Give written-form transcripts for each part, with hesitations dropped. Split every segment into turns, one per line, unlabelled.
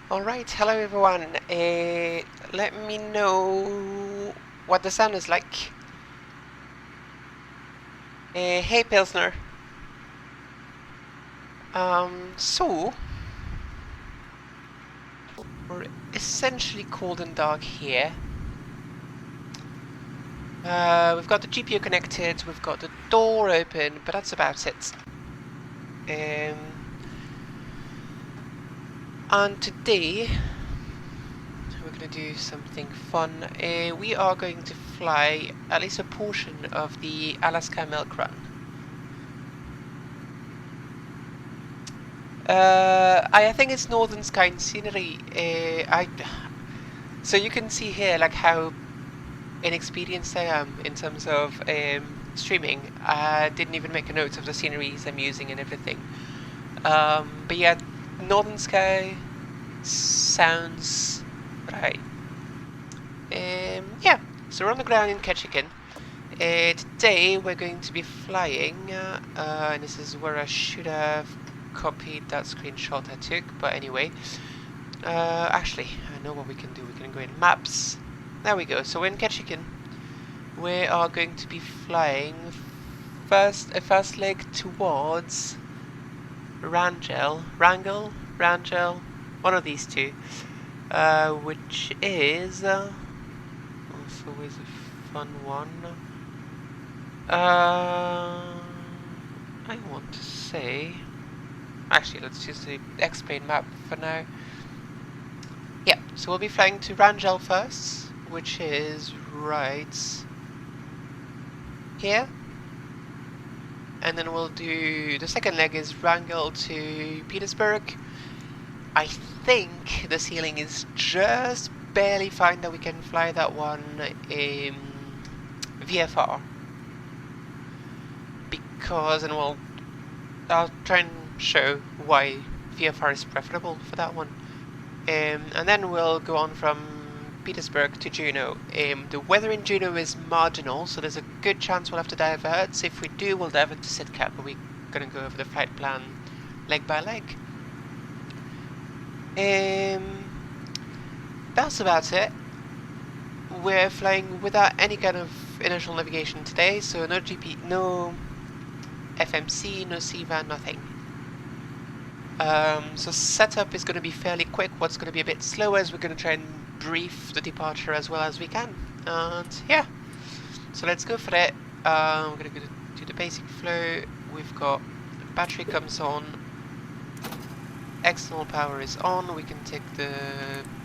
Alright, hello everyone. Let me know what the sound is like. Hey Pilsner. So we're essentially cold and dark here. We've got the GPU connected, we've got the door open, but that's about it. And today we're going to do something fun. We are going to fly at least a portion of the Alaska Milk Run. I think it's Northern Sky and Scenery. So you can see here like how inexperienced I am in terms of streaming. I didn't even make a note of the sceneries I'm using and everything. But yeah, Northern Sky sounds right. Yeah, so we're on the ground in Ketchikan. Today we're going to be flying, and this is where I should have copied that screenshot I took, but anyway. Actually, I know what we can do. We can go in maps. There we go. So we're in Ketchikan. We are going to be flying a first leg towards Rangel, one of these two, which is also always a fun one. I want to say, actually, let's use the X-plane map for now. Yeah, so we'll be flying to Rangel first, which is right here. And then we'll do the second leg is Wrangell to Petersburg. I think the ceiling is just barely fine that we can fly that one in VFR. Because, and I'll try and show why VFR is preferable for that one. And then we'll go on from Petersburg to Juneau. The weather in Juneau is marginal, so there's a good chance we'll have to divert. So if we do, we'll divert to Sitka, but we're going to go over the flight plan leg by leg. That's about it. We're flying without any kind of inertial navigation today, so no GP, no FMC, no CVAN, nothing. So setup is going to be fairly quick. What's going to be a bit slower is we're going to try and brief the departure as well as we can. And yeah, so let's go for it. We're going to go to the basic flow. We've got battery comes on, external power is on. We can take the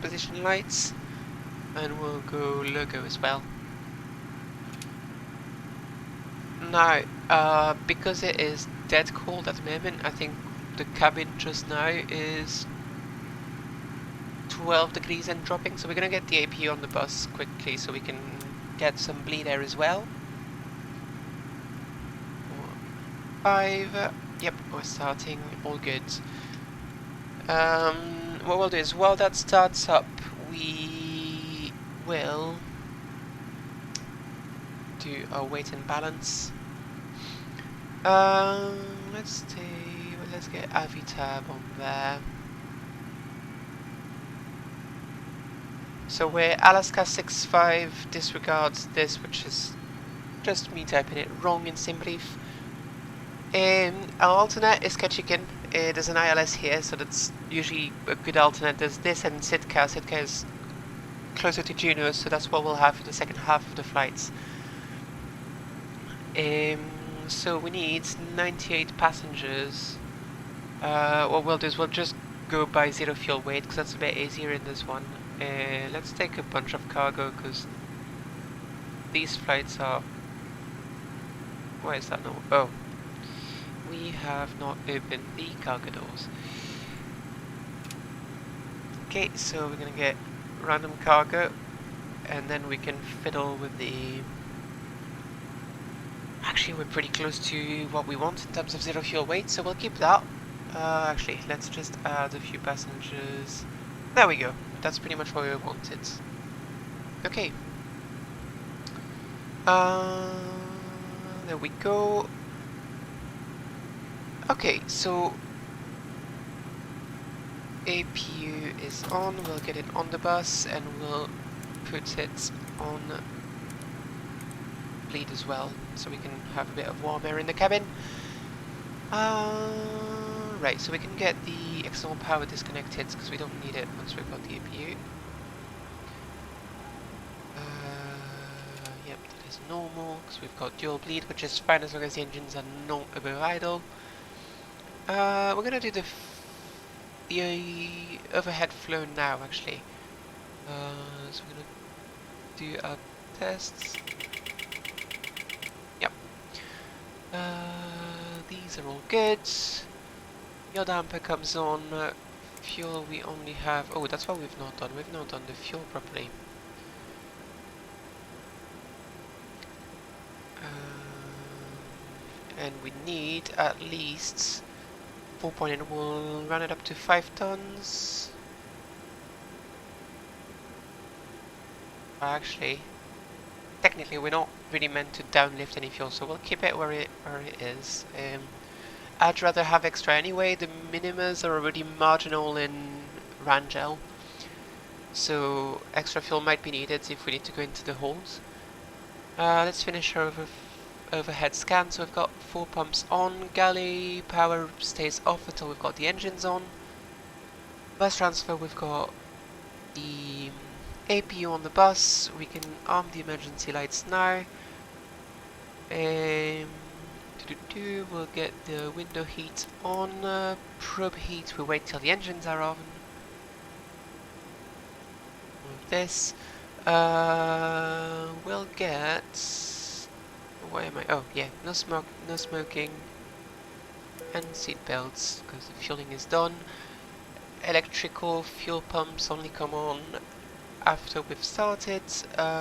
position lights, and we'll go logo as well. Now, because it is dead cold at the moment, I think the cabin just now is 12 degrees and dropping, so we're going to get the AP on the bus quickly so we can get some bleed air as well. 5, yep, we're starting, all good. What we'll do is, while that starts up, we will do our weight and balance. Let's get Avitab on there. So we're Alaska 65 disregards this, which is just me typing it wrong in SimBrief. Our alternate is Ketchikan. There's an ILS here, so that's usually a good alternate. There's this and Sitka. Sitka is closer to Juneau, so that's what we'll have for the second half of the flights. So we need 98 passengers. What we'll do is we'll just go by zero fuel weight, because that's a bit easier in this one. Let's take a bunch of cargo, because these flights are... Why is that no? Oh. We have not opened the cargo doors. Okay, so we're gonna get random cargo, and then we can fiddle with the... Actually, we're pretty close to what we want in terms of zero fuel weight, so we'll keep that. Actually, let's just add a few passengers. There we go. That's pretty much what we wanted. Okay. There we go. Okay, so APU is on, we'll get it on the bus and we'll put it on bleed as well, so we can have a bit of warm air in the cabin. Right, so we can get the external power disconnected because we don't need it once we've got the APU. Yep, that is normal because we've got dual bleed, which is fine as long as the engines are not above idle. We're gonna do the overhead flow now, actually. So we're gonna do our tests. Yep. These are all good. Your damper comes on. Fuel we only have. Oh, that's what we've not done. We've not done the fuel properly. And we need at least 4.8. We'll run it up to 5 tons. Actually, technically we're not really meant to downlift any fuel, so we'll keep it where it is. I'd rather have extra anyway. The minimas are already marginal in Rangel, so extra fuel might be needed if we need to go into the holes. Let's finish our overhead scan. So we've got 4 pumps on. Galley power stays off until we've got the engines on. Bus transfer, we've got the APU on the bus. We can arm the emergency lights now. We'll get the window heat on. Probe heat, we'll wait till the engines are on. Move this. We'll get... Where am I? Oh, yeah, no smoking, and seat belts because the fueling is done. Electrical fuel pumps only come on after we've started.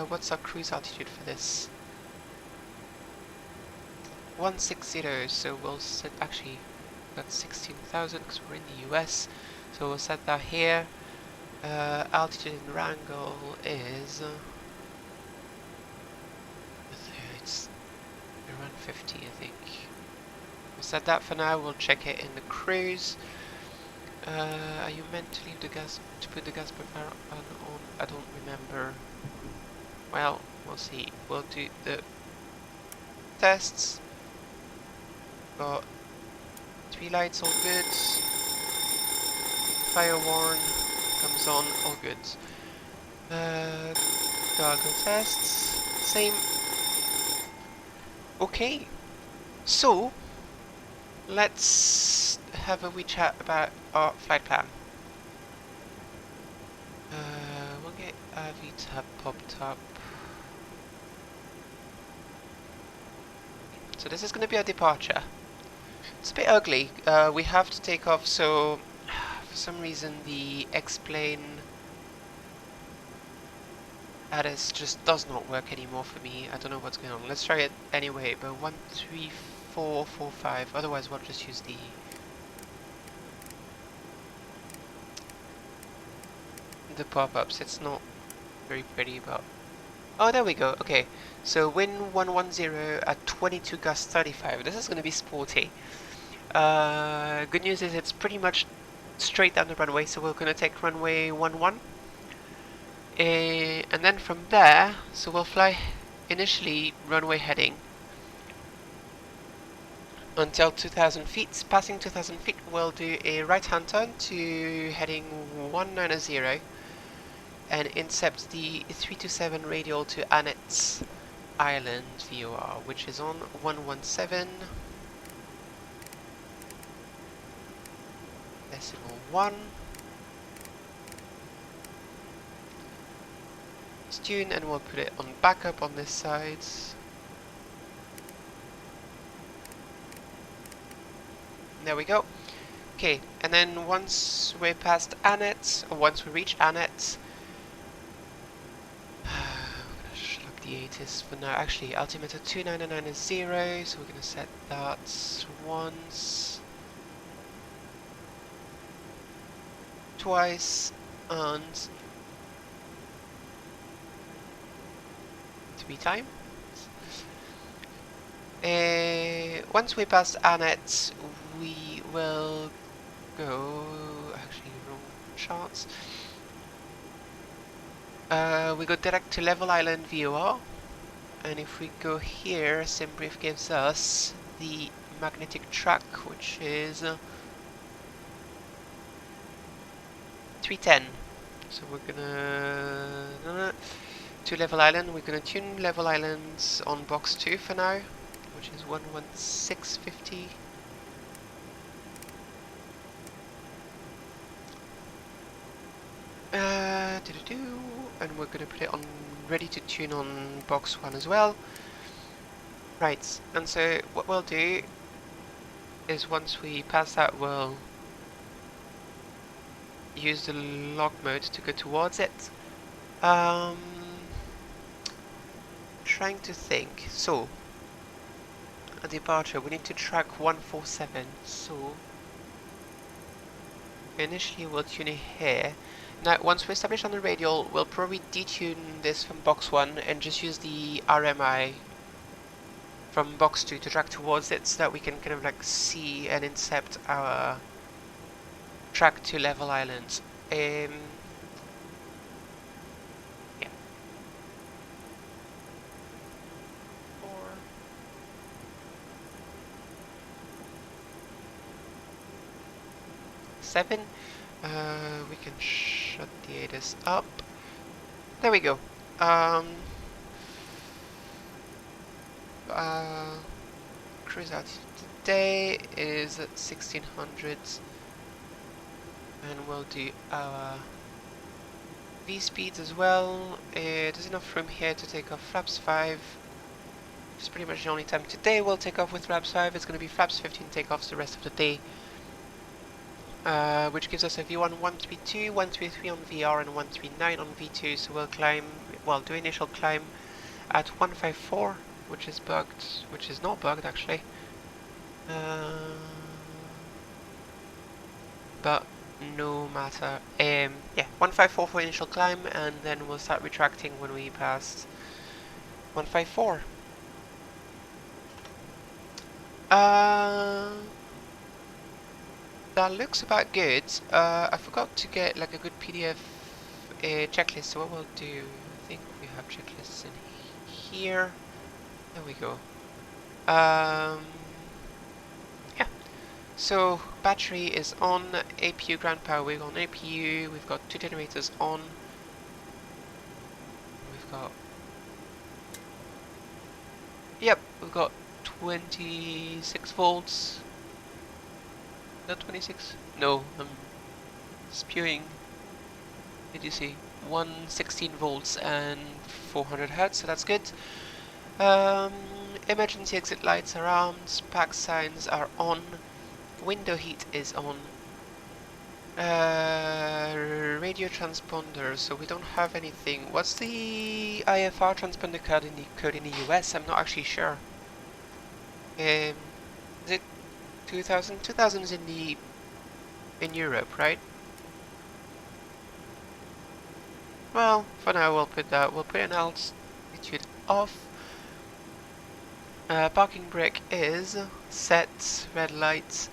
What's our cruise altitude for this? 160, so we'll set, actually, that's 16,000 because we're in the US, so we'll set that here. Altitude in Wrangell is... it's around 50, I think. We'll set that for now, we'll check it in the cruise. Are you meant to leave the gas, to put the gas prepare on? I don't remember. Well, we'll see. We'll do the tests. Got 3 lights, all good. Fire warn comes on, all good. Cargo tests, same. Okay, so let's have a wee chat about our flight plan. We'll get our VTAB popped up. So this is going to be our departure. It's a bit ugly. We have to take off, so for some reason the X-plane ADIS just does not work anymore for me. I don't know what's going on. Let's try it anyway, but 13445. Otherwise we'll just use the pop-ups. It's not very pretty, but... Oh, there we go. Okay, so wind 110 at 22 gust 35. This is going to be sporty. Good news is it's pretty much straight down the runway, so we're going to take runway 11. And then from there, so we'll fly initially runway heading until 2,000 feet. Passing 2,000 feet, we'll do a right-hand turn to heading 190 and incept the 327 radial to Annette's Island VOR, which is on 117. Decimal 1. Tune, and we'll put it on backup on this side. There we go. Okay, and then once we're past Annette, or once we reach Annette, I'm gonna slug the 80s for now. Actually, altimeter 299 is 0, so we're gonna set that once, twice, and 3 times. Once we pass Annette, we will go... Actually, wrong charts. We go direct to level island VOR, and if we go here, SimBrief gives us the magnetic track, which is 310. So we're gonna to level island. We're gonna tune level islands on box 2 for now, which is 11650. And we're gonna put it on ready to tune on box 1 as well. Right, and so what we'll do is once we pass that, we'll use the log mode to go towards it. Trying to think. So, a departure, we need to track 147. So, initially we'll tune it here. Now, once we establish on the radial, we'll probably detune this from box 1 and just use the RMI from box 2 to track towards it so that we can kind of like see and incept our track to level islands. Yeah. 4. Seven. We can shut the ADAS up. There we go. Cruise altitude today is at 1600, and we'll do our V speeds as well. There's enough room here to take off flaps 5. It's pretty much the only time today we'll take off with flaps 5. It's going to be flaps 15 takeoffs the rest of the day. Which gives us a V1 132, 133 on VR and 139 on V2, so we'll climb, well, do initial climb at 154, which is bugged, which is not bugged actually. But no matter. Yeah, 154 for initial climb, and then we'll start retracting when we pass 154. That looks about good. I forgot to get like a good PDF checklist, so what we'll do, I think we have checklists in here. There we go. Yeah. So battery is on, APU ground power wig on APU, we've got 2 generators on. We've got, yep, we've got 26 volts. Not 26? No, I'm spewing. Did you see? 116 volts and 400 hertz, so that's good. Emergency exit lights are armed, pack signs are on, window heat is on. Radio transponder, so we don't have anything. What's the IFR transponder code in the US? I'm not actually sure. Is it 2000? 2000 is in Europe, right? Well, for now we'll put an altitude off. Parking brake is set, red lights.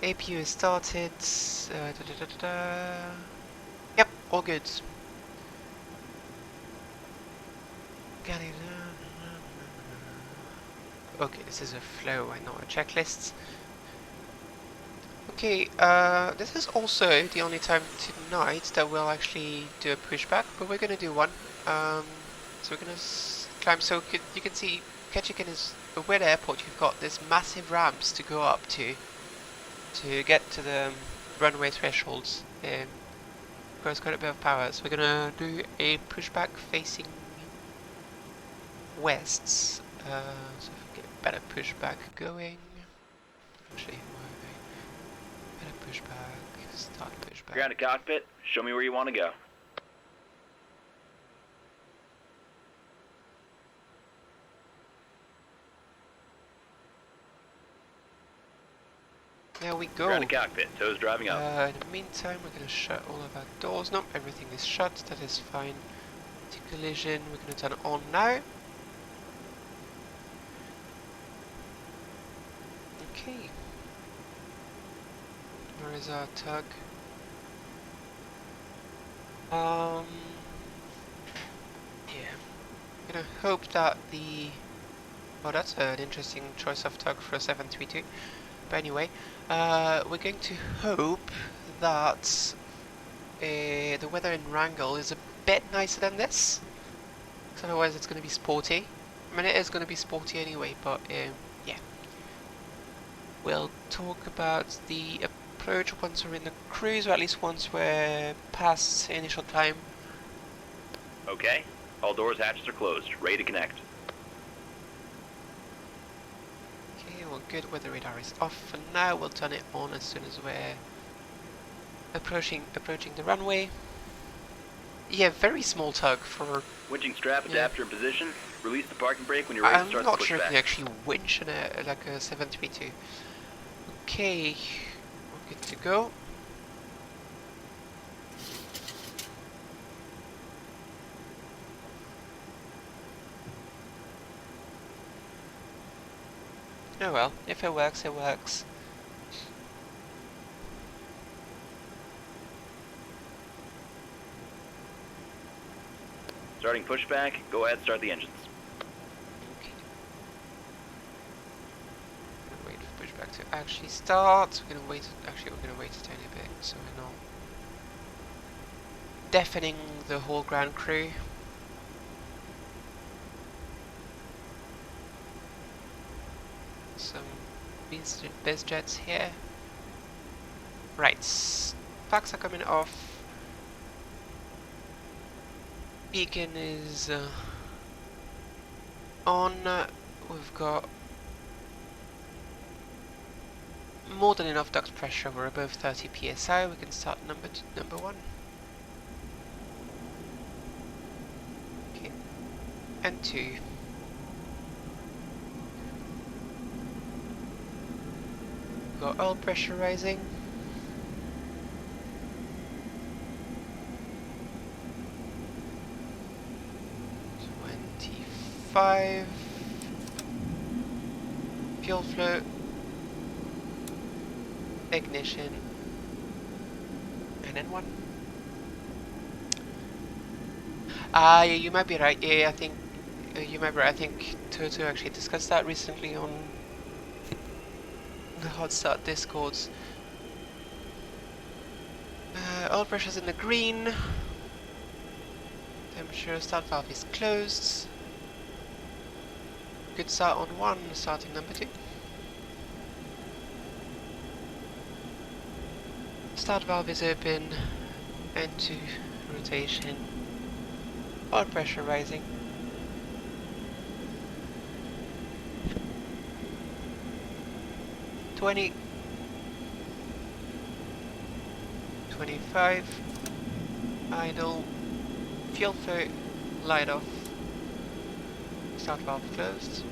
APU is started. Yep, all good. Okay, this is a flow and not a checklist. Okay, this is also the only time tonight that we'll actually do a pushback, but we're gonna do one. So we're gonna climb. So you can see Ketchikan is a wet airport. You've got this massive ramps to go up to get to the runway thresholds. Requires quite a bit of power. So we're gonna do a pushback facing west. So if we get better pushback going. Actually, better pushback. Start pushback.
Ground to cockpit. Show me where you want to go.
There we go.
Ground to cockpit. Toes driving up.
In the meantime, we're going to shut all of our doors. No, everything is shut. That is fine. Anti-collision. We're going to turn it on now. Okay. Where is our tug? Yeah. I'm gonna hope that the... Oh, that's an interesting choice of tug for a 732. But anyway, we're going to hope that the weather in Wrangell is a bit nicer than this. Because otherwise it's going to be sporty. I mean, it is going to be sporty anyway, but yeah. We'll talk about the approach once we're in the cruise, or at least once we're past initial climb.
Okay. All doors, hatches are closed. Ready to connect.
Okay, well good, weather radar is off for now. We'll turn it on as soon as we're approaching the runway. Yeah, very small tug for...
Winching strap,
Yeah.
adapter in position. Release the parking brake when you're ready to
I'm
start
not
the
sure if
pushback.
you actually winch in a, like a 732. Okay, we're good to go. Oh well, if it works, it works.
Starting pushback. Go ahead, start the engines.
Okay. Gonna wait for pushback to actually start. We're gonna wait. Actually, we're gonna wait a tiny bit so we're not deafening the whole ground crew. Some biz jets here. Right, sparks are coming off. Beacon is on. We've got more than enough duct pressure. We're above 30 psi. We can start number one. Okay, and two. Got oil pressure rising. Five. Fuel flow. Ignition. And then one. Yeah, you might be right. Yeah, I think you might be right. I think Toto actually discussed that recently on the Hot Start Discords. Oil pressure's in the green. Temperature start valve is closed. Good start on one, starting number two. Start valve is open, into rotation. Oil pressure rising. $20, 25, idle, fuel flow, light off, start valve closed,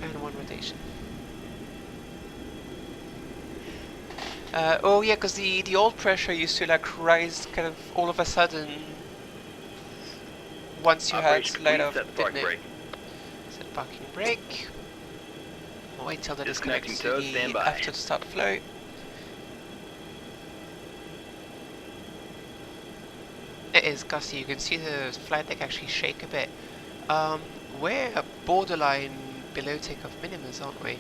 and one rotation. Oh yeah, because the oil pressure used to like rise kind of all of a sudden once you
Operation
had light
complete,
off,
set the
didn't
parking
it?
brake.
Set parking brake. I'll wait till the
Disconnecting
disconnect to
tow, stand
the
by.
after the start flow. It is gusty, you can see the flight deck actually shake a bit. We're borderline below takeoff minimas, aren't we?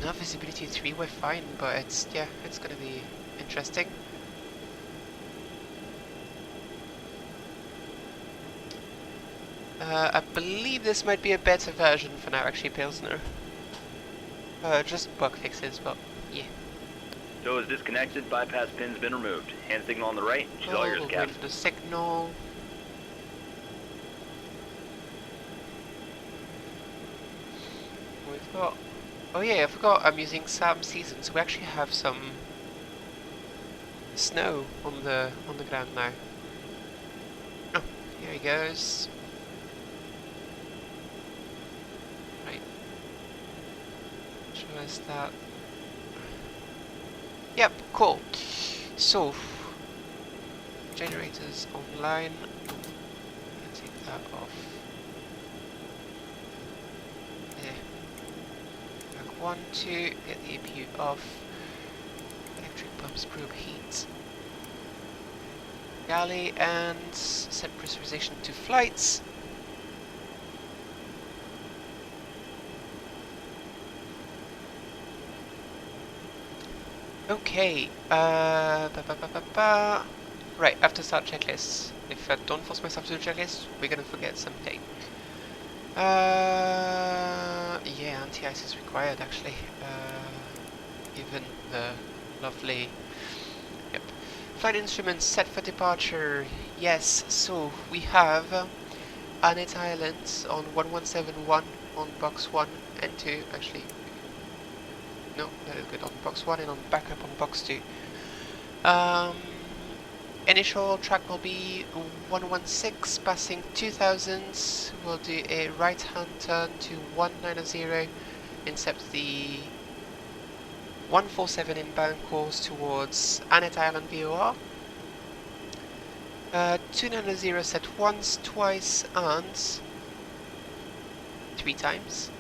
No, visibility 3, we're fine, but it's, yeah, it's gonna be interesting. I believe this might be a better version for now, actually, Pilsner. Just bug fixes, but yeah.
Tow is disconnected, bypass pin's been removed. Hand signal on the right, she's all yours,
We'll wait
Captain.
for the signal. We've got... Oh yeah, I forgot I'm using Sam Season, so we actually have some snow on the ground now. Oh, here he goes. Right. Show us that. Yep, cool. So, generators online. Take that off. 1, 2, get the APU off. Electric pumps probe heat. Galley and set pressurization to flights. Okay, right, after start checklists. If I don't force myself to do checklists, we're gonna forget something. Yeah, anti-ice is required actually. Given the lovely... Yep. Flight instruments set for departure. Yes, so we have Annette Island on 1171 on box 1 and 2. Actually, no, that is good. On box 1 and on backup on box 2. Initial track will be 116, passing 2000. We'll do a right-hand turn to 190, intercept the 147 inbound course towards Annette Island VOR. 290 set once, twice, and 3 times.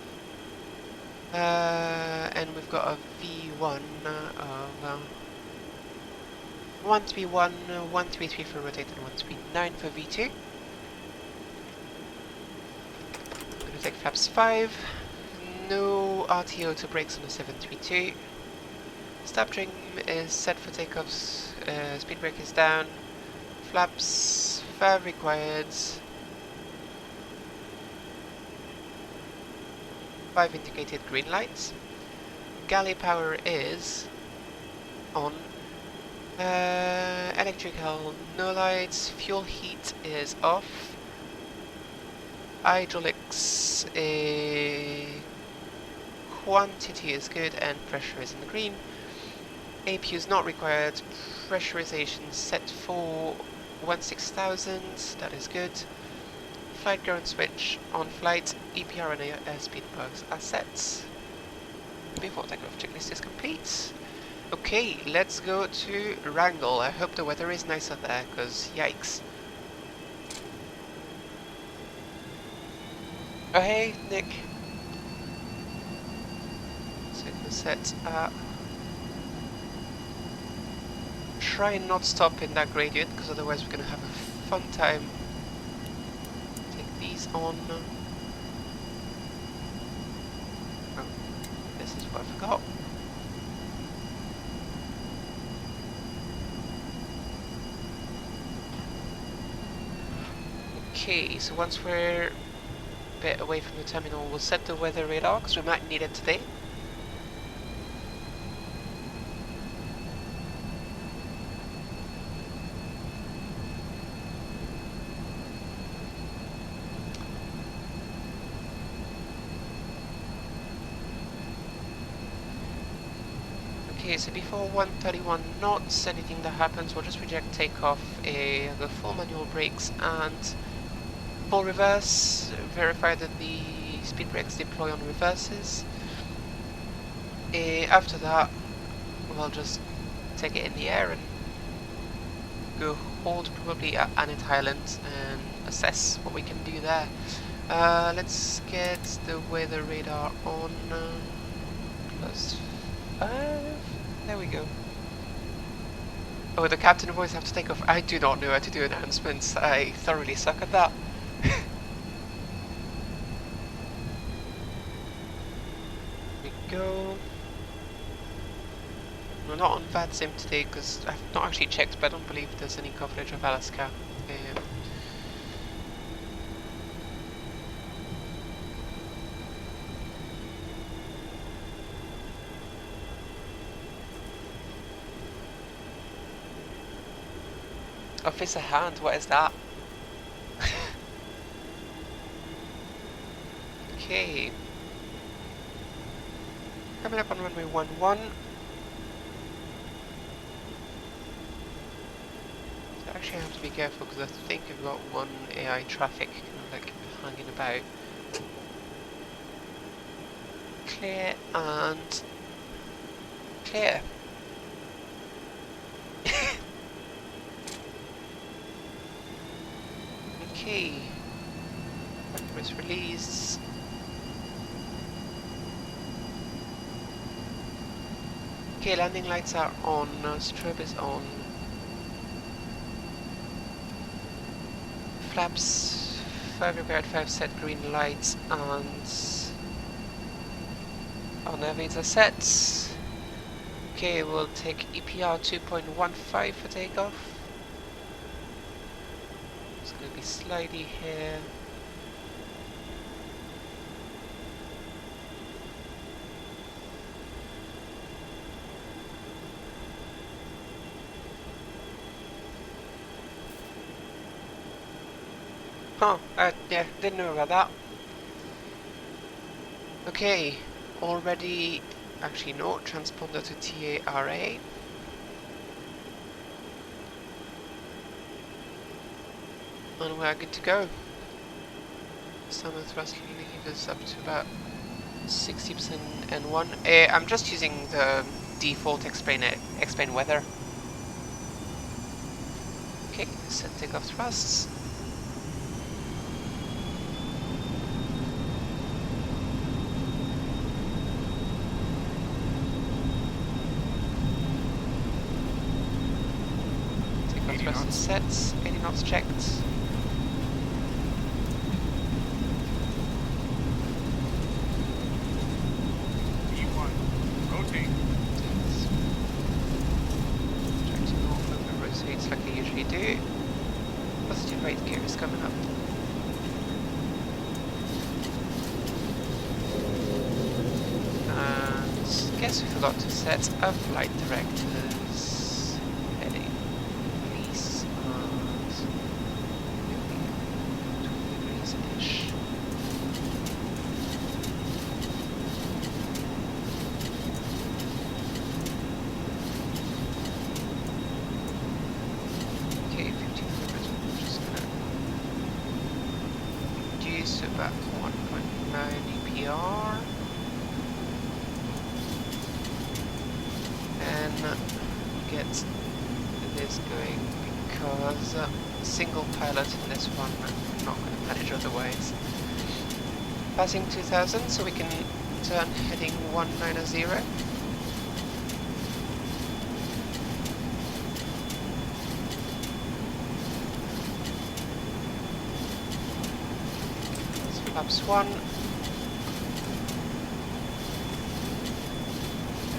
And we've got a V1 of 131, 133 for rotate, and 139 for V2. I'm going to take flaps 5. No RTO to brakes on the 732. Stop trim is set for takeoffs. Speed brake is down. Flaps 5 required. 5 indicated green lights. Galley power is on. Electrical no lights. Fuel heat is off. Hydraulics quantity is good and pressure is in the green. APU is not required. Pressurization set for 16,000. That is good. Flight ground switch on flight. EPR and airspeed bugs are set. Before takeoff checklist is complete. Okay, let's go to Wrangell. I hope the weather is nicer there, because yikes. Oh hey, Nick. So I'm gonna set try and not stop in that gradient, because otherwise we're gonna have a fun time. Take these on. Oh, this is what I forgot. Okay, so once we're a bit away from the terminal, we'll set the weather radar, because we might need it today. Okay, so before 131 knots, anything that happens, we'll just reject takeoff, the full manual brakes and full reverse, verify that the speed brakes deploy on reverses. After that, we'll just take it in the air and go hold probably at Annette Island and assess what we can do there. Let's get the weather radar on +5. There we go. Oh, the captain voice have to take off. I do not know how to do announcements. I thoroughly suck at that. Go. We're not on FlyJSim today because I've not actually checked, but I don't believe there's any coverage of Alaska. Officer hand, what is that? Okay. Coming up on runway 11. So actually I have to be careful because I think I've got one AI traffic kind of like hanging about. Clear and clear. Okay. Press release. Okay, landing lights are on, strobe is on. Flaps 5 repaired, 5 set, green lights, and our navigator are set. Okay, we'll take EPR 2.15 for takeoff. It's going to be slidey here. Oh, yeah, didn't know about that. Okay, already, actually no, transponder to TARA. And we're good to go. Standard thrust levers up to about 60% N1. I'm just using the default explain weather. Okay, set takeoff thrusts. Takeoff thrust is set, 80 knots checked. Like I usually do. Positive right gear is coming up. And guess we forgot to set a flight director's heading. Release at 20 degrees-ish. About 1.9 EPR and get this going because single pilot in this one, I'm not going to manage otherwise. Passing 2000, so we can turn heading 190. Flaps 1,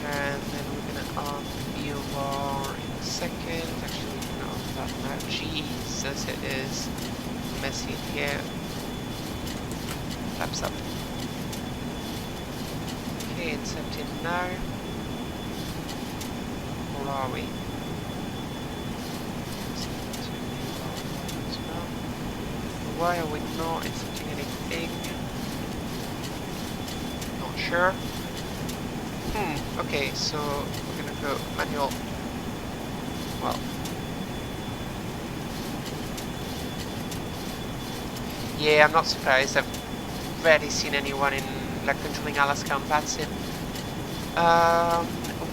and then we're going to arm VOR in a second. Actually, we're going to arm that now. Jesus, it is messy in here. Flaps up. Okay, incepting now. Where are we? Why are we not incepting anything? Not sure. Okay, so we're gonna go manual. Well. Yeah, I'm not surprised. I've rarely seen anyone in like controlling Alaska on FlyJSim.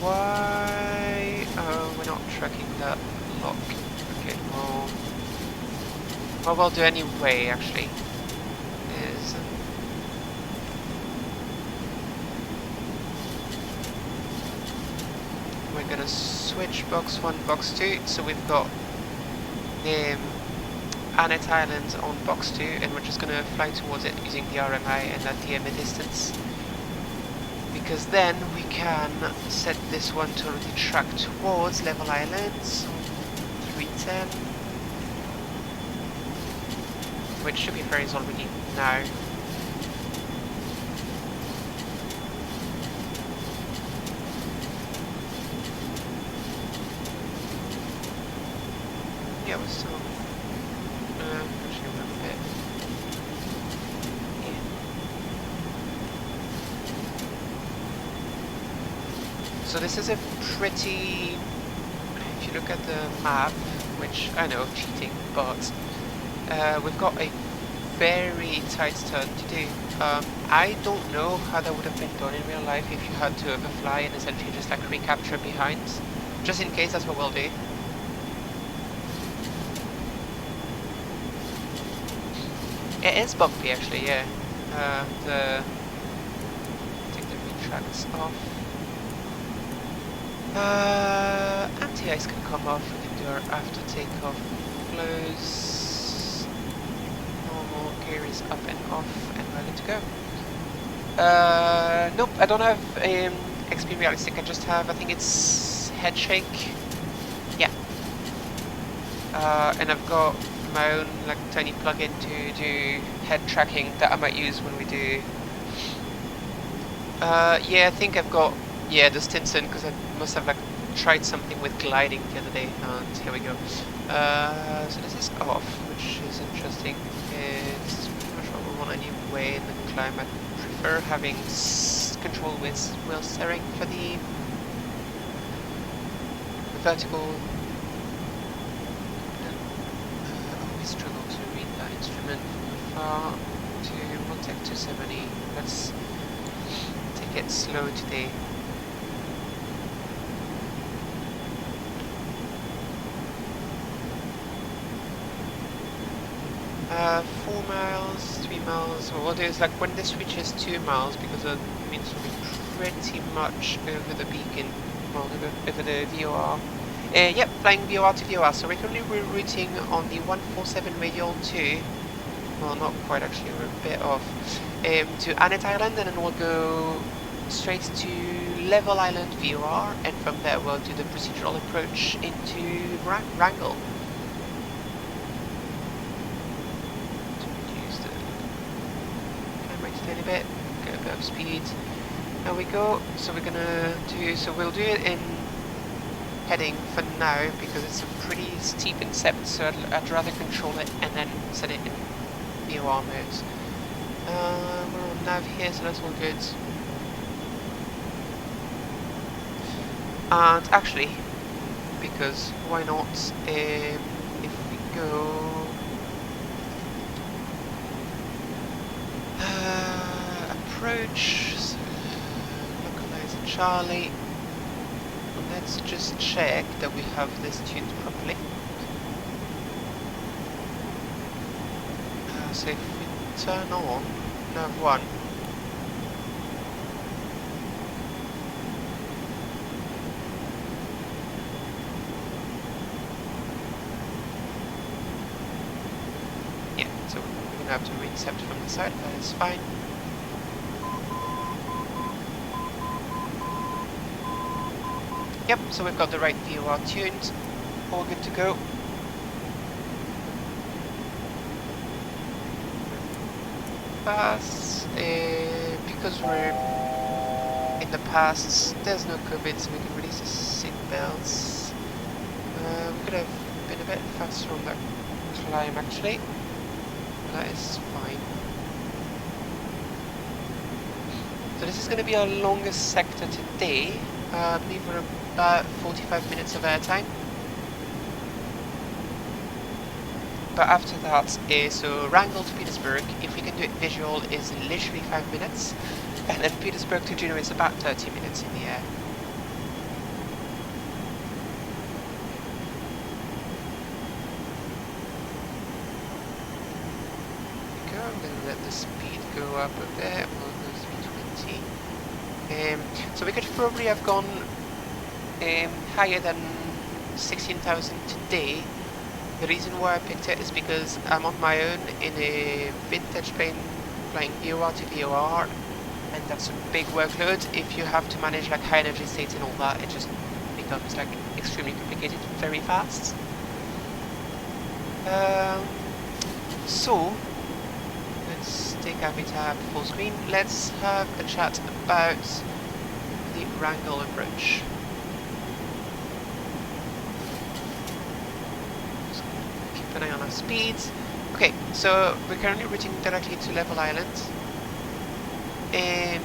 Why we're not tracking that lock? Okay, well, we'll do anyway, actually, is we're gonna switch box 1, box 2, so we've got Annette Island on box 2, and we're just gonna fly towards it using the RMI and at the mid distance, because then we can set this one to already track towards Level Islands on 310. Which should be ferries already now. Yeah, we're still. Actually, we're a bit. Yeah. So this is a pretty. If you look at the map, which I know, cheating, but. We've got a very tight turn to do. I don't know how that would have been done in real life if you had to overfly and essentially just like recapture behind. Just in case, that's what we'll do. It is bumpy actually, yeah. Take the retracts off. Anti-ice can come off, we can do our after takeoff flows. Normal gear is up and off, and we're good to go. Nope, I don't have XP realistic, I just have, I think it's head shake. Yeah. And I've got my own like tiny plugin to do head tracking that I might use when we do. Yeah, I think I've got the Stinson because I must have like tried something with gliding the other day, and here we go. So this is off, which is interesting. This is pretty much what we want anyway in the climb. I prefer having control with wheel steering for the vertical. Always struggle to read that instrument from afar. We'll take 270. Let's take it slow today. Uh, 4 miles, 3 miles. What we'll do is like when this reaches 2 miles, because that means we'll be pretty much over the beacon, well, over the VOR. Yep, flying VOR to VOR. So we're currently routing on the 147 radial to, well, not quite actually, we're a bit off, to Annette Island, and then we'll go straight to Level Island VOR, and from there we'll do the procedural approach into Wrangell. A bit, get a bit of speed. There we go. So we're gonna do. So we'll do it in heading for now because it's a pretty steep incept. So I'd rather control it and then set it in VOR mode. We're on nav here, so that's all good. And actually, because why not? If we go. Approach, so localize Charlie. Let's just check that we have this tuned properly. So if we turn on nav 1, yeah, so we're gonna have to reincept from the side, but it's fine. Yep, so we've got the right VOR tuned, all good to go. Pass, because we're in the past, there's no COVID, so we can release the seat belts. We could have been a bit faster on that climb actually, that is fine. So this is going to be our longest sector today. I believe we're about 45 minutes of airtime. But after that is so Wrangell to Petersburg, if we can do it visual, is literally 5 minutes. And then Petersburg to Juneau is about 30 minutes in the air. There we go, I'm going to let the speed go up a bit. We'll go to 20. So we could probably have gone higher than 16,000 today. The reason why I picked it is because I'm on my own in a vintage plane flying VOR to VOR, and that's a big workload. If you have to manage like high energy states and all that, it just becomes like extremely complicated very fast. So let's take Avitab full screen. Let's have a chat about the Wrangell approach. Just keep an eye on our speeds. Okay, so we're currently routing directly to Level Island. And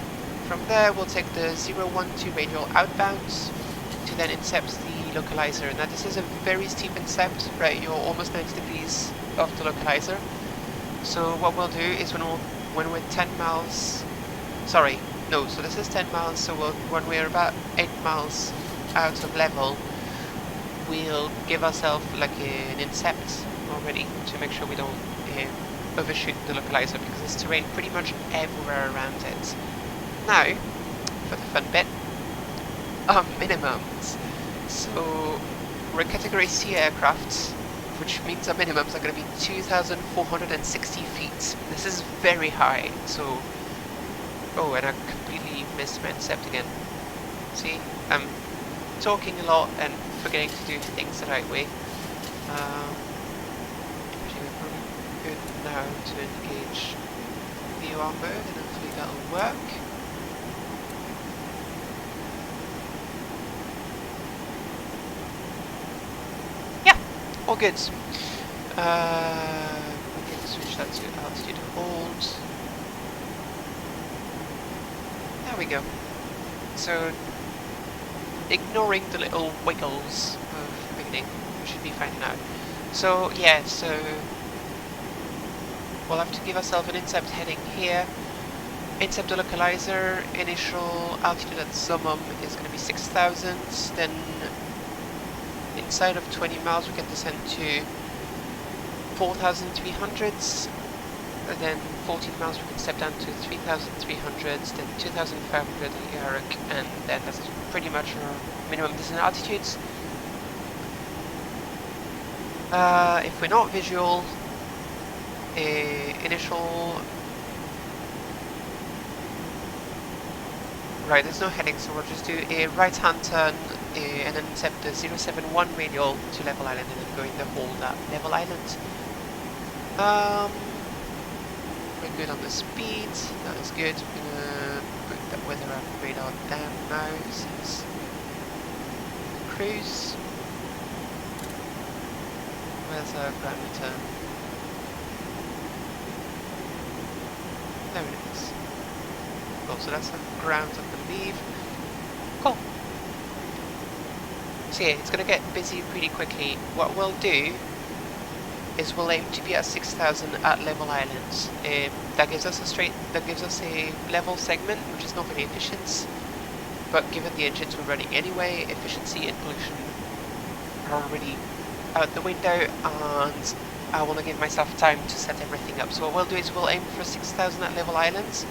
from there we'll take the 012 radial outbound to then incept the localizer. Now this is a very steep incept, right? You're almost 90 degrees off the localizer. So what we'll do is when we're 10 miles, sorry, no, so this is 10 miles, so when we're about 8 miles out of level, we'll give ourselves like an incept already to make sure we don't overshoot the localizer, because there's terrain pretty much everywhere around it. Now, for the fun bit, are minimums. So we're a Category C aircraft, which means our minimums are going to be 2,460 feet. This is very high, so... Oh, and I completely missed my intercept again. See, I'm talking a lot and forgetting to do things the right way. Actually, we're probably good now to engage VOR mode, and hopefully that'll work. Yeah, all good. We can switch that to altitude hold. There we go. So, ignoring the little wiggles of the beginning, we should be fine now. So, yeah, so we'll have to give ourselves an intercept heading here. Intercept the localizer, initial altitude at summum is going to be 6,000, then inside of 20 miles we can descend to 4,300, and then 14 miles we can step down to 3,300, then 2,500 Yarrick, and then that's pretty much our minimum descent altitudes. If we're not visual, initial... Right, there's no heading, so we'll just do a right-hand turn and then intercept the 071 radial to level island and then go in the hold at level island. We're good on the speed, that is good. I'm gonna put that weather radar down now since cruise. Where's our ground return? There it is. Cool, so that's the ground, I believe. Cool. So yeah, it's going to get busy pretty quickly. What we'll do is we'll aim to be at 6,000 at level islands. That gives us a level segment, which is not very efficient. But given the engines we're running anyway, efficiency and pollution are already out the window, and I want to give myself time to set everything up. So what we'll do is we'll aim for 6,000 at level islands.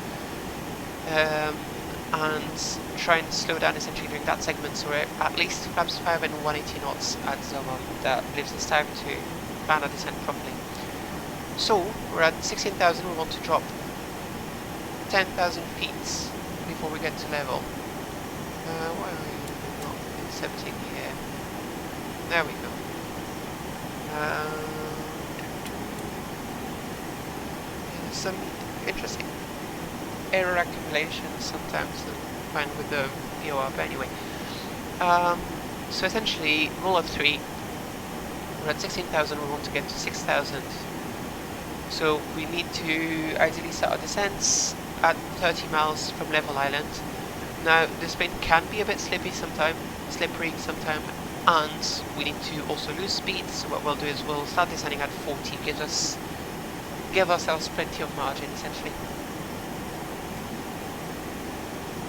And try and slow down essentially during that segment, so we're at least flaps 5 and 180 knots at Zoma. That leaves us time to plan our descent properly. So we're at 16,000, we want to drop 10,000 feet before we get to level. Why are we not intercepting here? There we go. There's some interesting error accumulation sometimes I find with the VOR, but anyway. So essentially, rule of 3, we're at 16,000, we want to get to 6,000. So we need to ideally set our descents at 30 miles from level island. Now, this plane can be a bit slippery sometime, and we need to also lose speed, so what we'll do is we'll start descending at 40, give ourselves plenty of margin essentially.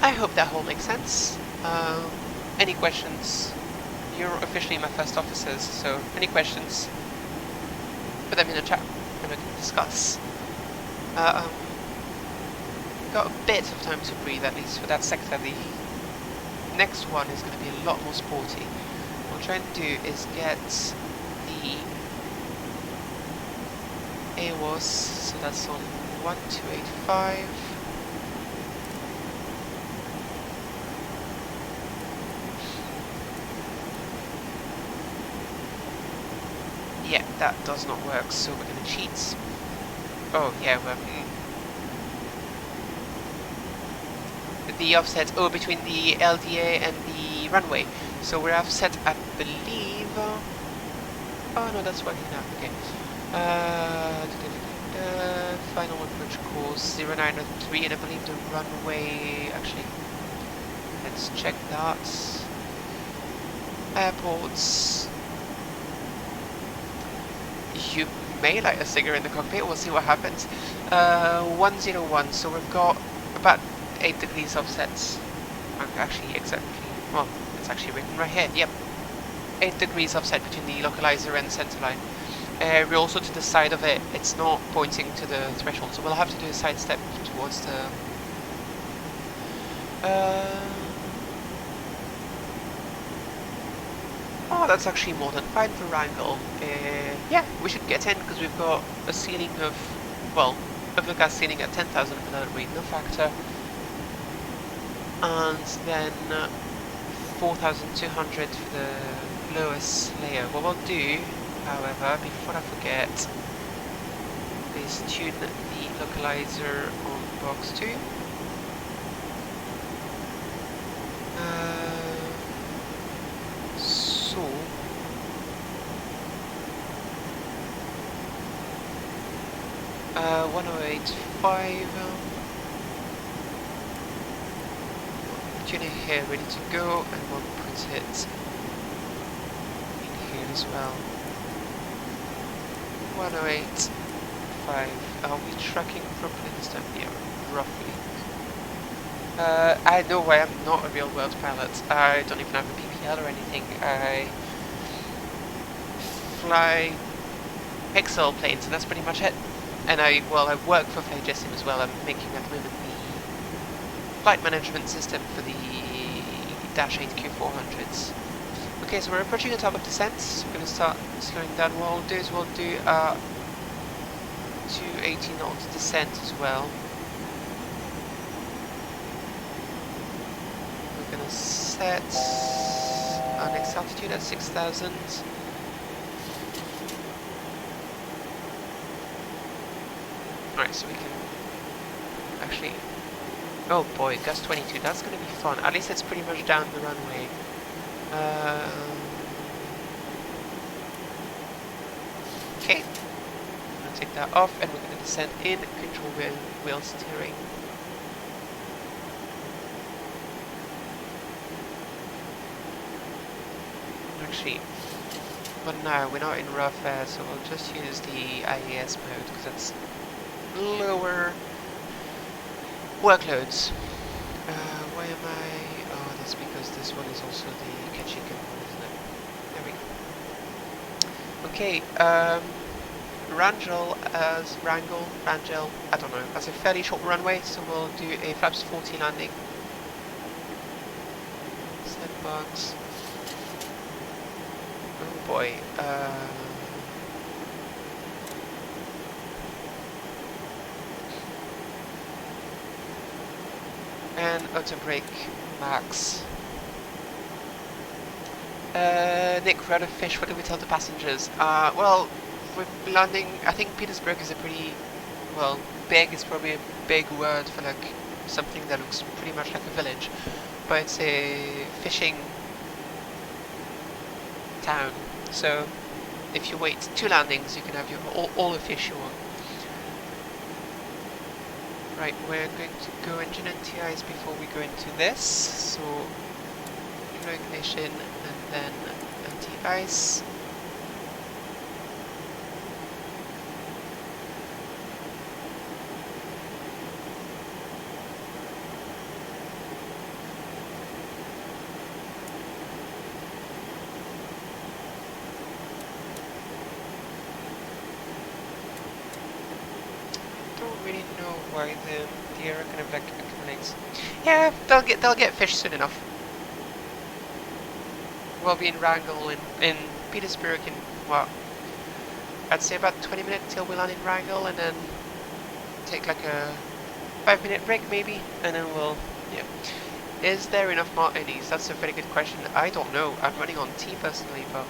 I hope that all makes sense. Any questions? You're officially my first officers, so any questions, put them in the chat and we can discuss. Got a bit of time to breathe, at least for that sector. The next one is going to be a lot more sporty. What we're trying to do is get the AWOS, so that's on 1285. Yeah, that does not work, so we're going to cheat. Oh, yeah, we're... The offset, between the LDA and the runway. So we're offset, I believe... oh, no, that's working now, okay. Final approach course 0903, and I believe the runway... Actually, let's check that. Airports... You may light a cigarette in the cockpit, we'll see what happens. 101, so we've got about 8 degrees offsets. Actually, exactly, well, it's actually written right here, yep. 8 degrees offset between the localizer and the center line. We're also to the side of it, it's not pointing to the threshold, so we'll have to do a side step towards the... Oh, that's actually more than fine for Wrangle. Yeah, we should get in because we've got a ceiling of, well, overcast ceiling at 10,000 for that weight, no factor. And then 4,200 for the lowest layer. What we'll do, however, before I forget, is tune the localizer on box 2. So 1085. Tune it here, ready to go, and we'll put it in here as well. 1085. Are we tracking properly this time? Yeah, roughly. I know why I'm not a real world pilot. I don't even have a PPL or anything. I fly Excel planes, and that's pretty much it. And I work for FlyJSim as well. I'm making at the moment the flight management system for the Dash 8 Q400s. Okay, so we're approaching the top of descent. We're going to start slowing down. What we'll do is we'll do 280 knots descent as well. We're going to set our next altitude at 6,000. Alright, so we can actually... Oh boy, gust 22, that's going to be fun. At least it's pretty much down the runway. Okay, I'm going to take that off and we're going to descend in, control wheel steering. Actually, but no, we're not in rough air, so we'll just use the IAS mode because that's lower workloads. Why am I... Oh, that's because this one is also the catching one, isn't it? There we go. Okay, Rangel, I don't know, that's a fairly short runway, so we'll do a flaps 40 landing. Set box. Oh boy, and auto brake max. Nick, we're out of fish, what do we tell the passengers? Well, we're landing, I think Petersburg is a pretty, well, big is probably a big word for like something that looks pretty much like a village, but it's a fishing town, so if you wait 2 landings you can have your all the fish you want. Right, we're going to go engine anti-ice before we go into this, so no ignition and then anti-ice. Really know why the air kind of like accumulates. Yeah, they'll get fish soon enough. We'll be in Wrangell in Petersburg in what? I'd say about 20 minutes till we land in Wrangell, and then take like a 5-minute break maybe, and then we'll Is there enough Martinis? That's a very good question. I don't know. I'm running on T personally, but.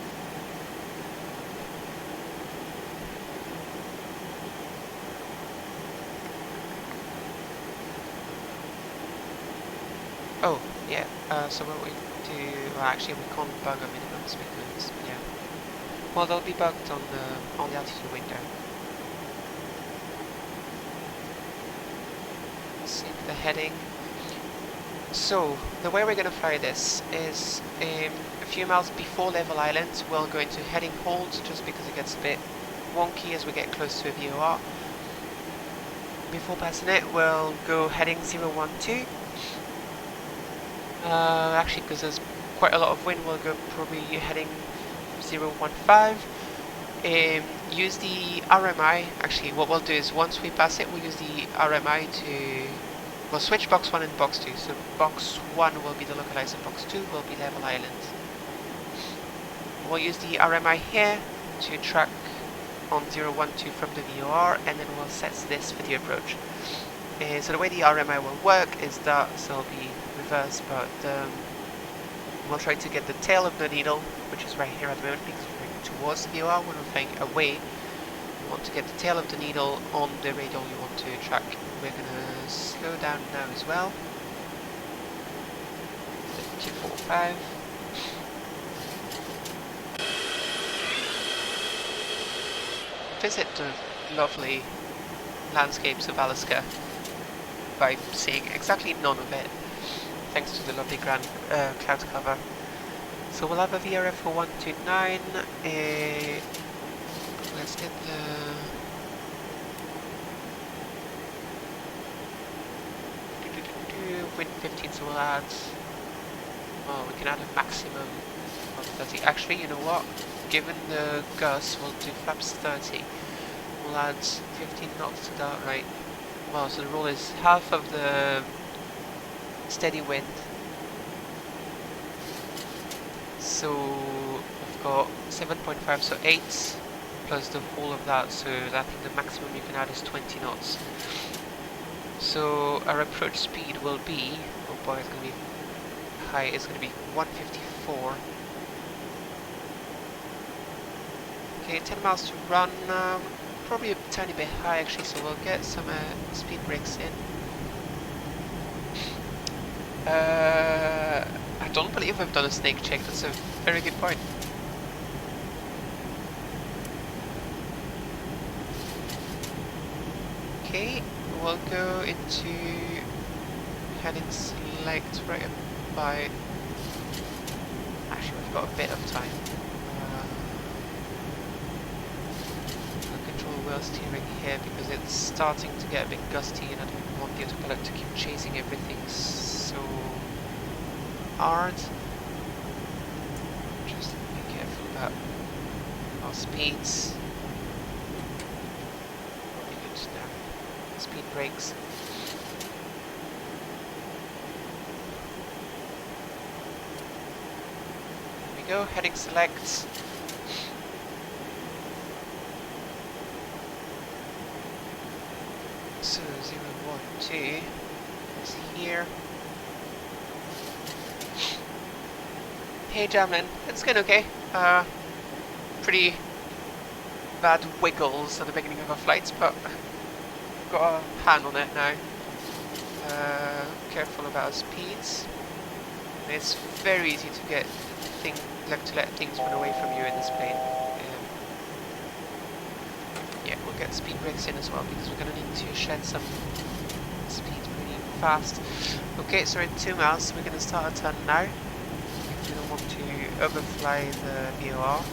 Oh, yeah, so what we do, well actually we can't bug our minimums because, yeah, well they'll be bugged on the altitude window. Let's see the heading. So, the way we're going to fly this is a few miles before Level Island, we'll go into heading hold just because it gets a bit wonky as we get close to a VOR. Before passing it, we'll go heading 012. Actually, because there's quite a lot of wind, we'll go probably heading 015. Use the RMI. Actually, what we'll do is once we pass it, we'll use the RMI to... We'll switch box 1 and box 2. So box 1 will be the localizer, box 2 will be Level Island. We'll use the RMI here to track on 012 from the VOR, and then we'll set this for the approach. So the way the RMI will work is that, so it'll be reversed, but we'll try to get the tail of the needle, which is right here at the moment because we're going towards the VOR. When we're flying away, you want to get the tail of the needle on the radial you want to track. We're going to slow down now as well. 245. Visit the lovely landscapes of Alaska by seeing exactly none of it, thanks to the lovely grand cloud cover. So we'll have a VRF for 129. Let's get the wind 15, so we'll add. Oh, we can add a maximum of 30. Actually, you know what? Given the gusts, we'll do flaps 30. We'll add 15 knots to that, right? Well, so the rule is half of the steady wind. So we've got 7.5, so 8 plus the whole of that. So I think the maximum you can add is 20 knots. So our approach speed will be, oh boy, it's going to be high. It's going to be 154. Okay, 10 miles to run. Probably a tiny bit high actually, so we'll get some speed brakes in. I don't believe I've done a snake check. That's a very good point. Okay, we'll go into heading select right up by. Actually, we've got a bit of time. Wheel steering here because it's starting to get a bit gusty and I don't want the autopilot to keep chasing everything so hard. Just be careful about our speeds. Probably good now. Speed brakes. There we go, heading select. So 012 is here. Hey Jamlin, it's going okay. Pretty bad wiggles at the beginning of our flights, but got a hand on it now. Careful about speeds. It's very easy to get to let things run away from you in this plane. Yeah, we'll get speed brakes in as well because we're going to need to shed some speed pretty fast. Okay, so we're at 2 miles, so we're going to start a turn now. We don't want to overfly the VOR.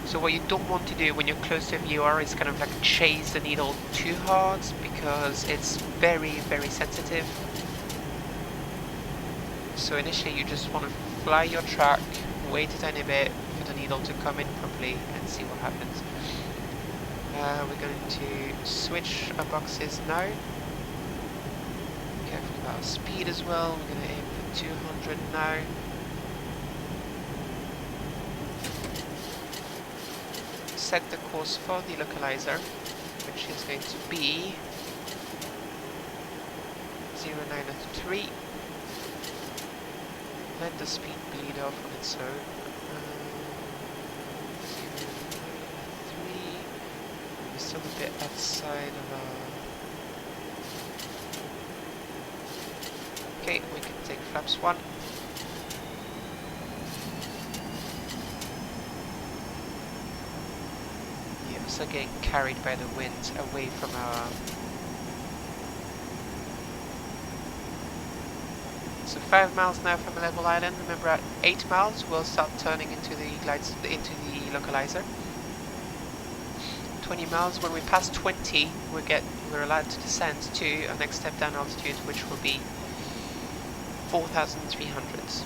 So what you don't want to do when you're close to a VOR is kind of like chase the needle too hard because it's very, very sensitive. So initially you just want to fly your track, wait a tiny bit for the needle to come in properly and see what happens. We're going to switch our boxes now. Careful about our speed as well. We're going to aim for 200 now. Set the course for the localizer, which is going to be 093. Let the speed bleed off on its own. 093. We're still a bit outside of our. Okay, we can take flaps 1. Yeah, so getting carried by the wind away from our. So 5 miles now from a level island. Remember, at 8 miles we'll start turning into the localizer. 20 miles. When we pass 20, we're allowed to descend to our next step down altitude, which will be 4,300.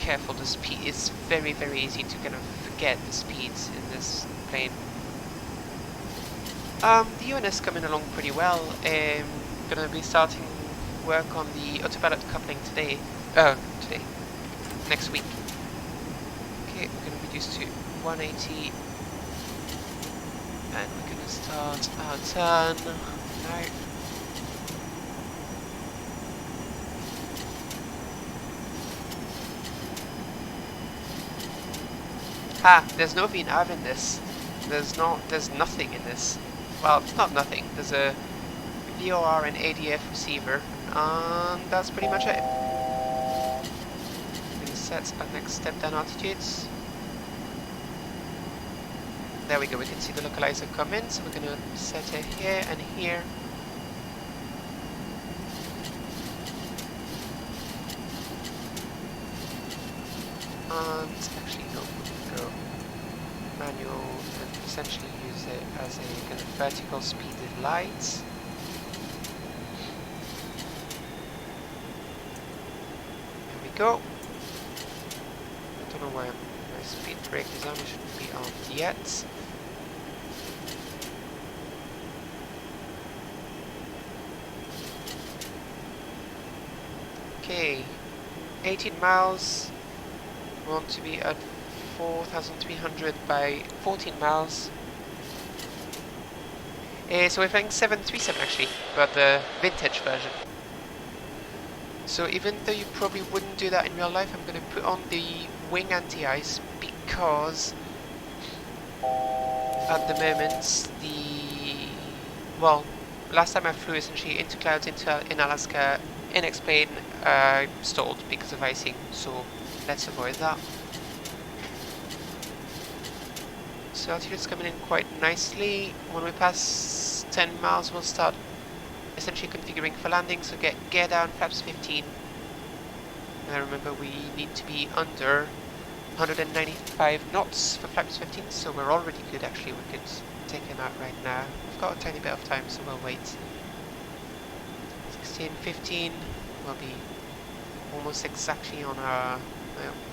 Careful, the speed is very, very easy to kind of get the speeds in this plane. The UN is coming along pretty well. Gonna be starting work on the autopilot coupling today. Next week. Okay, we're gonna reduce to 180, and we're gonna start our turn now. There's no VNAV in this. There's nothing in this. Well, it's not nothing. There's a VOR and ADF receiver, and that's pretty much it. We're gonna set our next step down altitudes. There we go, we can see the localizer come in, so we're gonna set it here and here. And actually no, we can go manual and essentially use it as a kind of vertical speeded light. There we go. I don't know why my speed brake is on, it shouldn't be on yet. Okay, 18 miles. We want to be at 4,300 by 14 miles. So we're flying 737 actually, but the vintage version. So even though you probably wouldn't do that in real life, I'm going to put on the wing anti-ice because at the moment last time I flew essentially into clouds in Alaska, in-X plane stalled because of icing, so let's avoid that. So altitude's coming in quite nicely. When we pass 10 miles, we'll start essentially configuring for landing, so get gear down, flaps 15. Now remember, we need to be under 195 knots for flaps 15, so we're already good actually. We could take him out right now. We've got a tiny bit of time, so we'll wait. 16, 15 will be almost exactly on our...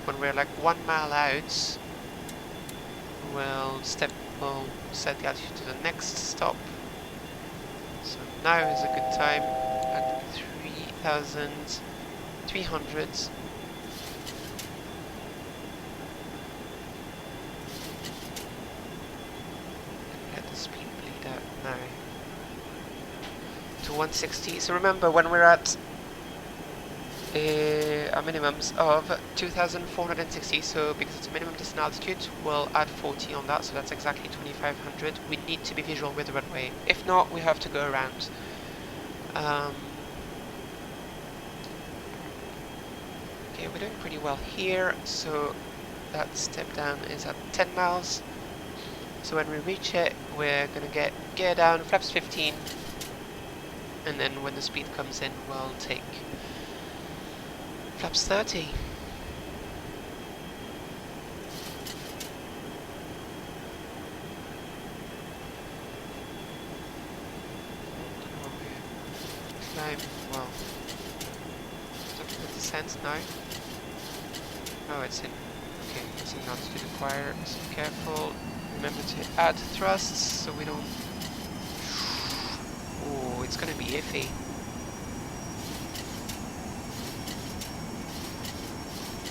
when we're like 1 mile out, we'll set the altitude to the next stop. So now is a good time at 3,300. Let the speed bleed out now to 160. So remember, when we're at our minimums of 2,460, so because it's a minimum descent altitude, we'll add 40 on that, so that's exactly 2,500. We need to be visual with the runway. If not, we have to go around. Okay, we're doing pretty well here, so that step down is at 10 miles. So when we reach it, we're going to get gear down, flaps 15, and then when the speed comes in, we'll take flaps 30. Climb, well, stop the descent now. Oh, it's in, okay, it's in altitude acquire, so careful. Remember to add thrusts so we don't, oh, it's gonna be iffy.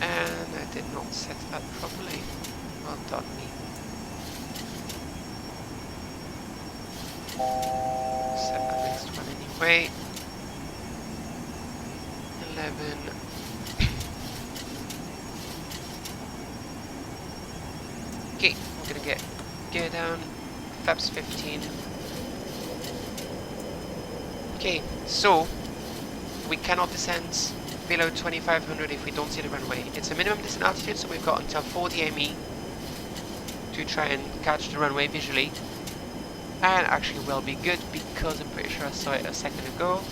And I did not set that properly. Well done me. Set that next one anyway. 11. Okay, I'm gonna get gear down, flaps 15. Okay, so we cannot descend below 2,500 if we don't see the runway. It's a minimum descent altitude, so we've got until 4 DME to try and catch the runway visually. And actually will be good because I'm pretty sure I saw it a second ago.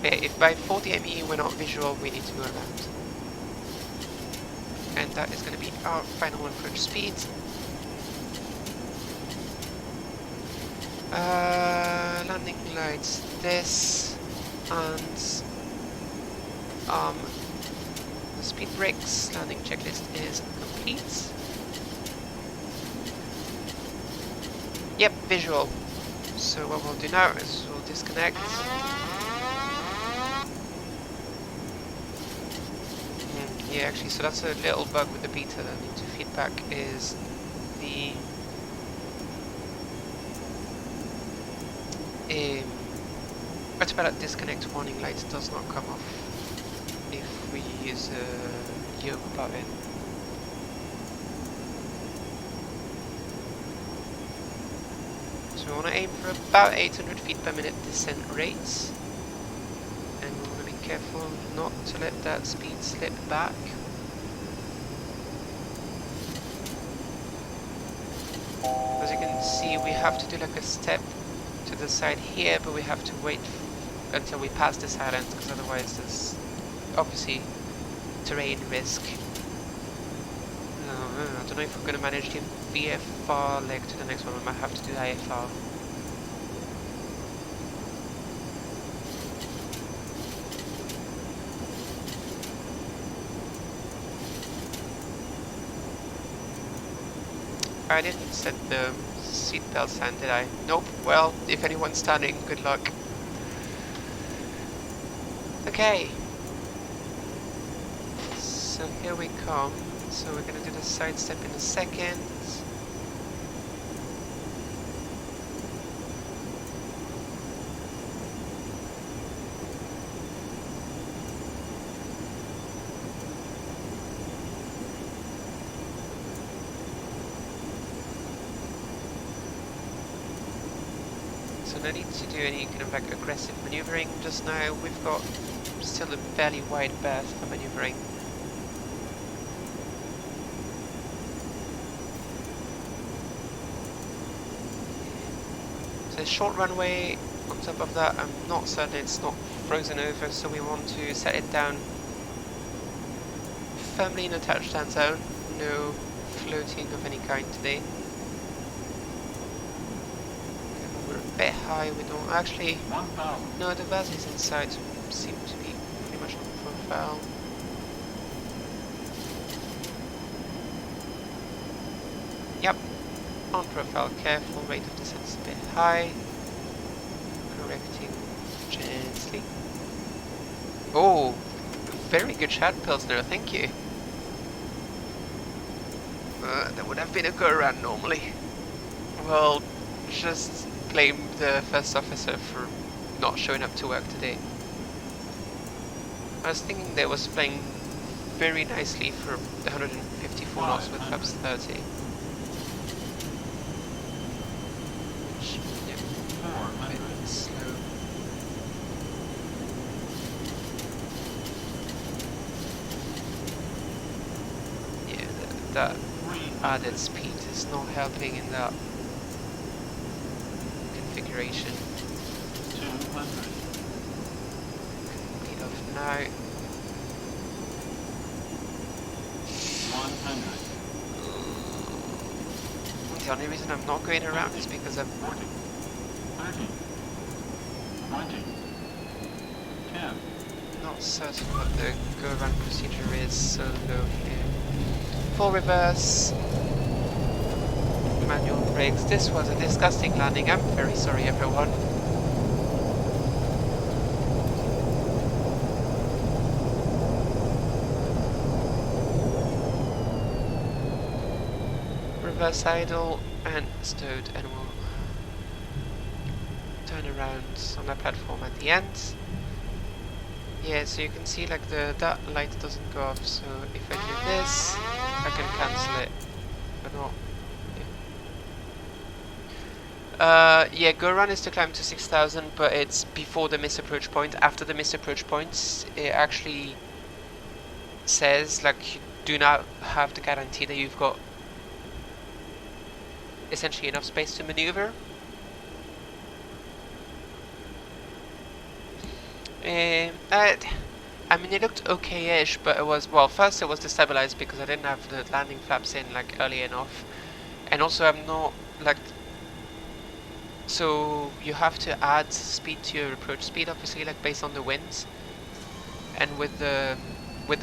Okay, if by 4 DME we're not visual, we need to go around. And that is going to be our final approach speed. Landing lights, this, and The speed brakes landing checklist is complete. Yep, visual. So what we'll do now is we'll disconnect. Yeah, actually, so that's a little bug with the beta that I need to feed back, is the autopilot disconnect warning light does not come off if we use a yoke above it. So we want to aim for about 800 feet per minute descent rates, and we want to be careful not to let that speed slip back. As you can see, we have to do like a step to the side here, but we have to wait until we pass this island, because otherwise there's obviously terrain risk. I don't know if we're going to manage the VFR leg to the next one. We might have to do IFR. I didn't set the seatbelt sign, did I? Nope. Well, if anyone's standing, good luck. Okay. So here we come. So we're gonna do the side step in a second. So no need to do any kind of like aggressive maneuvering just now. We've got still a fairly wide berth for maneuvering. So short runway. On top of that, I'm not certain it's not frozen over, so we want to set it down firmly in a touchdown zone. No floating of any kind today. A bit high, we don't actually. No, the vase is inside, so we seem to be pretty much on profile. Yep, on profile. Careful, rate of descent is a bit high. Correcting gently. Oh, very good shad Pilsner, thank you. That would have been a go around normally. Well, just blame the first officer for not showing up to work today. I was thinking they was flying very nicely for 154 knots with flaps 30. Which, yeah, a bit slow. Yeah, that added speed is not helping in that configuration.
200.
Lead off now.
100.
The only reason I'm not going around is because I'm
40. 30. 20. 10.
not certain what the go around procedure is, so go here. Full reverse. Manual brakes. This was a disgusting landing. I'm very sorry, everyone. Reverse idle and stowed, and we'll turn around on that platform at the end. Yeah, so you can see like that light doesn't go off, so if I do this, I can cancel it, but not. Yeah, go run is to climb to 6,000, but it's before the miss approach point. After the miss approach points, it actually says like you do not have the guarantee that you've got essentially enough space to maneuver. I mean, it looked okay-ish, but it was, well, first it was destabilized because I didn't have the landing flaps in like early enough, and also I'm not like. So you have to add speed to your approach speed, obviously, like based on the winds. and with the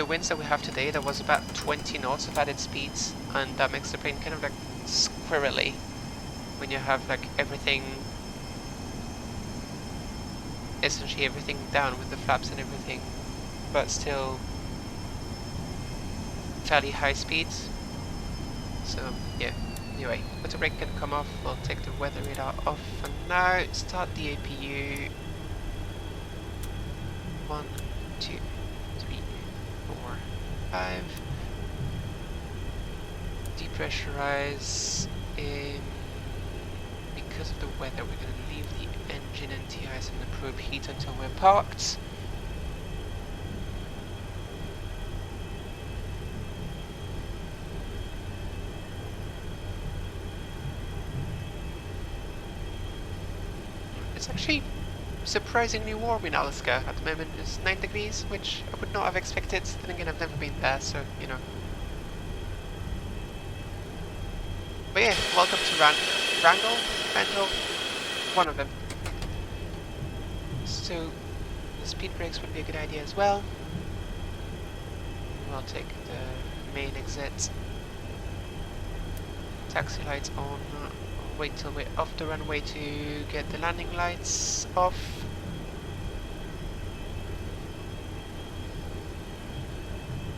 winds that we have today, there was about 20 knots of added speeds, and that makes the plane kind of like squirrely when you have like everything, essentially everything down with the flaps and everything, but still fairly high speeds. So yeah, anyway, auto brake can come off. We'll take the weather radar off for now. Start the APU. 1, 2, 3, 4, 5. Depressurize. Because of the weather, we're going to leave the engine NTIs and the probe heat until we're parked. It's actually surprisingly warm in Alaska at the moment. It's 9 degrees, which I would not have expected. Then again, I've never been there, so you know. But yeah, welcome to Wrangell, one of them. So the speed brakes would be a good idea as well. We'll take the main exit. Taxi lights on. Wait till we're off the runway to get the landing lights off.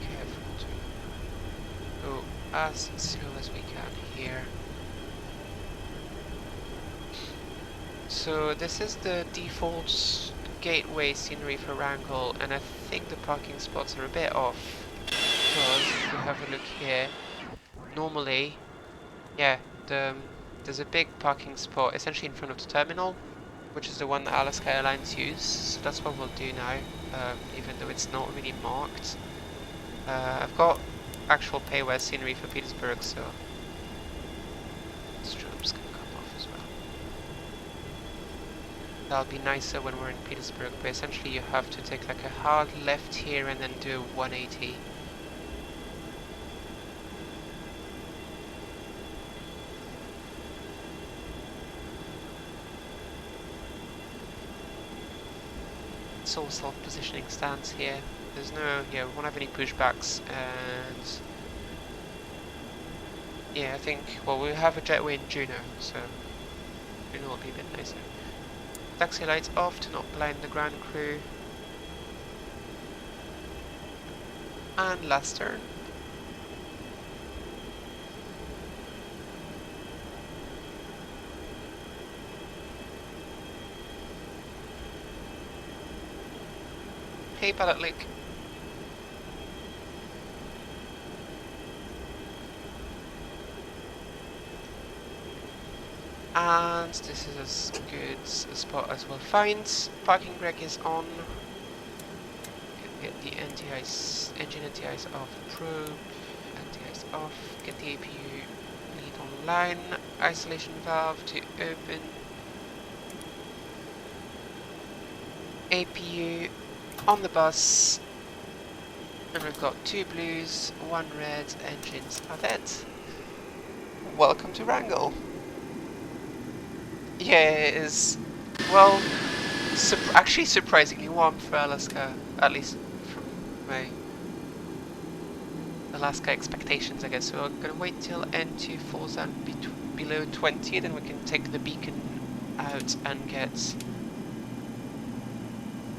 Careful to go as slow as we can here. So this is the default gateway scenery for Wrangell, and I think the parking spots are a bit off, because if we have a look here, normally, yeah, there's a big parking spot essentially in front of the terminal, which is the one that Alaska Airlines use, so that's what we'll do now, even though it's not really marked. I've got actual payware scenery for Petersburg, so strobes can come off as well. That'll be nicer when we're in Petersburg, but essentially you have to take like a hard left here and then do 180. It's all self-positioning stance here. There's no, yeah, we won't have any pushbacks, and yeah, I think, well, we'll have a jetway in Juneau, so Juneau will be a bit nicer. Taxi lights off to not blind the ground crew. And last turn. Hey, pallet lick. And this is as good a spot as we'll find. Parking brake is on. Get the NTIs, engine NTIs off, probe, NTIs off, get the APU lead online, isolation valve to open. APU on the bus, and we've got 2 blues, 1 red, engines are dead. Welcome to Wrangell. Yeah, it is, well, actually surprisingly warm for Alaska, at least from my Alaska expectations, I guess. So we're going to wait till N2 falls down below 20, then we can take the beacon out and get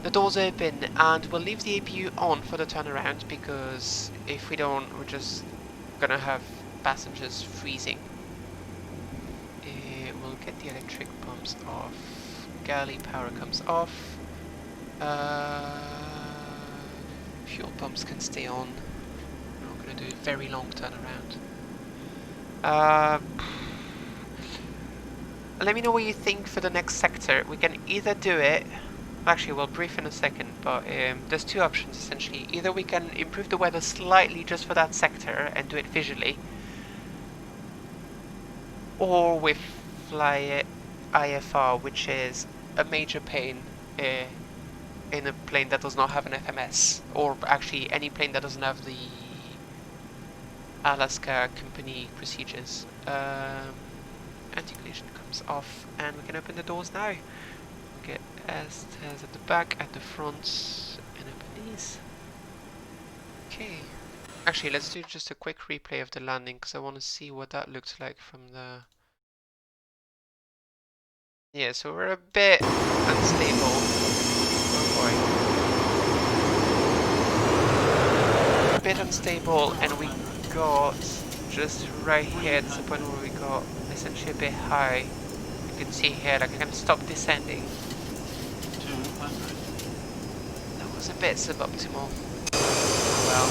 the doors open, and we'll leave the APU on for the turnaround, because if we don't, we're just going to have passengers freezing. We'll get the electric pumps off, galley power comes off, fuel pumps can stay on. We're going to do a very long turnaround. Let me know what you think for the next sector. We can either do it, actually we'll brief in a second, but there's 2 options essentially. Either we can improve the weather slightly just for that sector and do it visually, or we fly it IFR, which is a major pain in a plane that does not have an FMS, or actually any plane that doesn't have the Alaska company procedures. Anti-collision comes off, and we can open the doors now. Get stairs at the back, at the front, and open these. Okay. Actually, let's do just a quick replay of the landing because I want to see what that looked like from the... Yeah, so we're a bit unstable. Oh boy. A bit unstable, and we got just right here at the point where we got essentially a bit high. You can see here, like I can stop descending.
200.
That was a bit suboptimal. Oh well.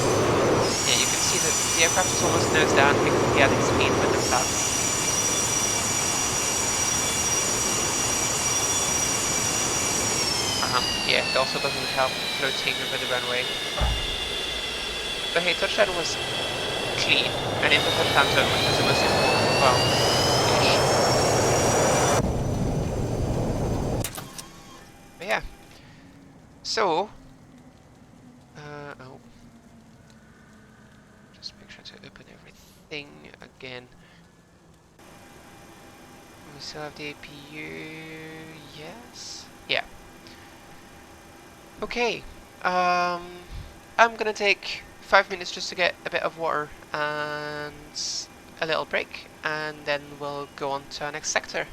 Yeah, you can see that the aircraft is almost nose down because of the added speed with the flaps. Yeah, it also doesn't help floating over the runway. But hey, touchdown was clean and in the touchdown zone, which is the most important. Well, ish. But yeah. So, oh, just make sure to open everything again. We still have the APU. Yes. Yeah. Okay. I'm gonna take 5 minutes just to get a bit of water and a little break, and then we'll go on to our next sector.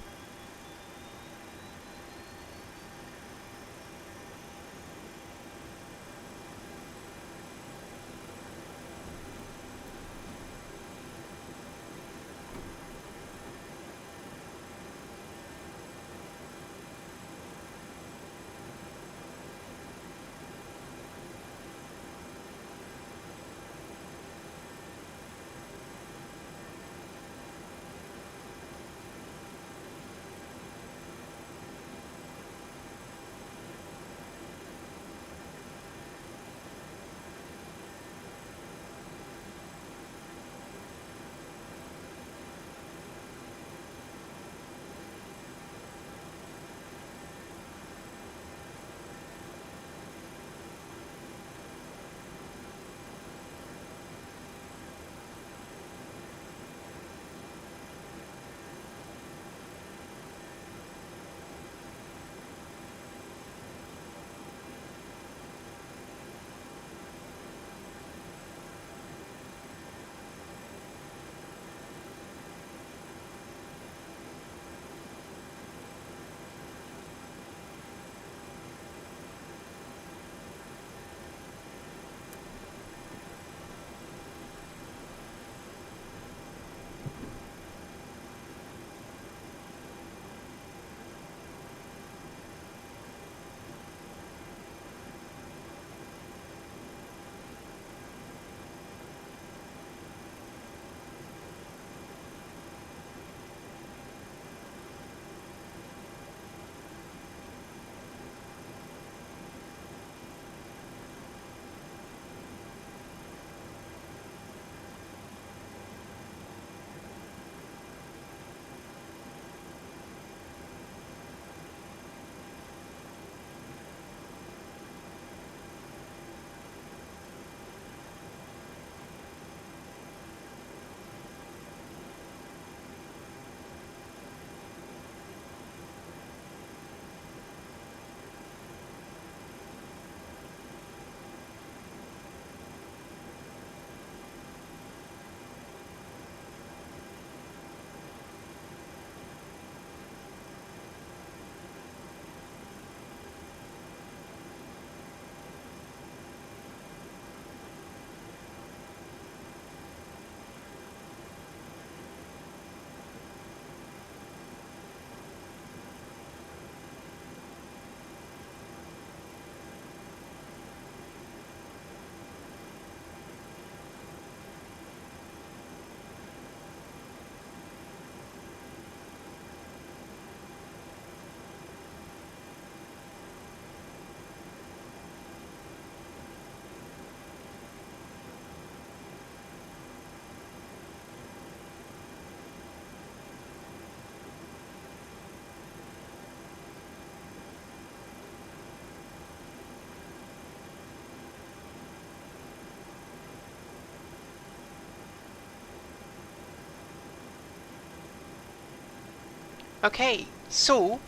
Okay, so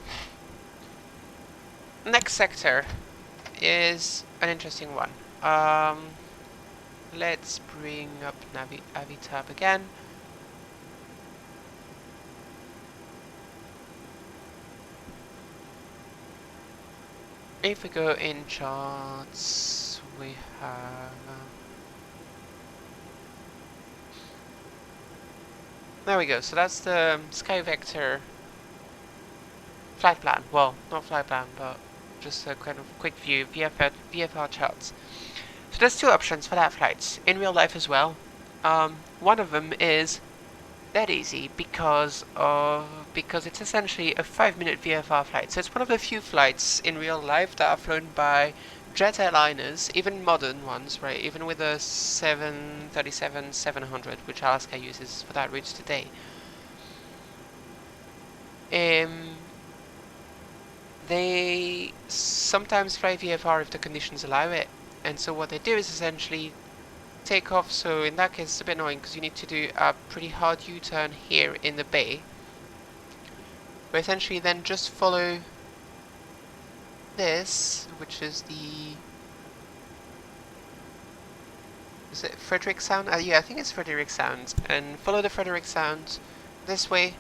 next sector is an interesting one. let's bring up Navi tab again. If we go in charts, we have... there we go, so that's the Sky Vector flight plan. Well, not flight plan, but just a kind of quick view, VFR charts. So there's two options for that flight, in real life as well. One of them is that easy because it's essentially a 5-minute VFR flight. So it's one of the few flights in real life that are flown by jet airliners, even modern ones, right? Even with a 737-700, which Alaska uses for that route today. They sometimes fly VFR if the conditions allow it, and so what they do is essentially take off. So in that case it's a bit annoying because you need to do a pretty hard U-turn here in the bay, but essentially then just follow this, which is the... is it Frederick Sound? Yeah, I think it's Frederick Sound, and follow the Frederick Sound this way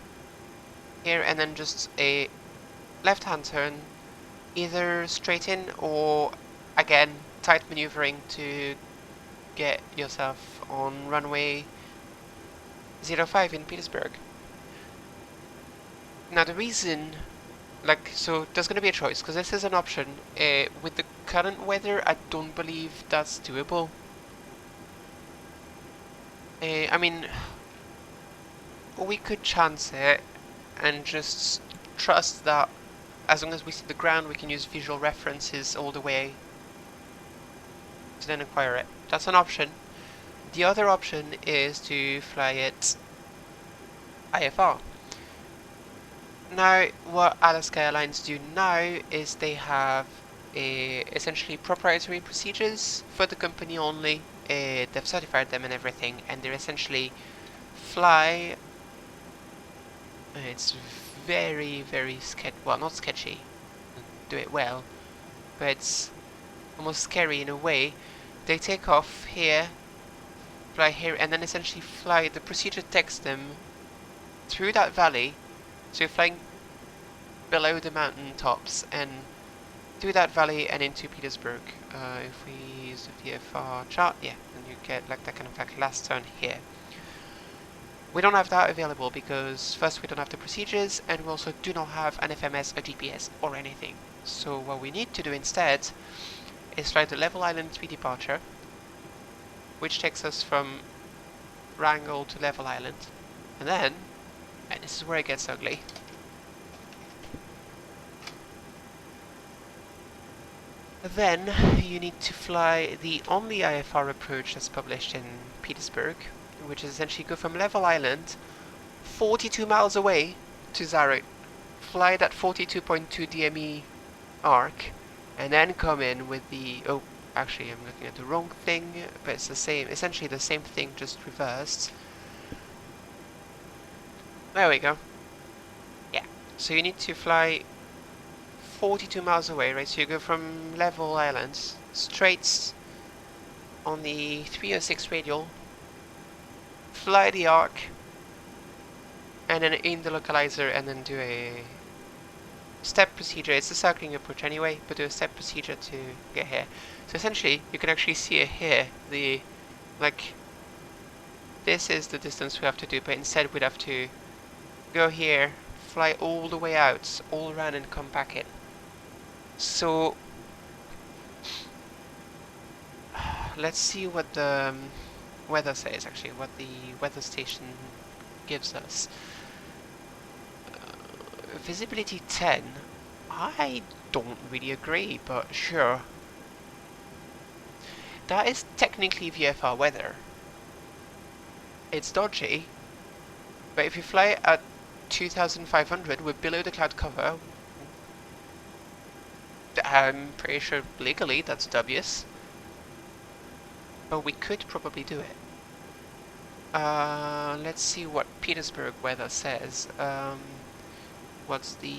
here, and then just a left-hand turn, either straight in or again tight maneuvering to get yourself on runway 05 in Petersburg. Now the reason, so there's going to be a choice, because this is an option. With the current weather, I don't believe that's doable. I mean, we could chance it and just trust that as long as we see the ground, we can use visual references all the way to then acquire it. That's an option. The other option is to fly it IFR. Now, what Alaska Airlines do now is they have essentially proprietary procedures for the company only. They've certified them and everything, and they're essentially fly... it's very, very well, not sketchy, do it well, but it's almost scary in a way. They take off here, fly here, and then essentially fly, the procedure takes them through that valley, so you're flying below the mountain tops, and through that valley and into Petersburg. If we use the VFR chart, yeah, and you get like that kind of like last turn here. We don't have that available because first we don't have the procedures, and we also do not have an FMS, a GPS, or anything. So what we need to do instead is fly the Level Island 3 departure, which takes us from Wrangell to Level Island, and then, and this is where it gets ugly, then you need to fly the only IFR approach that's published in Petersburg, which is essentially go from Level Island 42 miles away to Zaret, fly that 42.2 DME arc, and then come in with the... oh, actually I'm looking at the wrong thing, but it's the same, essentially the same thing, just reversed. There we go. Yeah, so you need to fly 42 miles away, right? So you go from Level Island straight on the 306 radial, fly the arc, and then aim the localizer, and then do a step procedure. It's a circling approach anyway, but do a step procedure to get here. So essentially, you can actually see it here. The, like, this is the distance we have to do, but instead we'd have to go here, fly all the way out, all around, and come back in. So let's see what the weather says, actually, what the weather station gives us. Visibility 10. I don't really agree, but sure. That is technically VFR weather. It's dodgy, but if you fly at 2,500, we're below the cloud cover. I'm pretty sure legally that's dubious, but we could probably do it. Let's see what Petersburg weather says. What's the...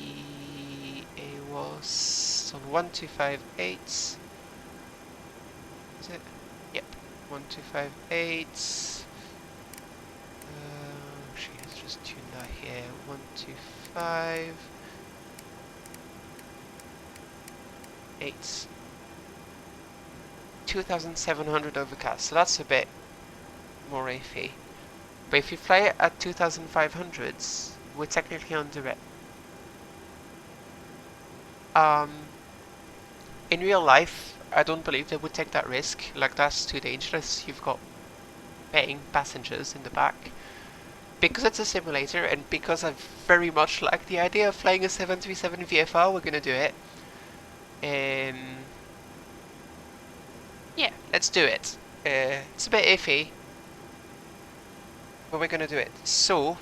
it was on 1258. Is it? Yep. 1258. She has just tuned that here. 125. 8. 2,700 overcast. So that's a bit more iffy. But if you fly it at 2,500s, we're technically under it. In real life, I don't believe they would take that risk. Like, that's too dangerous. You've got paying passengers in the back. Because it's a simulator, and because I very much like the idea of flying a 737 VFR, we're gonna do it. Yeah, let's do it. It's a bit iffy, but we're gonna do it. So,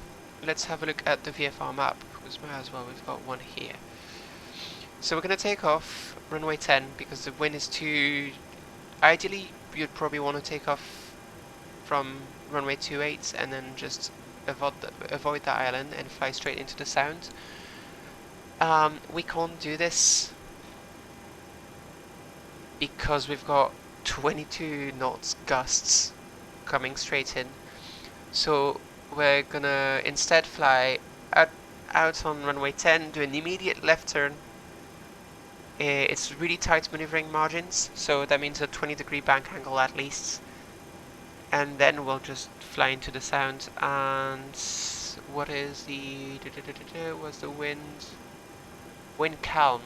let's have a look at the VFR map, because might as well, we've got one here. So we're gonna take off runway 10, because the wind is too... Ideally, you'd probably want to take off from runway 28 and then just avoid that island and fly straight into the sound. We can't do this because we've got 22 knots gusts coming straight in. So we're gonna instead fly out on runway 10, do an immediate left turn. It's really tight maneuvering margins, so that means a 20-degree bank angle at least. And then we'll just fly into the sound. And what is the... what's the wind? Wind calm.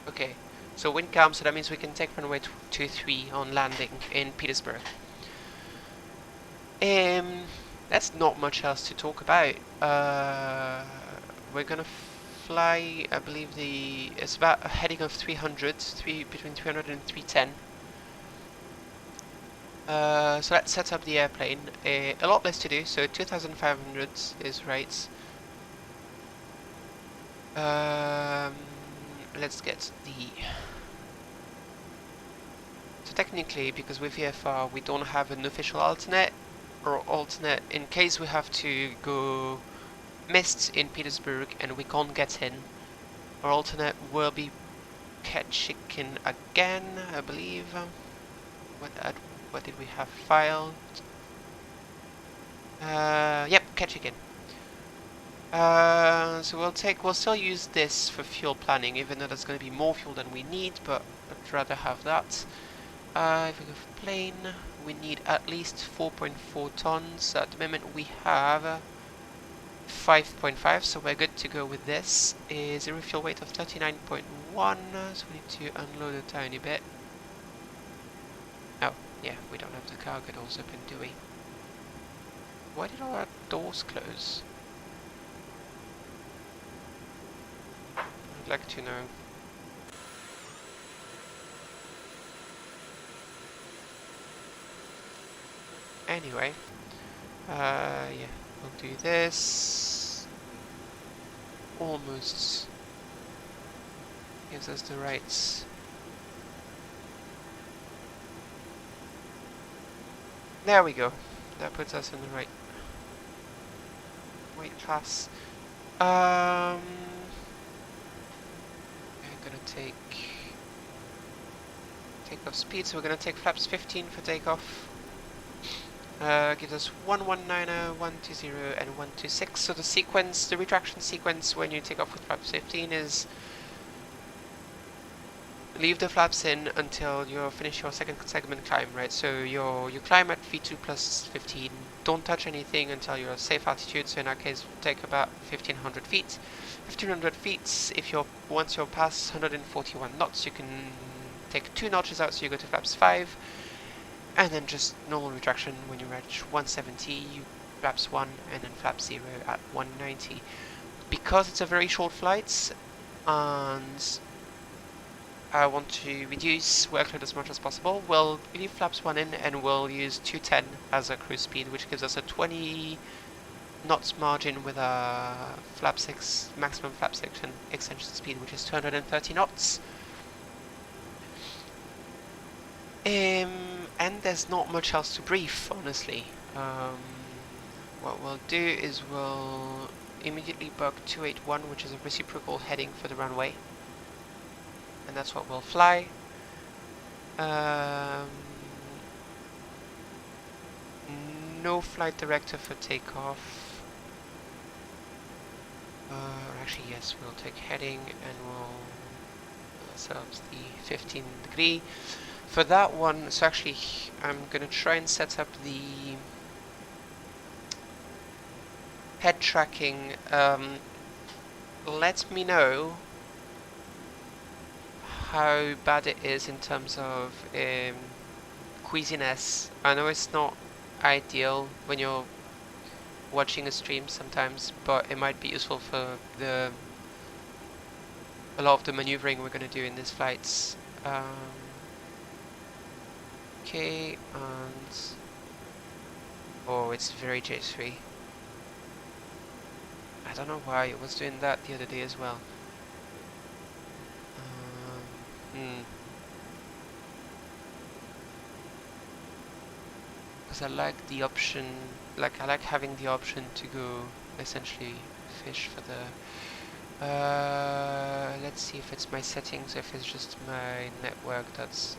Okay, so wind calm, so that means we can take runway 23 on landing in Petersburg. That's not much else to talk about. We're gonna fly, I believe it's about a heading of 300, between 300 and 310. So let's set up the airplane. A lot less to do, so 2,500 is right. Let's get the... So technically, because with VFR we don't have an official alternate, or alternate in case we have to go missed in Petersburg and we can't get in. Our alternate will be Ketchikan again, I believe. What did we have filed? Yep, Ketchikan. So we'll still use this for fuel planning, even though there's going to be more fuel than we need, but I'd rather have that. If we go for plane, we need at least 4.4 tons. At the moment we have 5.5, so we're good to go with this. Zero fuel weight of 39.1, so we need to unload a tiny bit. Oh, yeah, we don't have the cargo doors open, do we? Why did all our doors close? I'd like to know. Anyway, yeah, we'll do this. Almost gives us the right. There we go. That puts us in the right weight class. I'm gonna take off speed, so we're gonna take flaps 15 for takeoff. Gives us 119, 120, and 126. So the sequence, the retraction sequence when you take off with flaps 15 is leave the flaps in until you finish your second segment climb, right? So you climb at V2 plus 15. Don't touch anything until you're at safe altitude. So in our case, we'll take about 1,500 feet. 1,500 feet. Once you're past 141 knots, you can take 2 notches out. So you go to flaps 5. And then just normal retraction when you reach 170, you flaps 1, and then flap 0 at 190. Because it's a very short flight, and I want to reduce workload as much as possible, we'll leave flaps 1 in, and we'll use 210 as a cruise speed, which gives us a 20 knots margin with a flap 6, maximum flap section extension speed, which is 230 knots. And there's not much else to brief, honestly. What we'll do is we'll immediately book 281, which is a reciprocal heading for the runway. And that's what we'll fly. no flight director for takeoff. Actually, yes, we'll take heading and we'll set up the 15 degree. For that one, so actually, I'm going to try and set up the head tracking. Let me know how bad it is in terms of queasiness. I know it's not ideal when you're watching a stream sometimes, but it might be useful for a lot of the maneuvering we're going to do in these flights. Okay, and oh, it's very J3. I don't know why it was doing that the other day as well. Because I like the option, I like having the option to go essentially fish for the let's see if it's my settings, if it's just my network that's...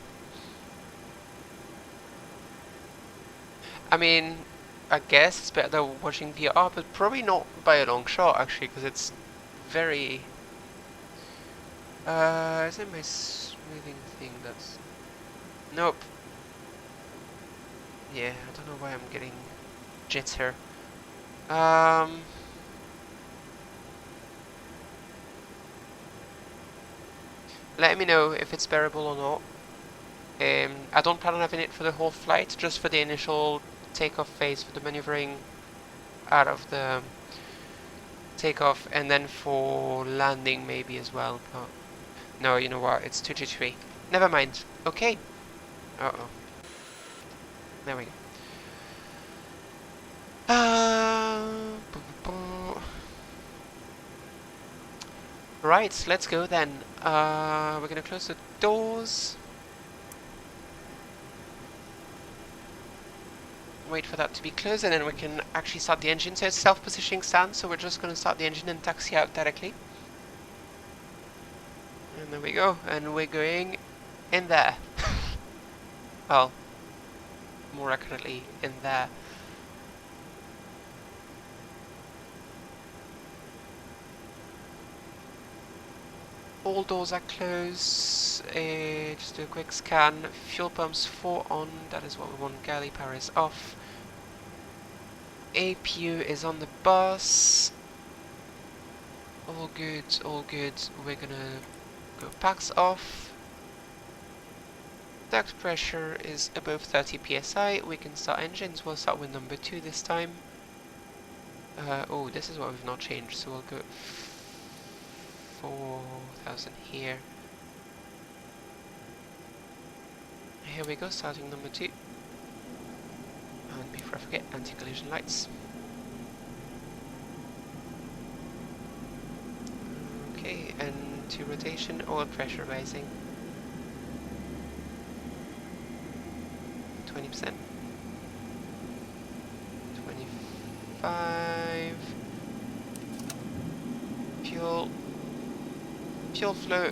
I mean, I guess it's better than watching VR, but probably not by a long shot actually, because it's very... is it my smoothing thing that's... Nope. Yeah, I don't know why I'm getting jitter. Let me know if it's bearable or not. I don't plan on having it for the whole flight, just for the initial takeoff phase, for the maneuvering out of the takeoff, and then for landing maybe as well. But no, you know what? It's 223. Never mind. Okay. Uh-oh. There we go. Right, let's go then. We're gonna close the doors. Wait for that to be closed, and then we can actually start the engine. So it's self-positioning stance, so we're just gonna start the engine and taxi out directly. And there we go, and we're going in there. Well, more accurately, in there. All doors are closed. Just do a quick scan. Fuel pumps 4 on. That is what we want. Galley power is off. APU is on the bus. All good, all good. We're gonna go packs off. Duct pressure is above 30 psi. We can start engines. We'll start with number 2 this time. Oh, this is what we've not changed, so we'll go 4,000 here. Here we go, starting number 2. And before I forget, anti-collision lights. Okay, and to rotation, oil pressure rising. 20%. 25. Fuel flow,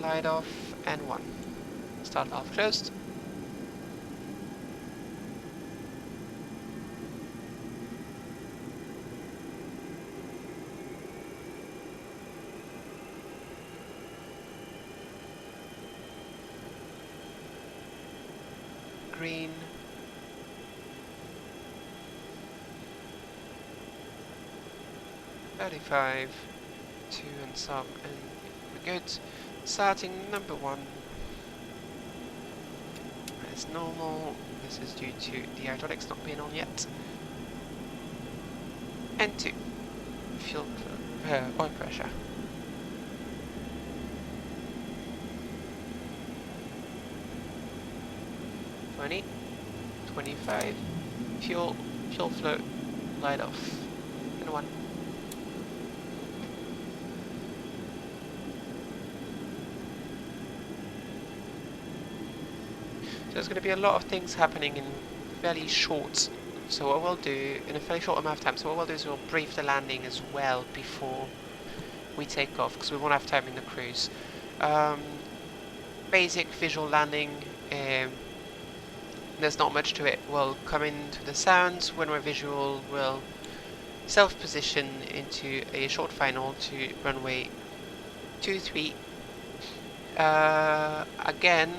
light off, and 1. Start valve closed. Green. $35, 2 and some, and we're good. Starting number 1 as normal. This is due to the hydraulics not being on yet. And 2, fuel oil pressure. $20, $25, fuel flow, light off, and 1. There's going to be a lot of things happening in fairly short, so what we'll do, in a fairly short amount of time, so what we'll do is we'll brief the landing as well before we take off, because we won't have time in the cruise. Basic visual landing, there's not much to it. We'll come into the sounds. When we're visual, we'll self-position into a short final to runway 23. Again,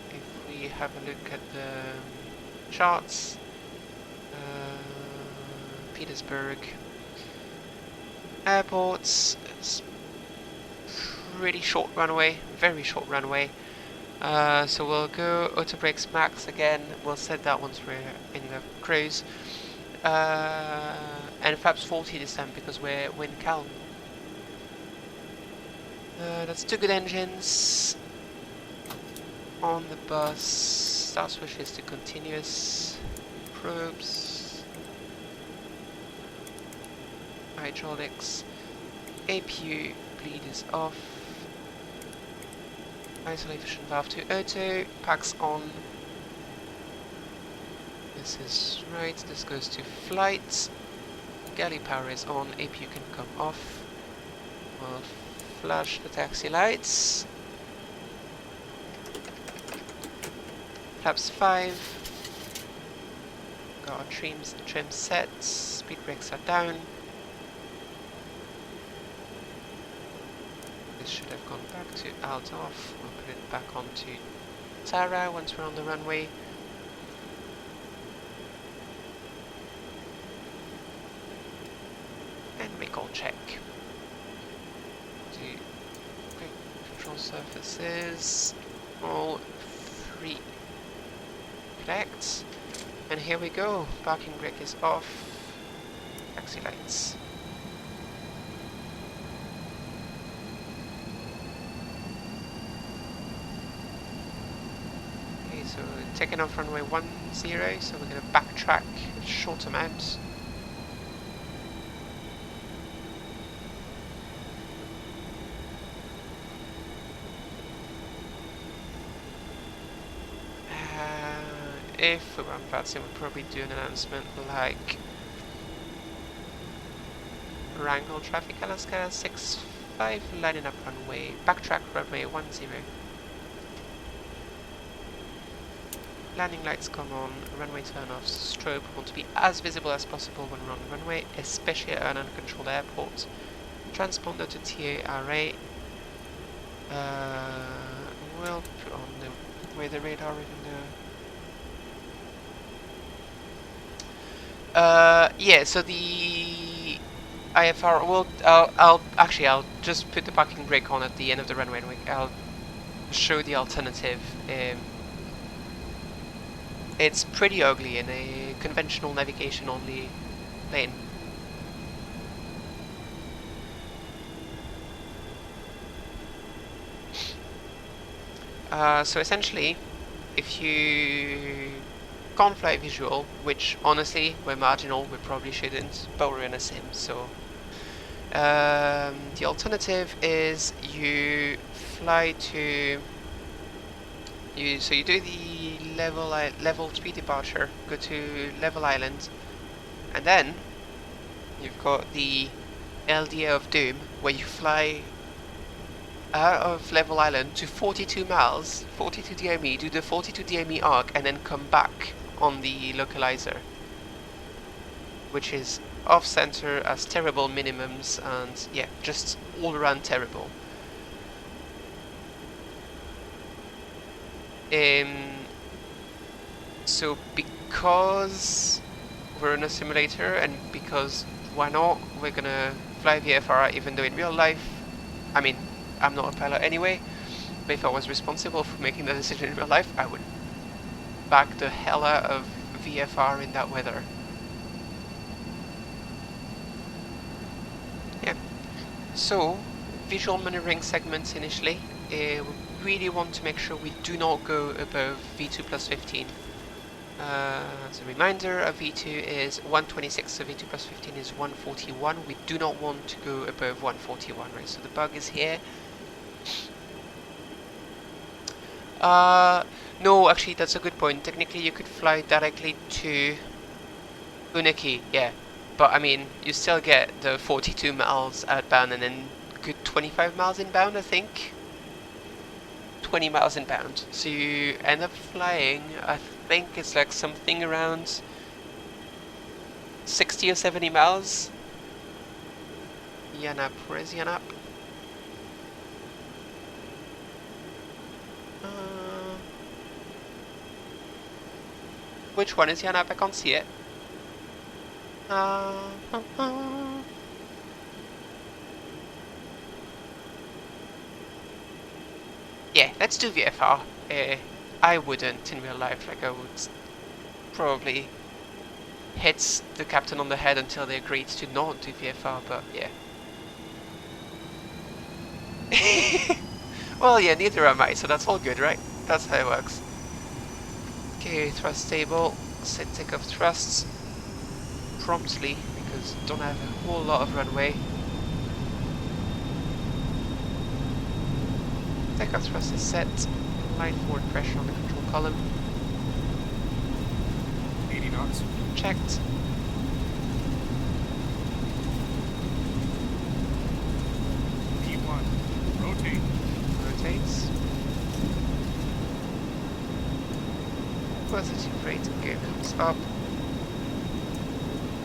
if we have a look at the charts, Petersburg airports, it's pretty short runway, very short runway. So we'll go auto brakes max again. We'll set that once we're in the cruise, and flaps 40 this time because we're wind calm. That's 2 good engines on the bus. Start switches to continuous. Probes. Hydraulics. APU bleed is off. Isolation valve to auto. Packs on. This is right. This goes to flight. Galley power is on. APU can come off. We'll flash the taxi lights. Flaps 5. Got our trim set. Speed brakes are down. This should have gone back to out off. We'll put it back onto Tara once we're on the runway. And recall check. Do quick control surfaces. All 3 flex. And here we go. Parking brake is off. Taxi lights. Okay, so taking off runway 10, so we're going to backtrack a short amount. If we were on FlyJSim, we'd probably do an announcement like Wrangle traffic Alaska 65 lining up runway, backtrack runway 10. Landing lights come on, runway turn off, strobe want to be as visible as possible when we're on the runway, especially at an uncontrolled airport. Transponder to TARA. We'll put on the weather radar even though. Yeah, so the IFR will. I'll just put the parking brake on at the end of the runway, and I'll show the alternative. It's pretty ugly in a conventional navigation only lane. So essentially, if you can't fly visual, which honestly we're marginal, we probably shouldn't, but we're in a sim, so the alternative is you fly to you do the level 3 departure, go to Level Island, and then you've got the LDA of Doom where you fly out of Level Island to 42 miles, 42 DME, do the 42 DME arc, and then come back on the localizer, which is off-center, as terrible minimums, and yeah, just all around terrible. So because we're in a simulator and because why not, we're gonna fly VFR even though in real life, I mean, I'm not a pilot anyway, but if I was responsible for making the decision in real life, I would back the hell out of VFR in that weather. Yeah. So, visual maneuvering segments initially. We really want to make sure we do not go above V2 plus 15. As a reminder, a V2 is 126, so V2 plus 15 is 141. We do not want to go above 141, right? So the bug is here. No, actually, that's a good point. Technically, you could fly directly to Unaki, yeah. But, I mean, you still get the 42 miles outbound and then good 25 miles inbound, I think. 20 miles inbound. So you end up flying, I think it's like something around 60 or 70 miles. Yanap, where's Yanap? Which one is Yanap? I can't see it. Yeah, let's do VFR. I wouldn't in real life, like I would probably hit the captain on the head until they agreed to not do VFR, but yeah. Well, yeah, neither am I, so that's all good, right? That's how it works. Okay, thrust stable. Set takeoff thrusts promptly because don't have a whole lot of runway. Takeoff thrust is set. Light forward pressure on the control column.
80 knots.
Checked.
P1. Rotate.
Rotates. Positive rate of gear comes up.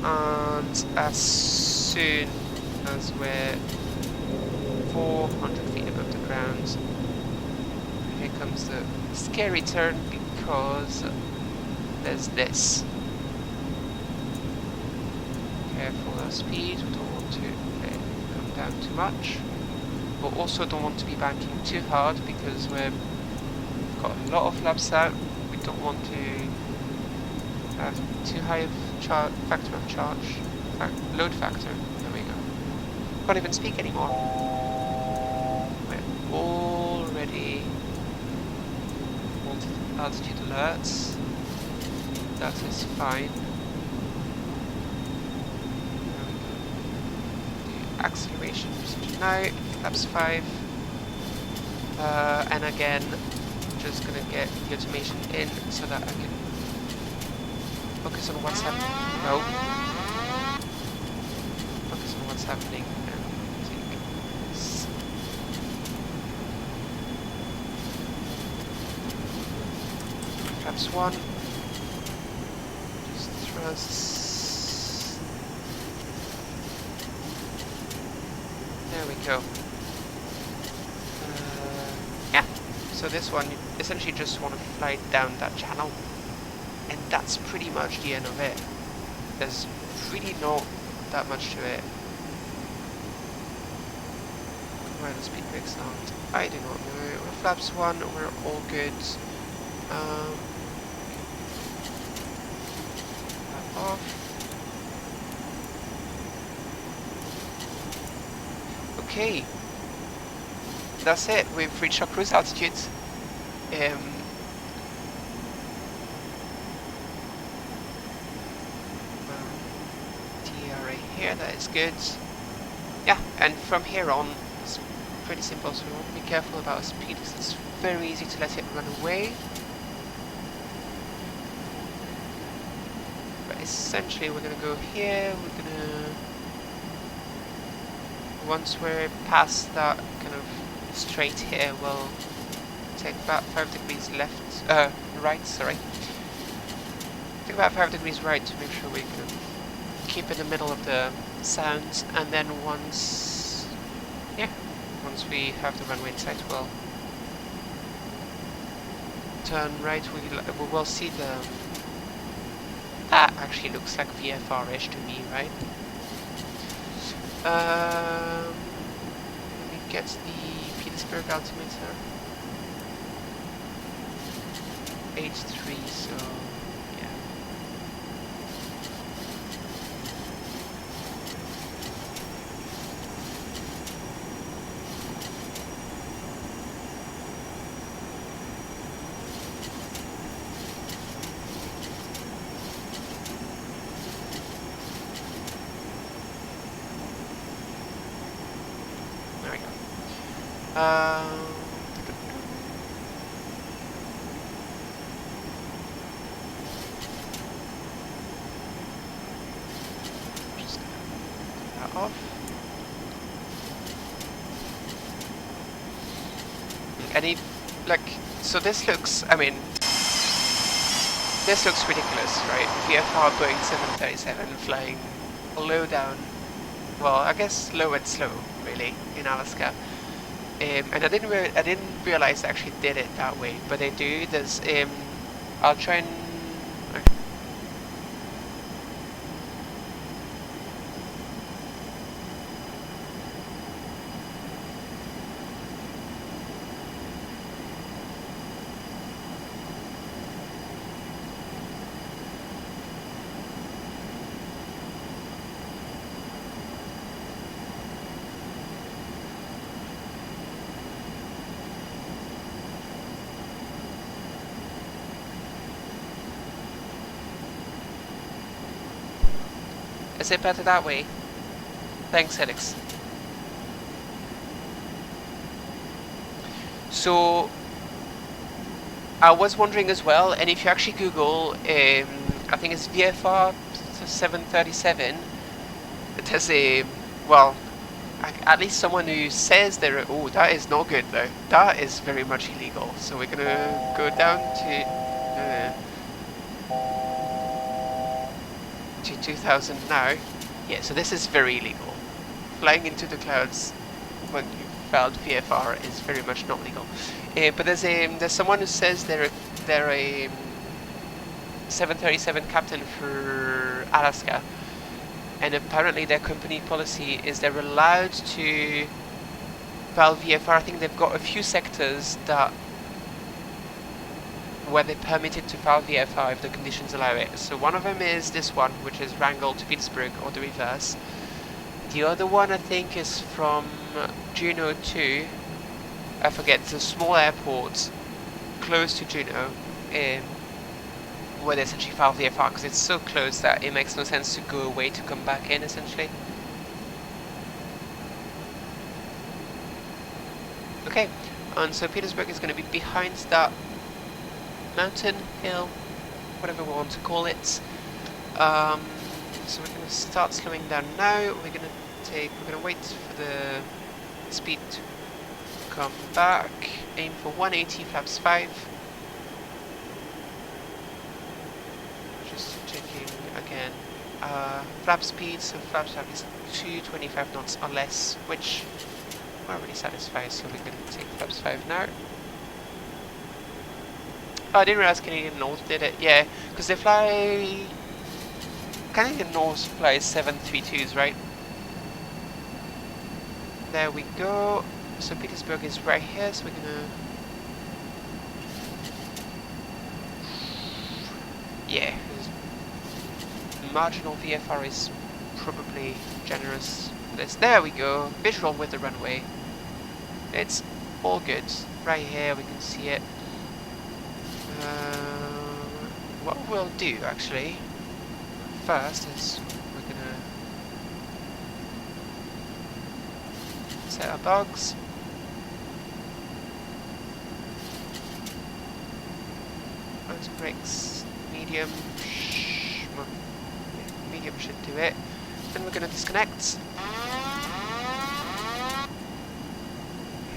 And as soon as we're 400 feet above the ground, here comes the scary turn because there's this. Careful of speed, we don't want to come down too much, but also don't want to be banking too hard because we've got a lot of flaps out. We don't want to have too high of factor of charge, load factor. There we go. Can't even speak anymore. We're already altitude alerts. That is fine. There we go. The acceleration usage now, flaps 5. And again, just gonna get the automation in so that I can focus on what's happening. No. Focus on what's happening and take this. Flaps 1. Just thrusts. There we go. Yeah. So this one, you essentially just want to fly down that channel. And that's pretty much the end of it. There's really not that much to it. Where the speed breaks out, I do not know. With flaps 1, we're all good. Flap off. Okay. That's it. We've reached our cruise altitude. Here, that is good. Yeah, and from here on, it's pretty simple, so we want to be careful about our speed because it's very easy to let it run away. But essentially, we're going to go here, we're going to... Once we're past that kind of straight here, we'll take about 5 degrees right, sorry. Take about 5 degrees right to make sure we can keep in the middle of the sounds, and then once we have the runway in sight, we'll turn right. We will see the... That actually looks like VFR-ish to me, right? Let me get the Petersburg altimeter. 8.3, so... Just gonna turn that off. like, so this looks, I mean, this looks ridiculous, right? VFR Boeing 737 flying low down, well, I guess low and slow, really, in Alaska. And I didn't realize they actually did it that way, but they do. There's, I'll try and, is it better that way? Thanks, Alex. So, I was wondering as well, and if you actually Google, I think it's VFR 737, there's a, well, at least someone who says they're, oh, that is not good though. That is very much illegal. So we're gonna go down to 2000 now. Yeah, so this is very illegal. Flying into the clouds when you failed VFR is very much not legal. But there's someone who says they're a 737 captain for Alaska, and apparently their company policy is they're allowed to file VFR. I think they've got a few sectors that where they're permitted to file VFR if the conditions allow it. So one of them is this one, which is Wrangell to Pittsburgh, or the reverse. The other one I think is from Juneau to, I forget, it's a small airport close to Juneau, where they essentially file VFR because it's so close that it makes no sense to go away to come back in, essentially. Okay, and so Petersburg is going to be behind that mountain, hill, whatever we want to call it. So we're going to start slowing down now. We're going to wait for the speed to come back. Aim for 180, flaps 5. Just checking again. Flap speed, so flap speed is 225 knots or less, which we're already satisfied, so we're going to take flaps 5 now. Oh, I didn't realize Canadian North did it. Yeah, because they fly... Canadian North flies 732s, right? There we go. So Petersburg is right here, so we're gonna... Yeah, marginal VFR is probably generous for this. There we go. Visual with the runway. It's all good. Right here, we can see it. What we'll do actually first is we're gonna set our bugs. Motor brakes, medium. Well, yeah, medium should do it. Then we're gonna disconnect.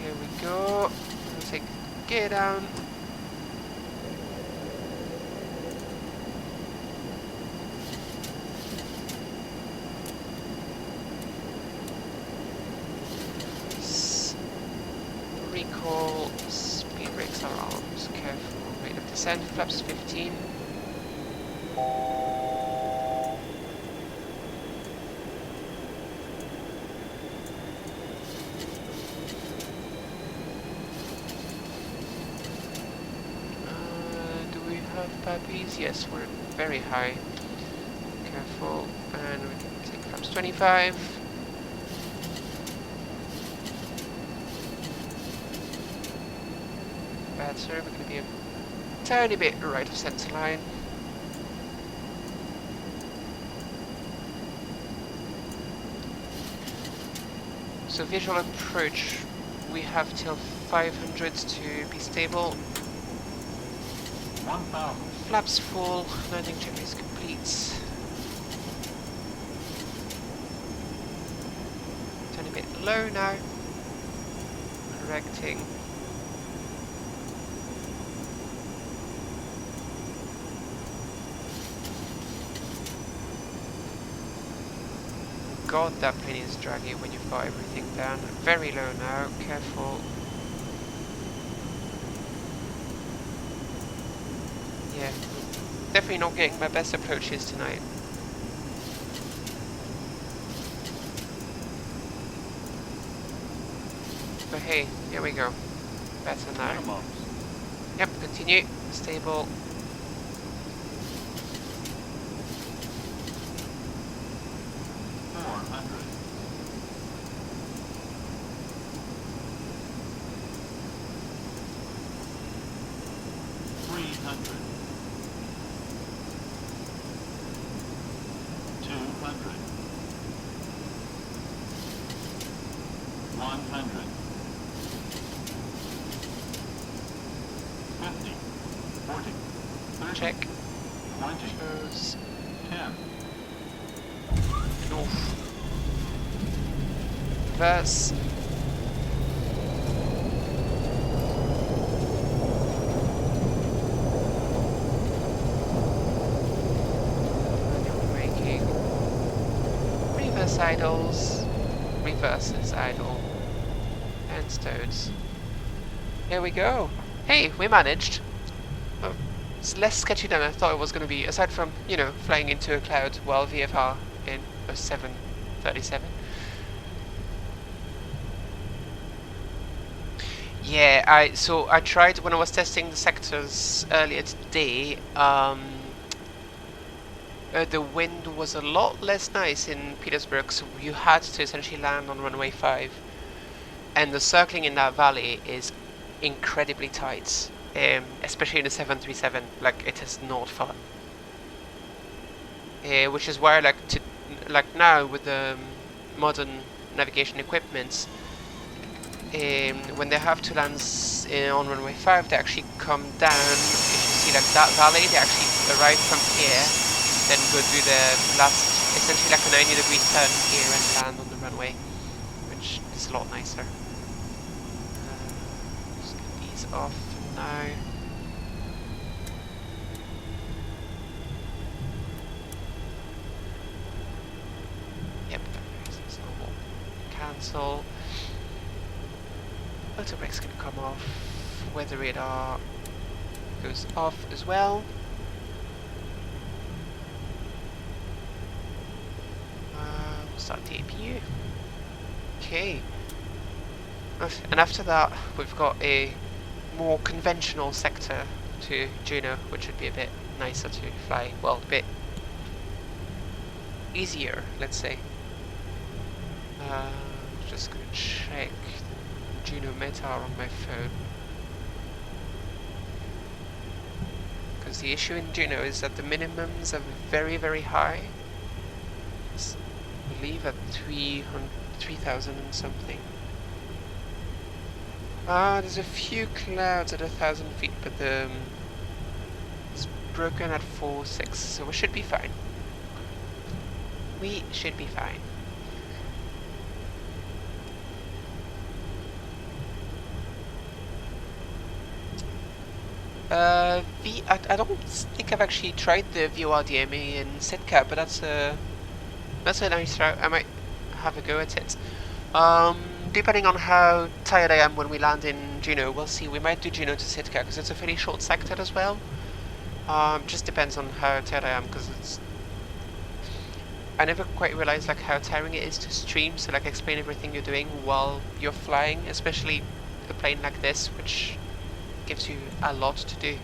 Here we go. We'll take gear down. Recall, speed brakes are arms, careful, rate of descent, flaps 15. Do we have puppies? Yes, we're very high. Careful, and we can take flaps 25. Better, we're going to be a tiny bit right of center line. So visual approach, we have till 500 to be stable.
1,000.
Flaps full, landing checklist complete. Tiny bit low now. Correcting. God, that plane is draggy when you've got everything down. Very low now, careful. Yeah, definitely not getting my best approaches tonight. But hey, here we go. Better now.
Minimums.
Yep, continue. Stable. Check. Shows.
10.
North. Reverse. Manual braking. Reverse idles. Reverses idle. And stows. Here we go. Hey, we managed. Oh, it's less sketchy than I thought it was going to be, aside from, you know, flying into a cloud while VFR in a 737. Yeah, I tried when I was testing the sectors earlier today. The wind was a lot less nice in Petersburg, so you had to essentially land on runway 5, and the circling in that valley is incredibly tight. Especially in the 737, like it is not fun. Which is why, like now with the modern navigation equipment, when they have to land on runway 5, they actually come down. If you see like that valley, they actually arrive from here, then go do the last, essentially like a 90-degree turn here and land on the runway, which is a lot nicer. Just get these off. Now, yep, it's normal. Cancel. Auto brakes can come off. Weather radar goes off as well. We'll start the APU. Okay. And after that, we've got a more conventional sector to Juno, which would be a bit nicer to fly. Well, a bit easier, let's say. Just gonna check the Juno meta on my phone, because the issue in Juno is that the minimums are very, very high. I believe at 3,000 and something. There's a few clouds at 1,000 feet, but it's broken at 4.6, so we should be fine. We should be fine. I don't think I've actually tried the VORDMA in Sitka, but that's a nice route. I might have a go at it. Depending on how tired I am when we land in Juneau, we'll see. We might do Juneau to Sitka because it's a fairly short sector as well. Just depends on how tired I am, because I never quite realized like how tiring it is to stream, so like explain everything you're doing while you're flying, especially a plane like this, which gives you a lot to do.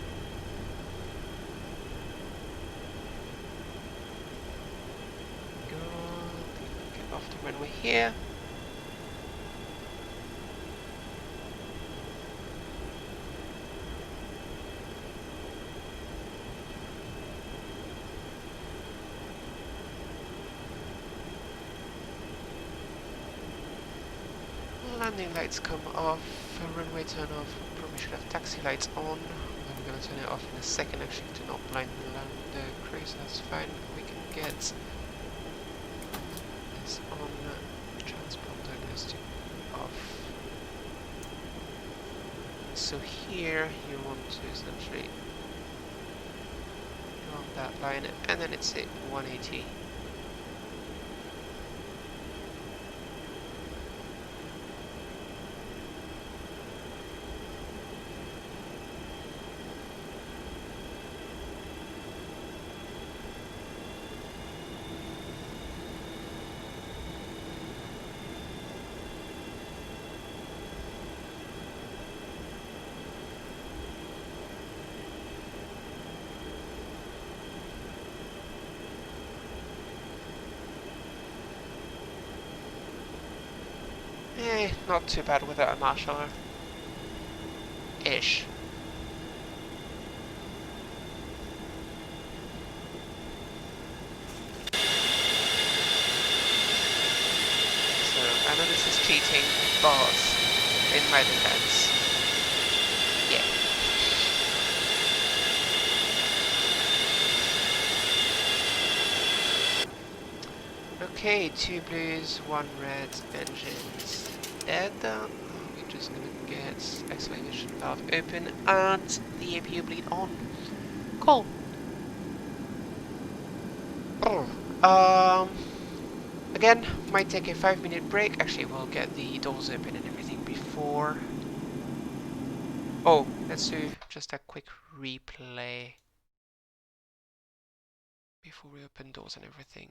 Get off the runway here. Landing lights come off, runway turn off. Probably should have taxi lights on. I'm gonna turn it off in a second actually to not blind the crew, so that's fine. We can get this on. Transponder goes to off. So here you want to essentially go on that line, and then it's at 180. not too bad without a marshaller. Ish. So, I know this is cheating, but in my defense, yeah. Okay, 2 blues, 1 red, engines dead. We're just gonna get exclamation valve open and the APU bleed on. Cool. Again, might take a 5-minute break. Actually, we'll get the doors open and everything before. Oh, let's do just a quick replay before we open doors and everything.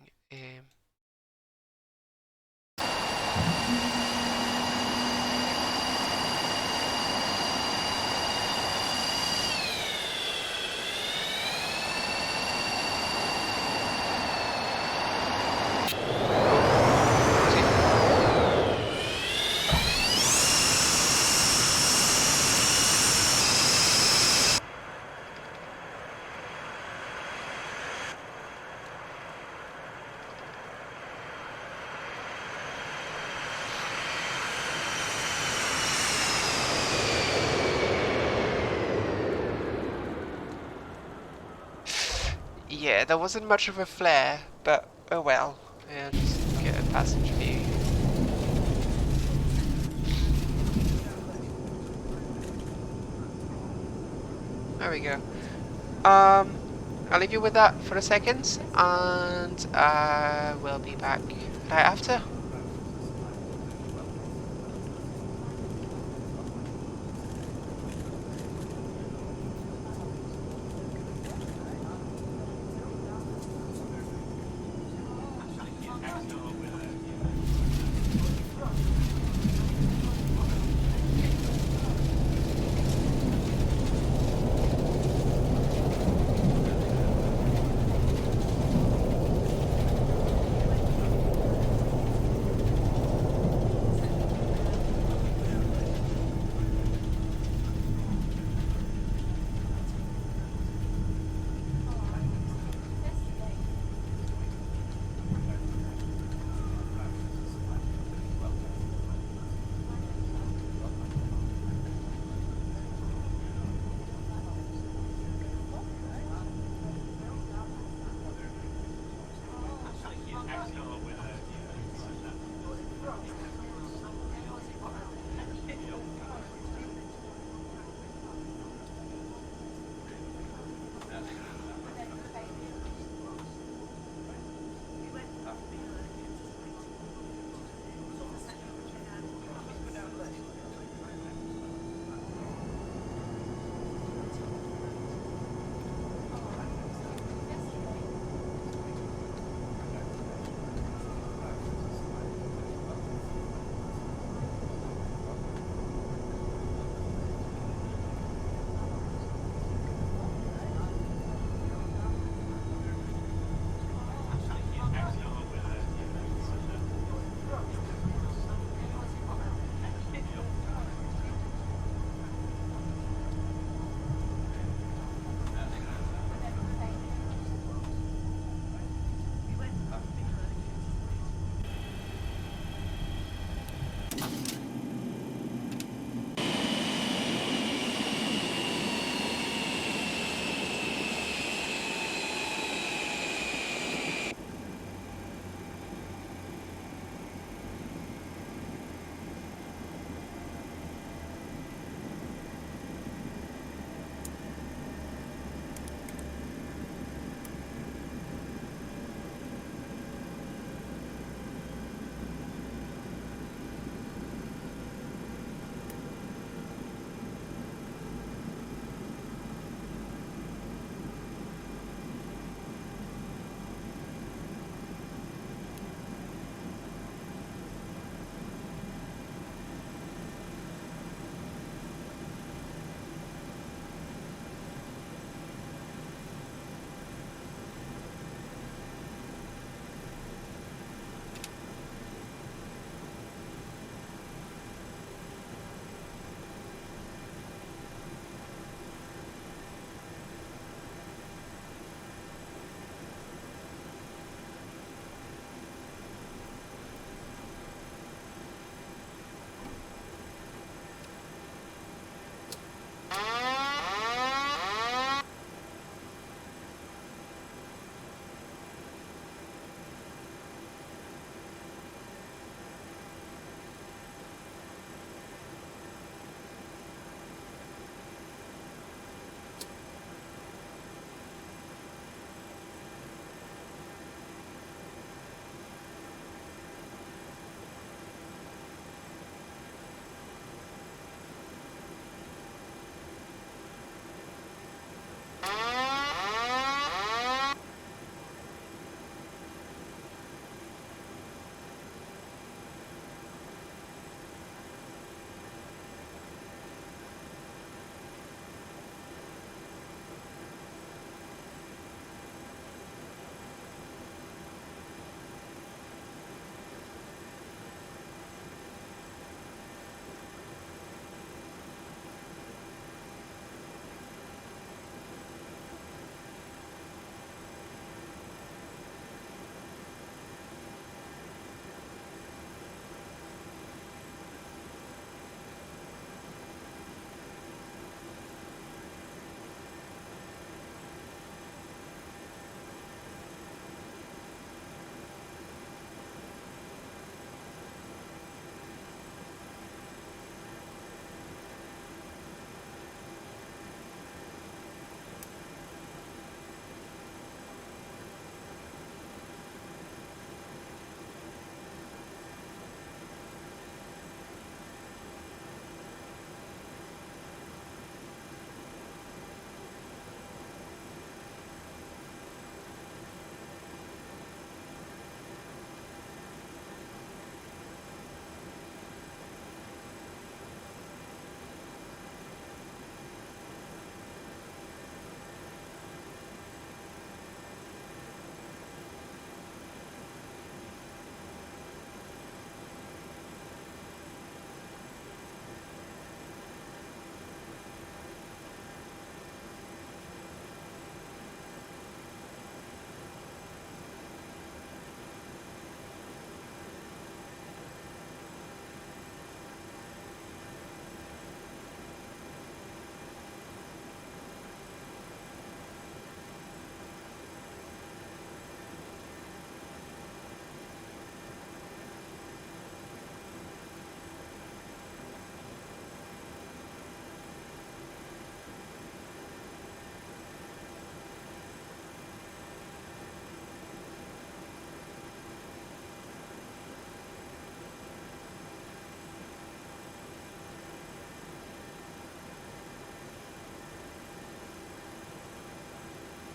Yeah, there wasn't much of a flare, but oh well. Yeah, just get a passenger view. There we go. I'll leave you with that for a second, and we'll be back right after.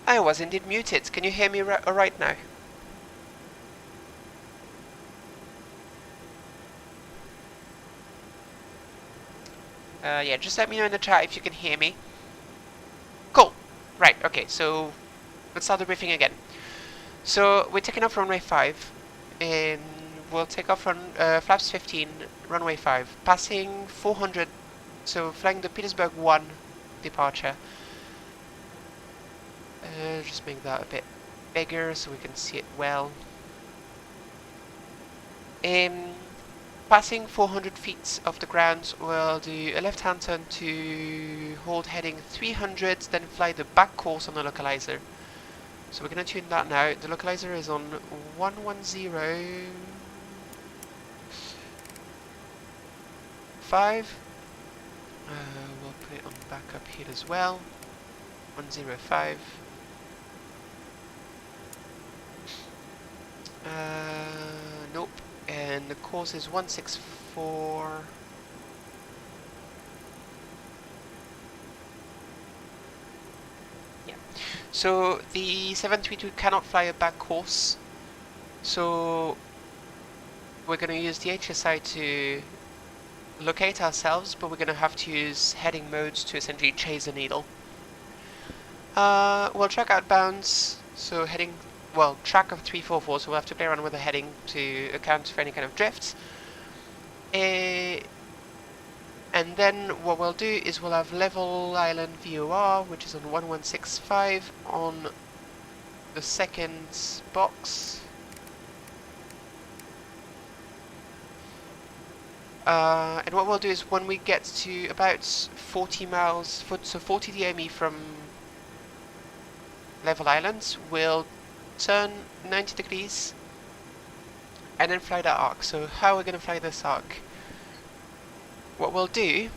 I was indeed muted. Can you hear me alright now? Yeah, just let me know in the chat if you can hear me. Cool. Right, okay, so let's start the briefing again. So we're taking off runway 5, and we'll take off on flaps 15, runway 5, passing 400, so flying the Petersburg 1 departure. Just make that a bit bigger so we can see it well. Passing 400 feet off the ground, we'll do a left-hand turn to hold heading 300, then fly the back course on the localizer. So we're going to tune that now. The localizer is on 110.5. We'll put it on backup here as well. 105. Nope. And the course is 164. Yeah. So the 732 cannot fly a back course. So we're going to use the HSI to locate ourselves, but we're going to have to use heading modes to essentially chase the needle. We'll track outbounds, so heading, well, track of 344, so we'll have to play around with the heading to account for any kind of drifts. And then what we'll do is we'll have level island VOR, which is on 1165 on the second box. And what we'll do is when we get to about 40 miles, so 40 DME from level islands, we'll turn 90 degrees and then fly that arc. So how are we going to fly this arc? What we'll do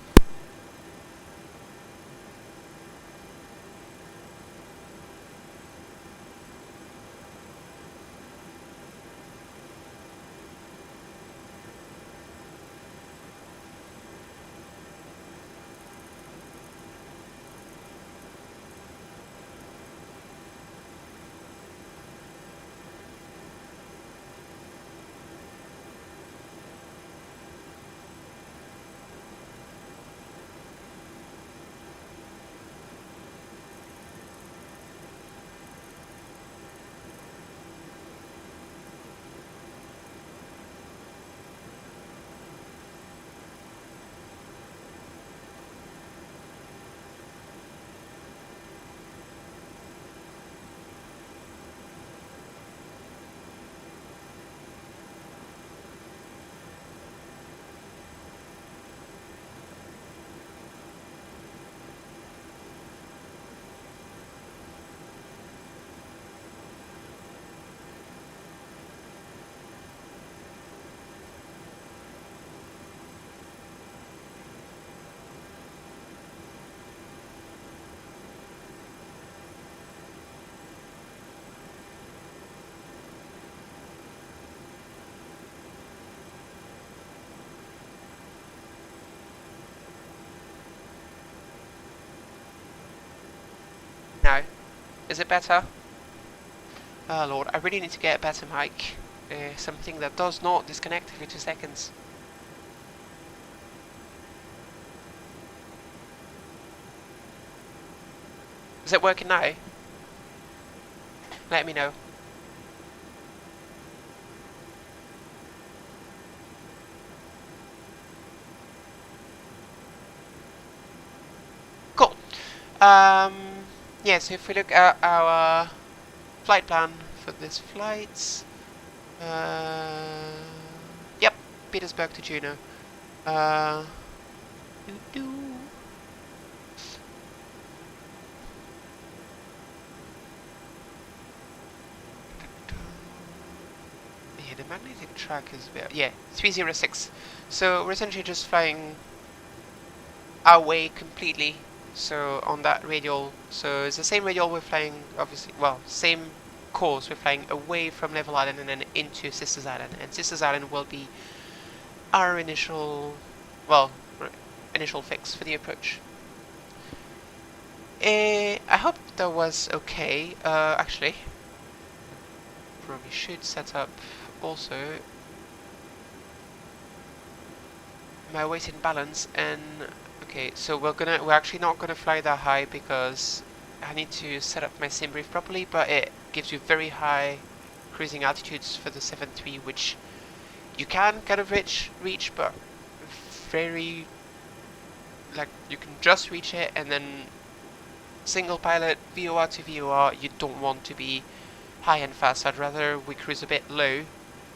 now. Is it better? Oh lord, I really need to get a better mic. Something that does not disconnect every 2 seconds. Is it working now? Let me know. Cool. Yeah, so if we look at our flight plan for this flight, yep, Petersburg to Juneau. Yeah, the magnetic track is there. Yeah, 306. So we're essentially just flying our way completely. So on that radial, so it's the same radial we're flying, obviously, well, same course, we're flying away from Level Island and then into Sisters Island, and Sisters Island will be our initial, well, initial fix for the approach. I hope that was okay. Actually, probably should set up also my weight and balance. And okay, so we're actually not gonna fly that high because I need to set up my sim brief properly. But it gives you very high cruising altitudes for the 7.3, which you can kind of reach, but very, like, you can just reach it, and then single pilot VOR to VOR, you don't want to be high and fast. I'd rather we cruise a bit low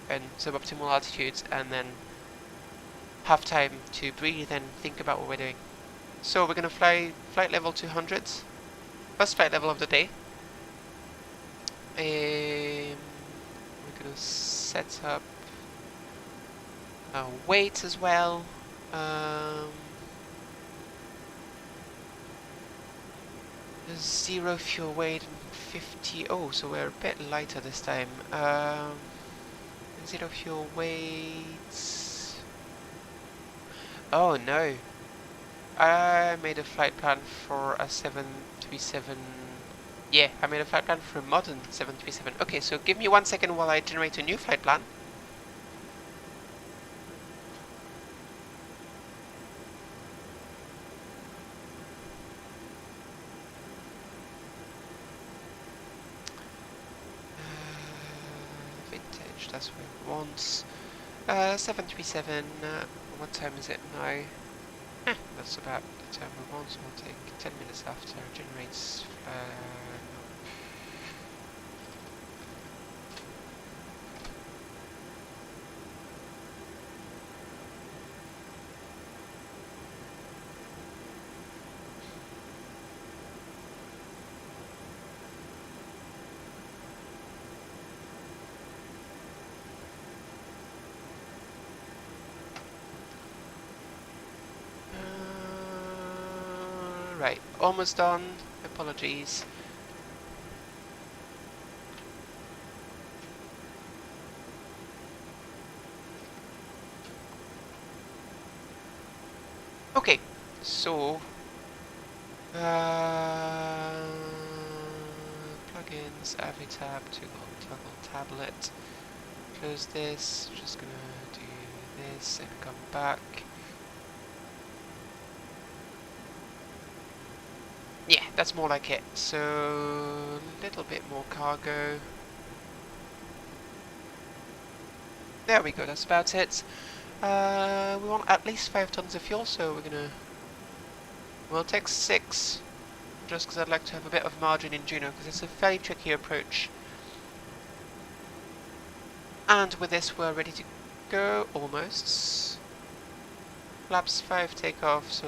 and suboptimal altitudes and then have time to breathe and think about what we're doing. So we're gonna fly flight level 200, first flight level of the day. We're gonna set up weight as well. Zero fuel weight and 50. Oh, so we're a bit lighter this time. Zero fuel weight. Oh no. I made a flight plan for a 737. Yeah, I made a flight plan for a modern 737. Okay, so give me 1 second while I generate a new flight plan. Vintage, that's what it wants. 737, what time is it now? That's about the time we want, so we'll take 10 minutes after it generates. Right, almost done. Apologies. Okay, so plugins, AviTab, toggle tablet. Close this. Just gonna do this and come back. Yeah, that's more like it. So, a little bit more cargo. There we go, that's about it. We want at least 5 tons of fuel, so we'll take 6, just because I'd like to have a bit of margin in Juno, because it's a fairly tricky approach. And with this, we're ready to go, almost. Flaps 5 takeoff, so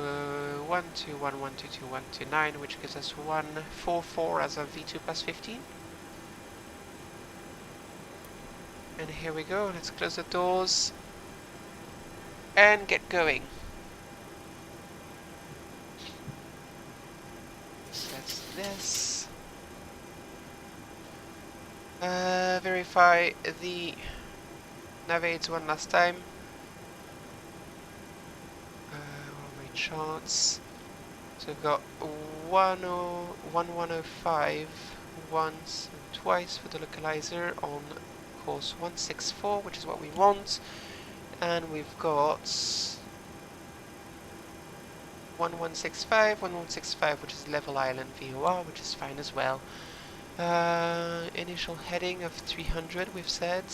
121, 122, 129, which gives us 144 as a V2 plus 15. And here we go, let's close the doors and get going. That's this. Verify the navigate one last time. Charts. So we've got 1105 once and twice for the localizer on course 164, which is what we want, and we've got 1165, which is level island VOR, which is fine as well. Initial heading of 300, we've said.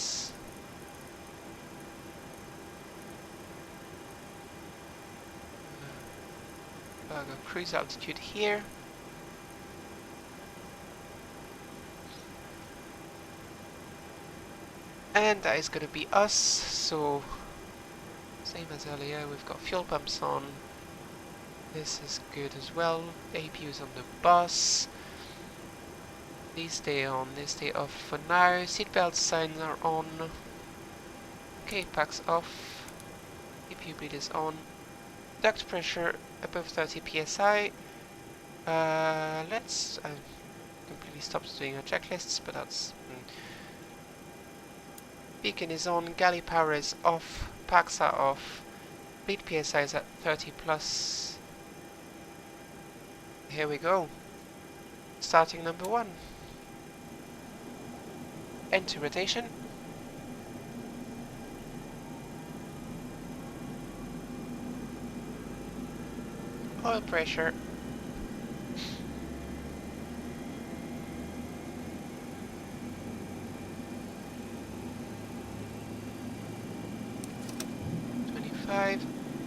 Cruise altitude here. And that is going to be us, so same as earlier, we've got fuel pumps on. This is good as well. APU's on the bus. These stay on, they stay off for now. Seatbelt signs are on. Okay, packs off. APU bleed is on. Duct pressure above 30 psi. Let's completely stopped doing our checklists, but that's beacon is on, galley power is off, packs are off, bleed PSI is at 30 plus. Here we go. Starting number 1. Enter rotation. Oil pressure.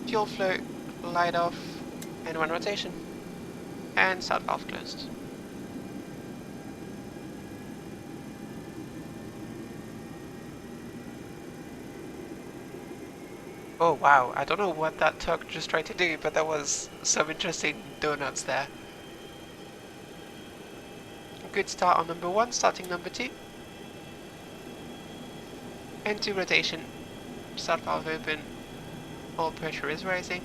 Fuel flow, light off, and 1 rotation. And start valve closed. Oh wow, I don't know what that truck just tried to do, but that was some interesting donuts there. Good start on number 1, starting number 2. Into rotation, start valve open, oil pressure is rising.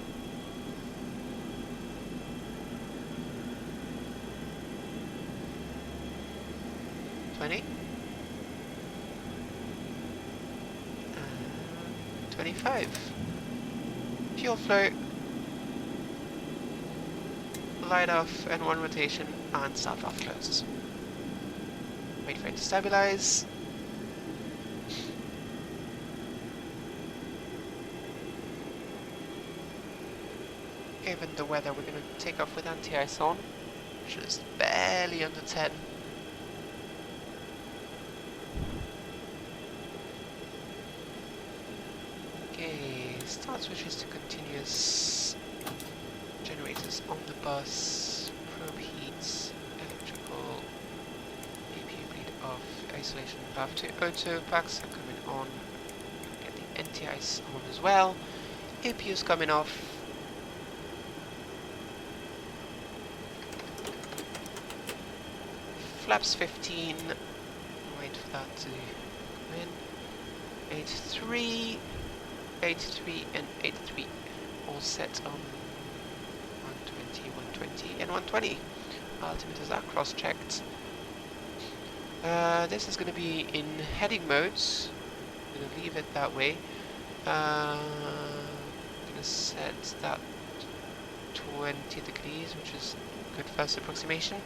And 25. Fuel flow, light off, and 1 rotation, and start valve closed. Wait for it to stabilize. Given the weather, we're going to take off with anti-ice on, which is barely under 10. Okay, start switches to continuous. Generators on the bus. Probe heats. Electrical. APU bleed off. Isolation valve to auto. Packs are coming on. Get the anti-ice on as well. APU's coming off. Flaps 15. Wait for that to come in. 83, 83, and 83. All set on 120, 120, and 120. Altimeters are cross-checked. This is going to be in heading modes. I'm going to leave it that way. I'm going to set that 20 degrees, which is good first approximation.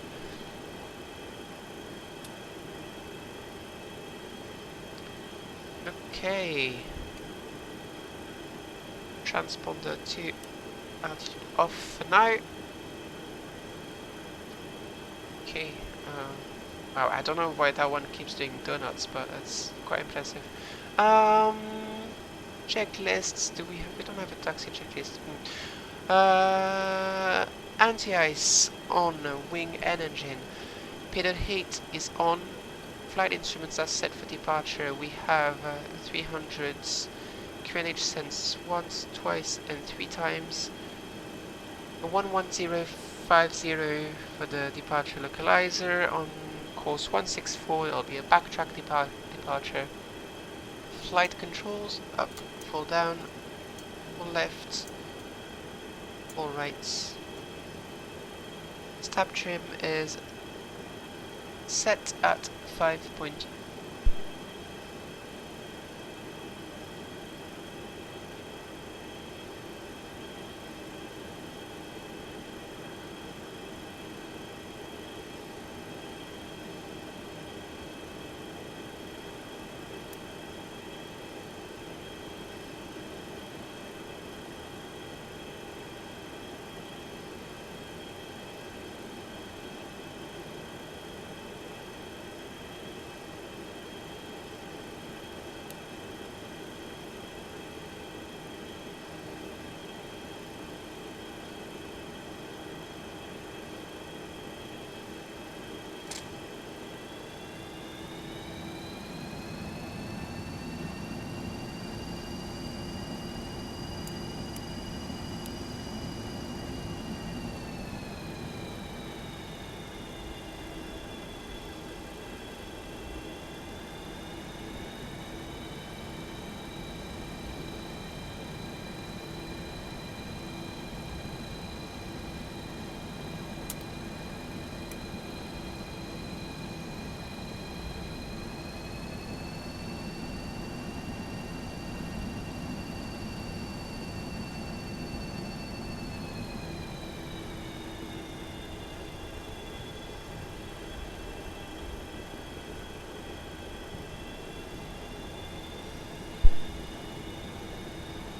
Okay. Transponder to altitude off for now. Okay. Wow, I don't know why that one keeps doing donuts, but it's quite impressive. Checklists. We don't have a taxi checklist. Anti-ice on wing and engine. Pedal heat is on. Flight instruments are set for departure. We have 300s. QNH sense once, twice, and 3 times. 11050 for the departure localizer. On course 164, it'll be a backtrack departure. Flight controls, up, full down, full left, full right. Stab trim is set at 5.2.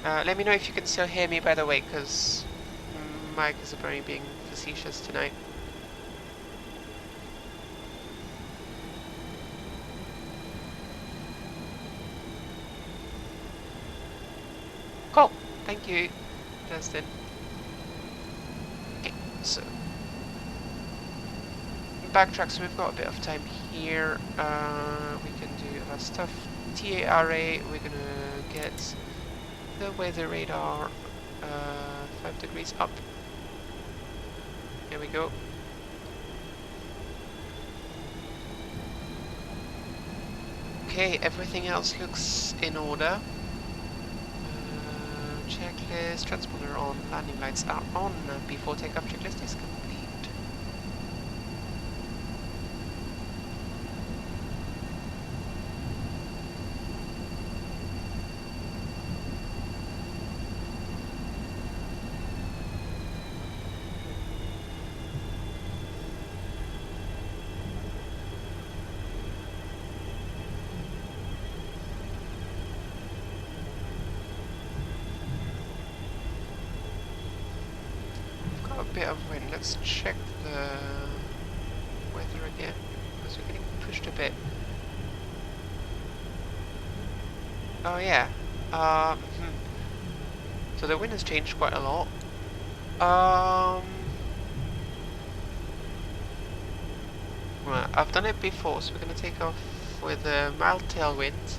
Let me know if you can still hear me, by the way, because Mike is apparently being facetious tonight. Cool. Thank you, Justin. Okay, so backtrack. So we've got a bit of time here. We can do our stuff. TARA. We're gonna get the weather radar 5 degrees up. Here we go. Okay, everything else looks in order. Checklist, transponder on, landing lights are on. Before takeoff checklist is complete. Bit of wind. Let's check the weather again because we're getting pushed a bit. Oh yeah. So the wind has changed quite a lot. Right, I've done it before, so we're gonna take off with a mild tailwind.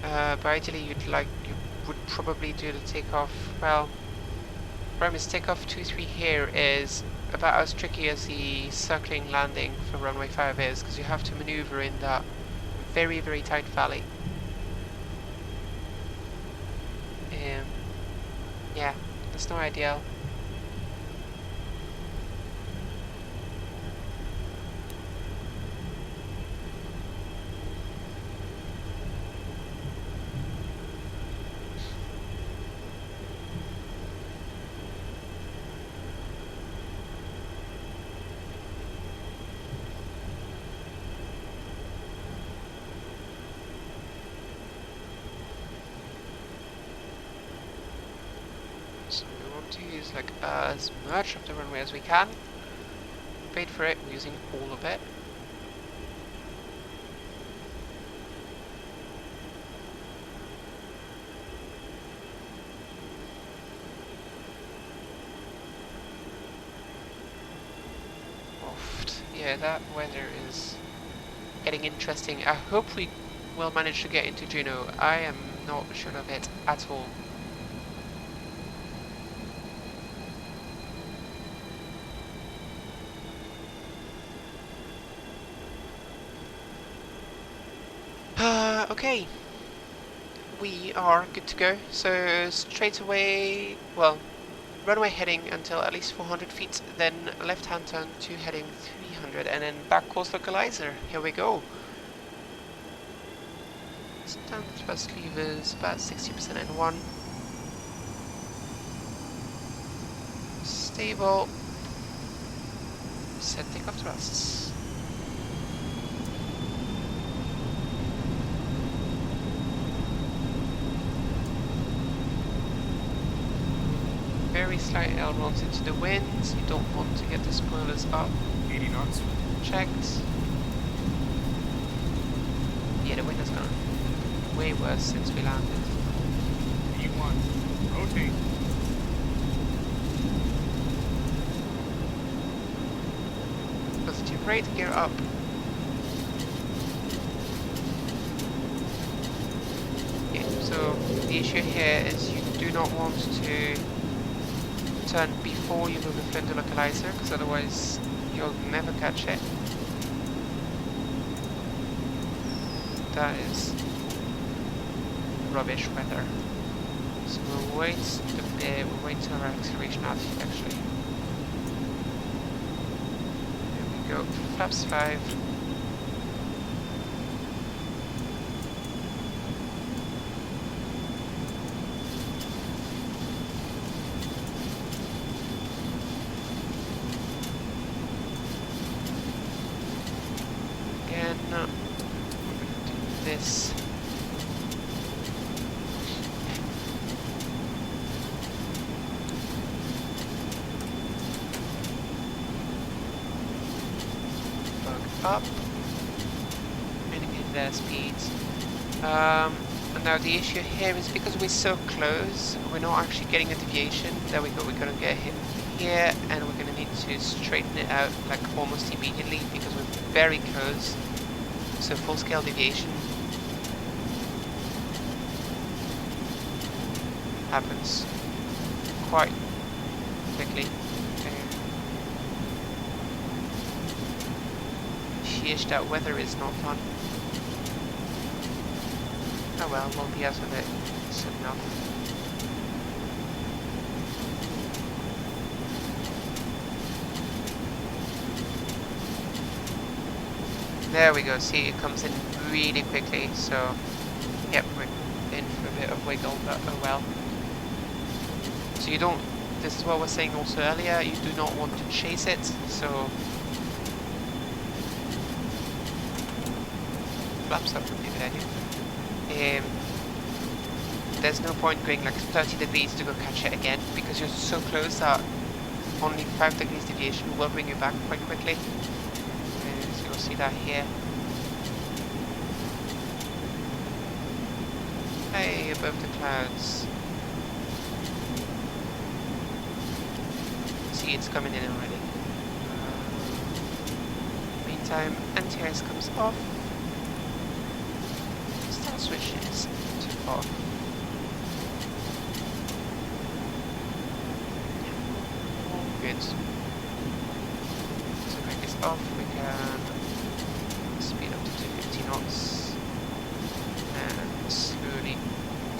But ideally, you would probably do the takeoff. Well, Premise takeoff 23 here is about as tricky as the circling landing for runway 5 is, because you have to maneuver in that very, very tight valley. Yeah, that's not ideal. So we want to use like as much of the runway as we can. Wait for it, we're using all of it. Yeah, that weather is getting interesting. I hope we will manage to get into Juneau. I am not sure of it at all. Okay, we are good to go. So straight away, well, runway heading until at least 400 feet, then left-hand turn to heading 300, and then back course localizer. Here we go. Stand thrust levers about 60% N1. Stable. Set takeoff thrusts. Very slight ailerons into the wind. You don't want to get the spoilers up.
80 knots.
Checked. Yeah, the wind has gone way worse since we landed.
E1. Rotate.
Positive rate, gear up. Yeah, so the issue here is you do not want to turn before you move the flint localizer, because otherwise you'll never catch it. That is rubbish weather. So we'll wait a bit, we'll wait till our acceleration altitude actually. There we go, flaps 5. Again, we're going to do this. up and get their speeds. And now the issue here is because we're so close, we're not actually getting a deviation. There we go, we're gonna get hit here, and we're gonna need to straighten it out like almost immediately because we're very close. So full scale deviation happens quite quickly. Sheesh, that weather is not fun. Oh well, we'll be out of it soon enough. There we go, see, it comes in really quickly, so yep, we're in for a bit of wiggle, but oh well. So you don't, this is what I was saying also earlier, you do not want to chase it, so flaps up would be a good idea. There's no point going like 30 degrees to go catch it again, because you're so close that only 5 degrees deviation will bring you back quite quickly. So you'll see that here. Hey, above the clouds. See, it's coming in already. Meantime, anti-ice comes off. Start switches to off. Good. So brake is off, we can speed up to 250 knots and slowly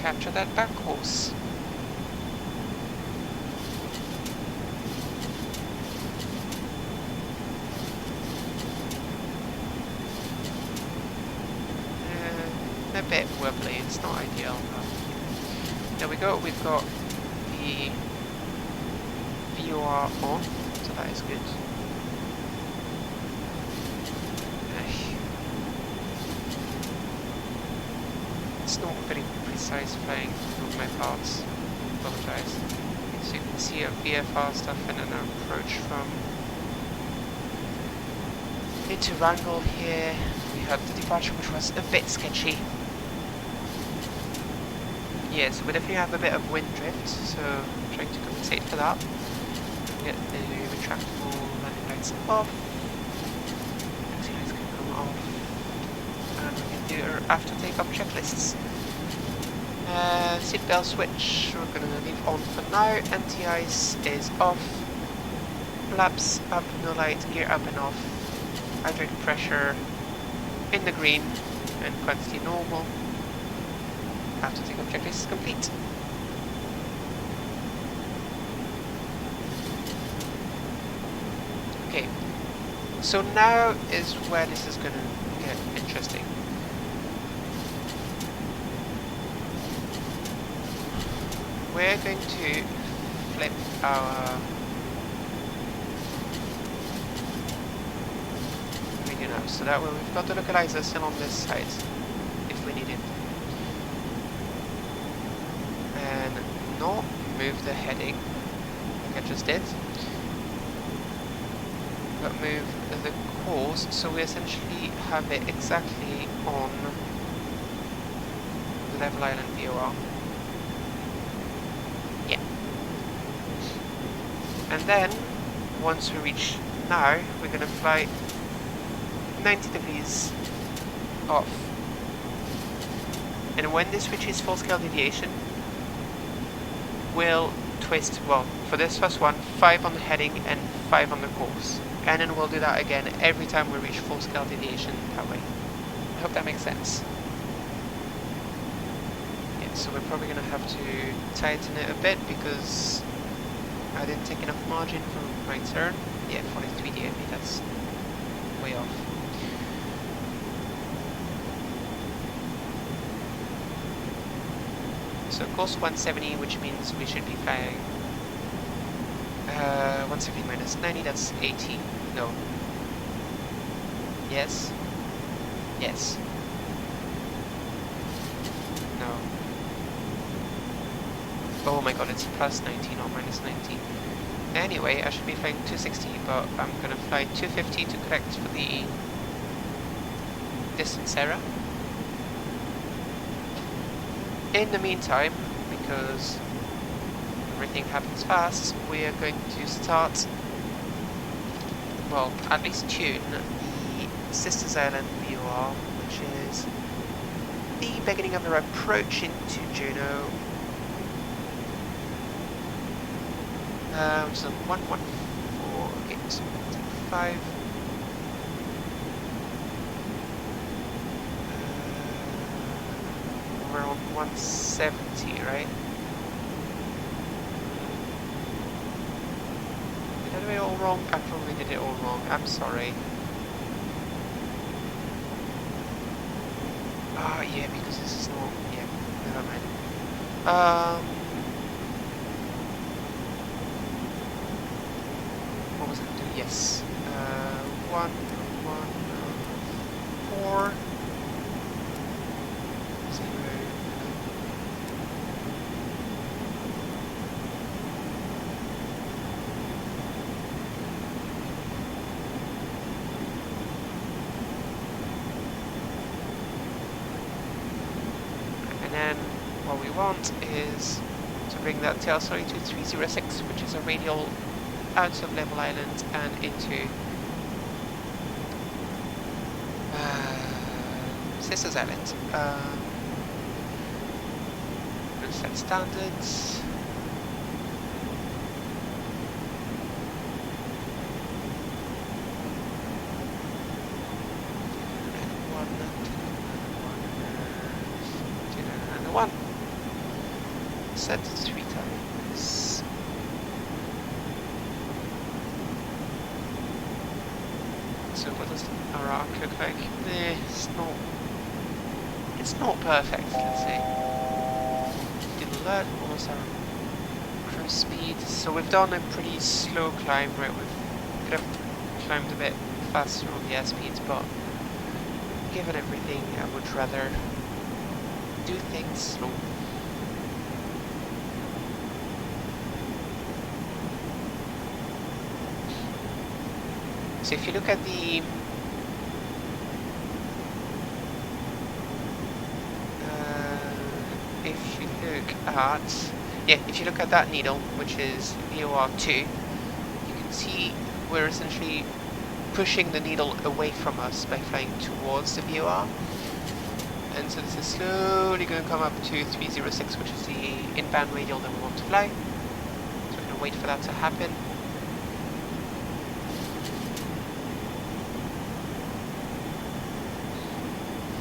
capture that back course. A bit wobbly, it's not ideal, but there we go, we've got the VOR on, so that is good. It's not very precise flying on my parts, apologise. So you can see a VFR stuff and an approach from into Wrangell here. We had the departure which was a bit sketchy. Yes, we definitely have a bit of wind drift, so I'm trying to compensate for that. Get the retractable landing lights off. Anti-ice can come off. And we can do our after takeoff checklists. Seatbelt switch, we're going to leave on for now. Anti-ice is off. Flaps up, no light, gear up and off. Hydraulic pressure in the green and quantity normal. After takeoff checklist is complete. Okay, so now is where this is going to get interesting. We're going to flip our radio now, so that way we've got the localizer still on this side if we need it. And not move the heading like I just did, but move the course so we essentially have it exactly on the level island VOR. Yeah. And then once we reach now, we're going to fly 90 degrees off. And when this reaches full scale deviation, we'll twist, well, for this first one, 5 on the heading and 5 on the course. And then we'll do that again every time we reach full scale deviation that way. I hope that makes sense. Yeah, so we're probably going to have to tighten it a bit because I didn't take enough margin for my turn. Yeah, 43 dB, that's way off. So course 170, which means we should be flying 170 minus 90, that's 80. No. Yes. Yes. No. Oh my god, it's plus 90, not minus 90. Anyway, I should be flying 260, but I'm gonna fly 250 to correct for the distance error. In the meantime, because everything happens fast, we are going to start, well, at least tune the Sisters Island VOR, which is the beginning of our approach into Juneau. Which is on 114.5. We're on 170, right? Did I do it all wrong? I probably did it all wrong. I'm sorry. Ah, yeah, because this is not... Yeah, never mind. What was I doing? Yes. 1, 4, 0. And then what we want is to bring that tail slowly to 306, which is a radial out of Level Island and into Sisters Island. We'll set standards. One. Set 3 times. So what does our arc look like? It's not perfect, let's say. Did alert, what was our cruise speed? So we've done a pretty slow climb, right? We could have climbed a bit faster on the airspeeds, but given everything, I would rather do things slow. So if you look at the if you look at that needle, which is VOR2, you can see we're essentially pushing the needle away from us by flying towards the VOR. And so this is slowly going to come up to 306, which is the inbound radial that we want to fly. So we're going to wait for that to happen.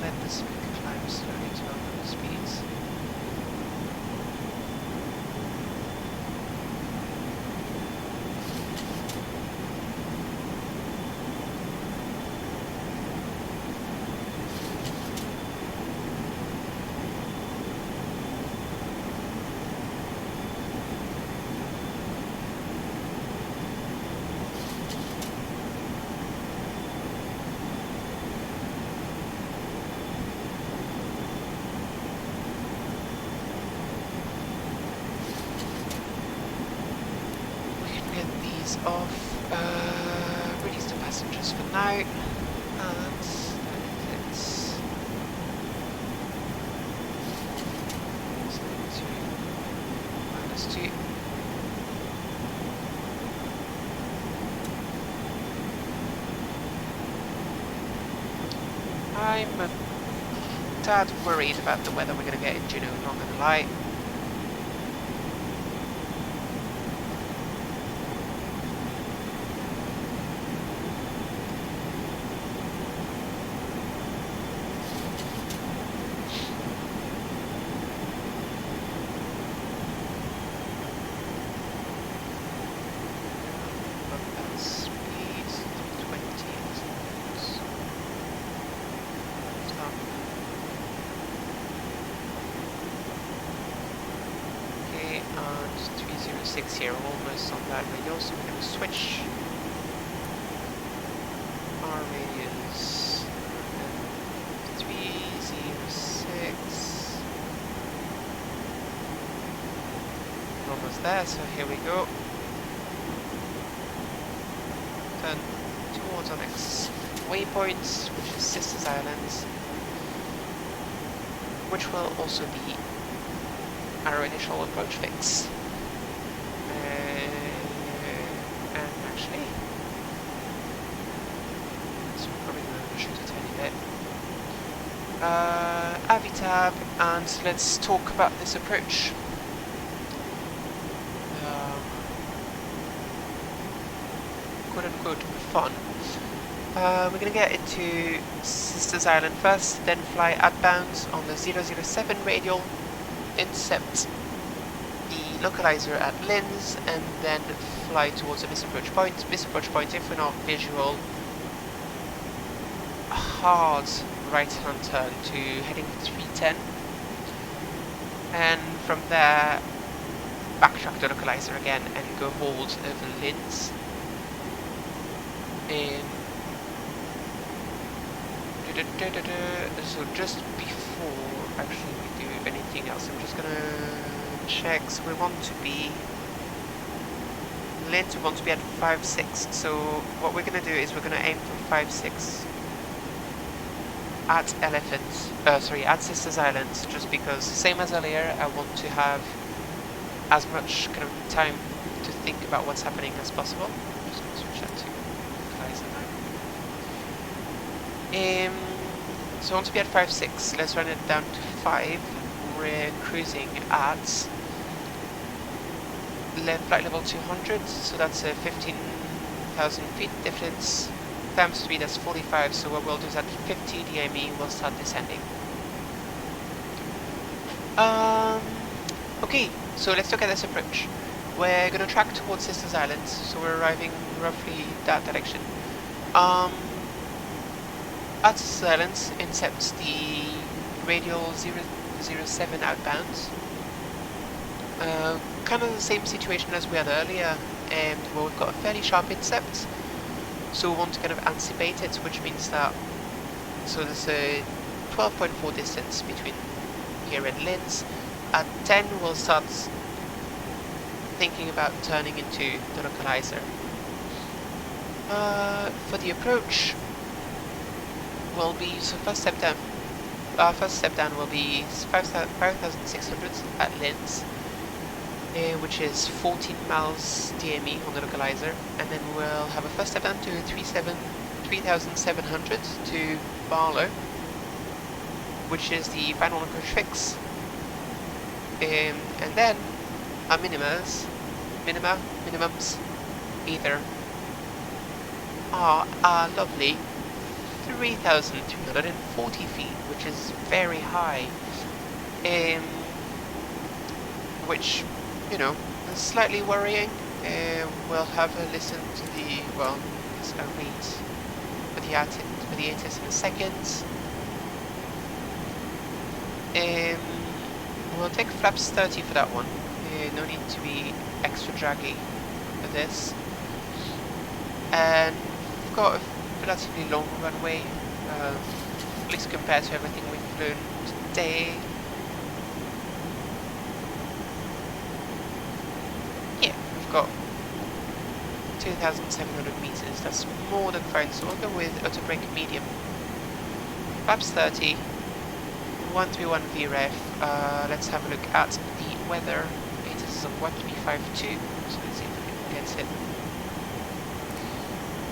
Let the speed climb slowly to our speeds. Off, release the passengers for now, and it's -2. I'm a tad worried about the weather we're going to get in Juneau, not going to lie. And 306 here, almost on that radial, so we're going to switch our radius. 306. We're almost there, so here we go. Turn towards our next waypoints, which is Sisters Islands, which will also be our initial approach fix. And actually, so we're probably going to shoot a tiny bit. Avitab, and let's talk about this approach. Quote unquote fun. We're going to get into Sisters Island first, then fly outbound on the 007 radial, intercept the localizer at Linz, and then fly towards a misapproach point. Misapproach point, if we're not visual, a hard right-hand turn to heading 310, and from there backtrack the localizer again and go hold over Linz. So just before actually we do anything else, I'm just gonna check. So we want to be Linz, we want to be at 5.6. So what we're gonna do is we're gonna aim for 5.6 at at Sisters Islands, just because same as earlier, I want to have as much kind of time to think about what's happening as possible. I'm just gonna switch that to localizer now. So I want to be at 5.6. Let's run it down to 5. We're cruising at flight level 200, so that's a 15,000 feet difference. Climb speed that's 45, so what we'll do is at 50 DME we'll start descending. Okay, so let's look at this approach. We're going to track towards Sisters Islands, so we're arriving roughly that direction. At Sisters Islands, intercepts the radial 007 outbounds. Kind of the same situation as we had earlier, and well, we've got a fairly sharp intercept, so we want to kind of anticipate it, which means that, so there's a 12.4 distance between here and Linz. At 10 we'll start thinking about turning into the localizer. For the approach will be, so first step down will be 5,600 at Linz, which is 14 miles DME on the localizer, and then we'll have a first step down to 3,700 to Barlow, which is the final approach fix. And then our minimums either are our lovely 3,340 feet, which is very high, which, you know, is slightly worrying. We'll have a listen to the, well, I'll read for the ATIS in a second. We'll take flaps 30 for that one. No need to be extra draggy for this. And we've got a relatively long runway, at least compared to everything we've flown today. Yeah, we've got 2,700 meters. That's more than fine. So we'll go with auto brake medium. Flaps 30. 131 VREF. Let's have a look at the weather. It is a 1352, so let's see if we can get it.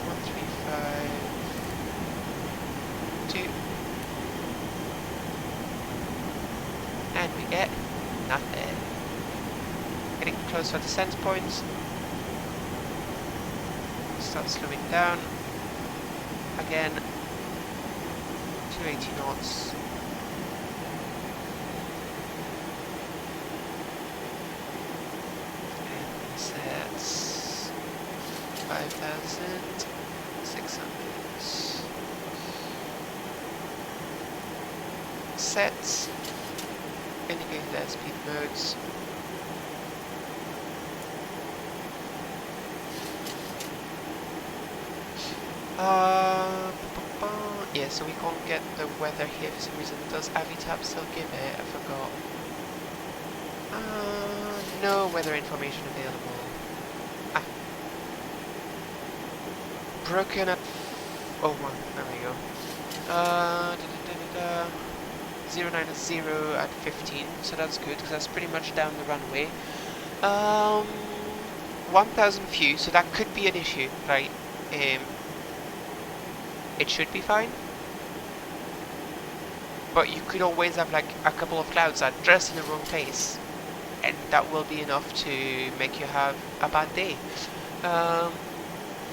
1352. And we get nothing. Getting close to descent points. Start slowing down. Again. 280 knots. Sets 5,600. Sets. Indicate their speed modes. Yeah, so we can't get the weather here for some reason. Does Avitab still give it? I forgot. No weather information available. Broken at Oh, one. There we go. 090 at 15, so that's good because that's pretty much down the runway. 1,000 few, so that could be an issue, right? It should be fine, but you could always have like a couple of clouds that are just in the wrong place, and that will be enough to make you have a bad day.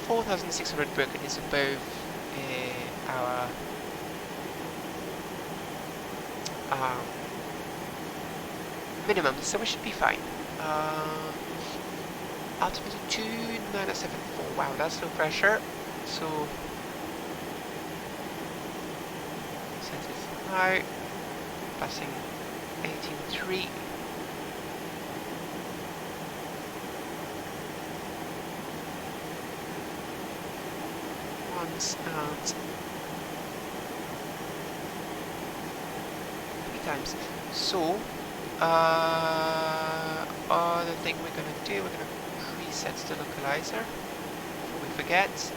4,600 broken is above our minimum, so we should be fine. Altimeter 2974. Wow, that's low pressure. So set it high, passing 18.3. Once and 3 times. So other thing we're gonna do, we're gonna preset the localizer before we forget.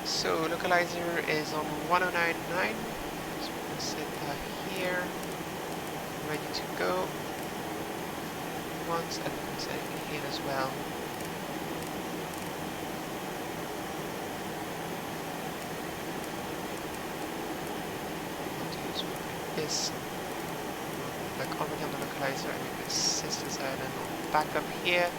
So localizer is on 1099. So we're gonna set that here, ready to go. Once, and we're gonna set it here as well. This like already on the localizer, and we put Sisters Island back up here.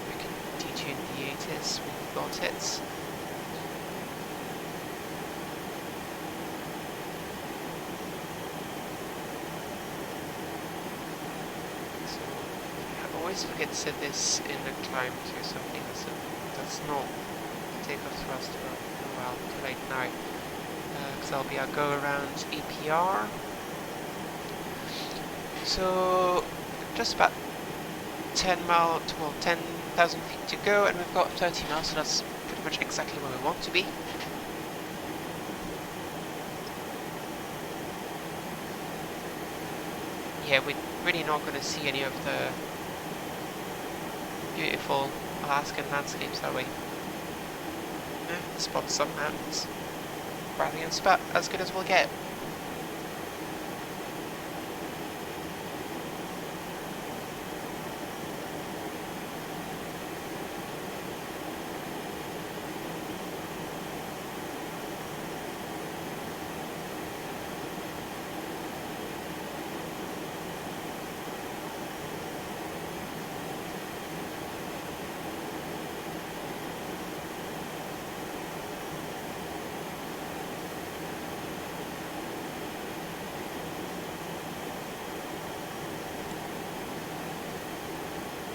We can detune the ATIS, we've got it. So I always forget to set this in the climb to something that's not takeoff thrust for a while too late now, because that'll be our go around APR. So just about 10,000 feet to go, and we've got 30 miles, so that's pretty much exactly where we want to be. Yeah, we're really not going to see any of the beautiful Alaskan landscapes that way. Spot some mountains. Rather than spot as good as we'll get.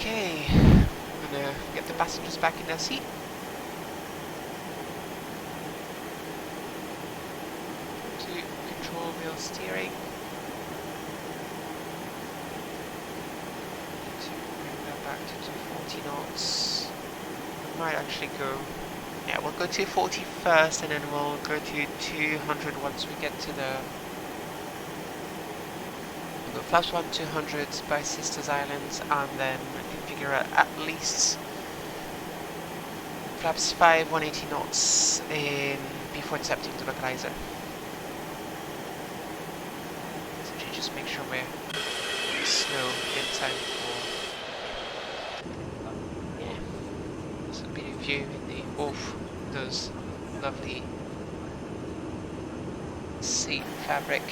Okay, I'm gonna get the passengers back in their seat. To control wheel steering. Need to bring that back to 240 knots. We might actually go, yeah, we'll go 240 first, and then we'll go to 200 once we get to the flaps 1 200 by Sisters Islands, and then configure at least flaps 5 180 knots before intercepting the localizer. So just make sure we're slow in time for some beautiful view in the those lovely seat fabric.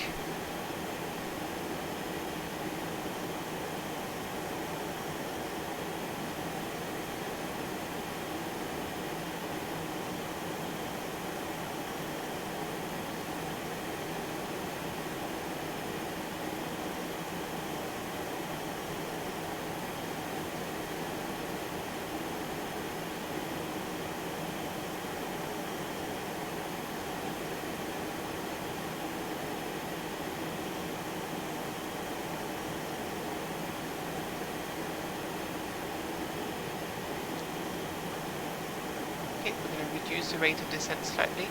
Okay, we're going to reduce the rate of descent slightly.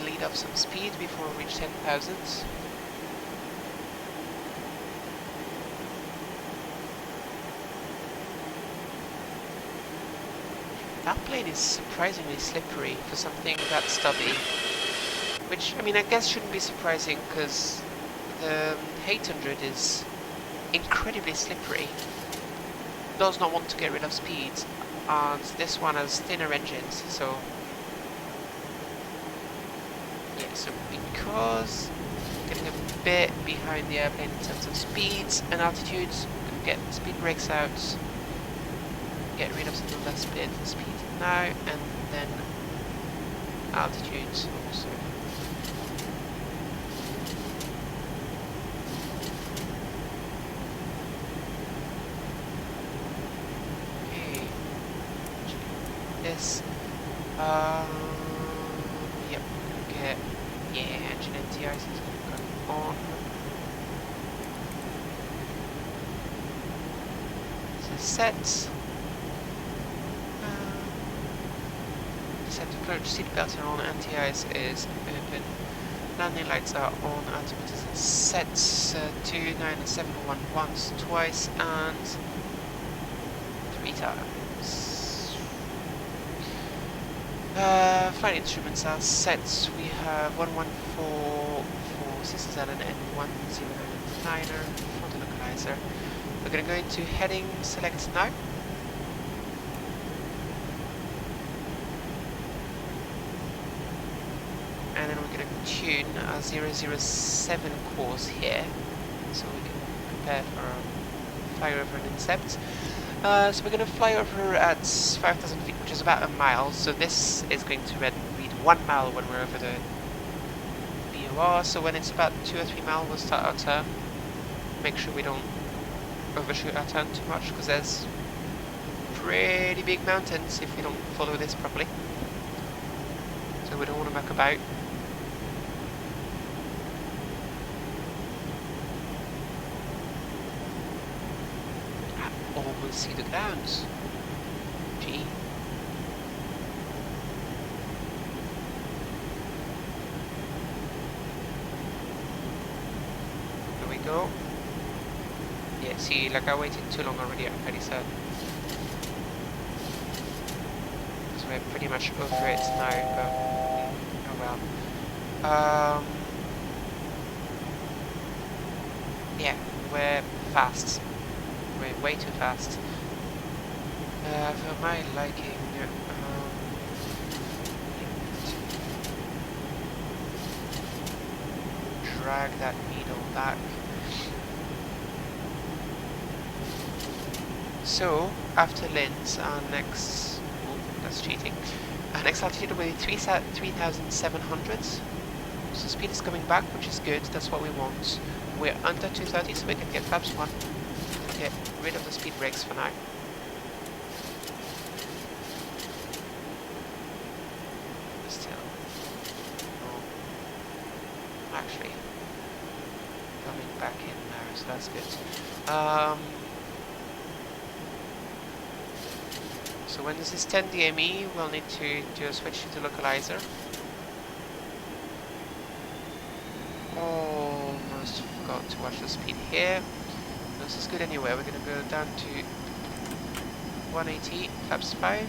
Bleed off some speed before we reach 10,000. That plane is surprisingly slippery for something that stubby. Which, I mean, I guess shouldn't be surprising because the 800 is incredibly slippery. Does not want to get rid of speed, and this one has thinner engines, so yeah, so because getting a bit behind the airplane in terms of speeds and altitudes, I'm going to get speed brakes out, get rid of some of that speed now, and then altitudes also. This, yep, get, yeah, engine NTI is going on. This is set. Set approach, seatbelt are on, NTIs is open. Landing lights are on, altimeter is set. 29711 once, twice, and 3 times. Flight instruments are set. We have 1144 and 1099er frontal localizer. We're going to go into heading select now. And then we're going to tune our 007 course here, so we can prepare for a flyover and incept. So we're going to fly over at 5,000 feet, which is about a mile. So this is going to read 1 mile when we're over the BOR. So when it's about 2 or 3 miles, we'll start our turn. Make sure we don't overshoot our turn too much, because there's pretty big mountains if we don't follow this properly. So we don't want to muck about. Almost see the grounds. Gee. Here we go. Yeah, see, like I waited too long already, I'm pretty sad. Because we're pretty much over it now, but oh well. Yeah, we're fast. We're way too fast. For my liking, drag that needle back. So, after Linz, our next... Oh, that's cheating. Our next altitude will be 3,700. So speed is coming back, which is good. That's what we want. We're under 230, so we can get flaps 1. Get rid of the speed brakes for now. Still. Oh. Actually. Coming back in now, so that's good. So when this is 10 DME, we'll need to do a switch to the localizer. Almost forgot to watch the speed here. This is good anyway. We're going to go down to 180, flaps 5.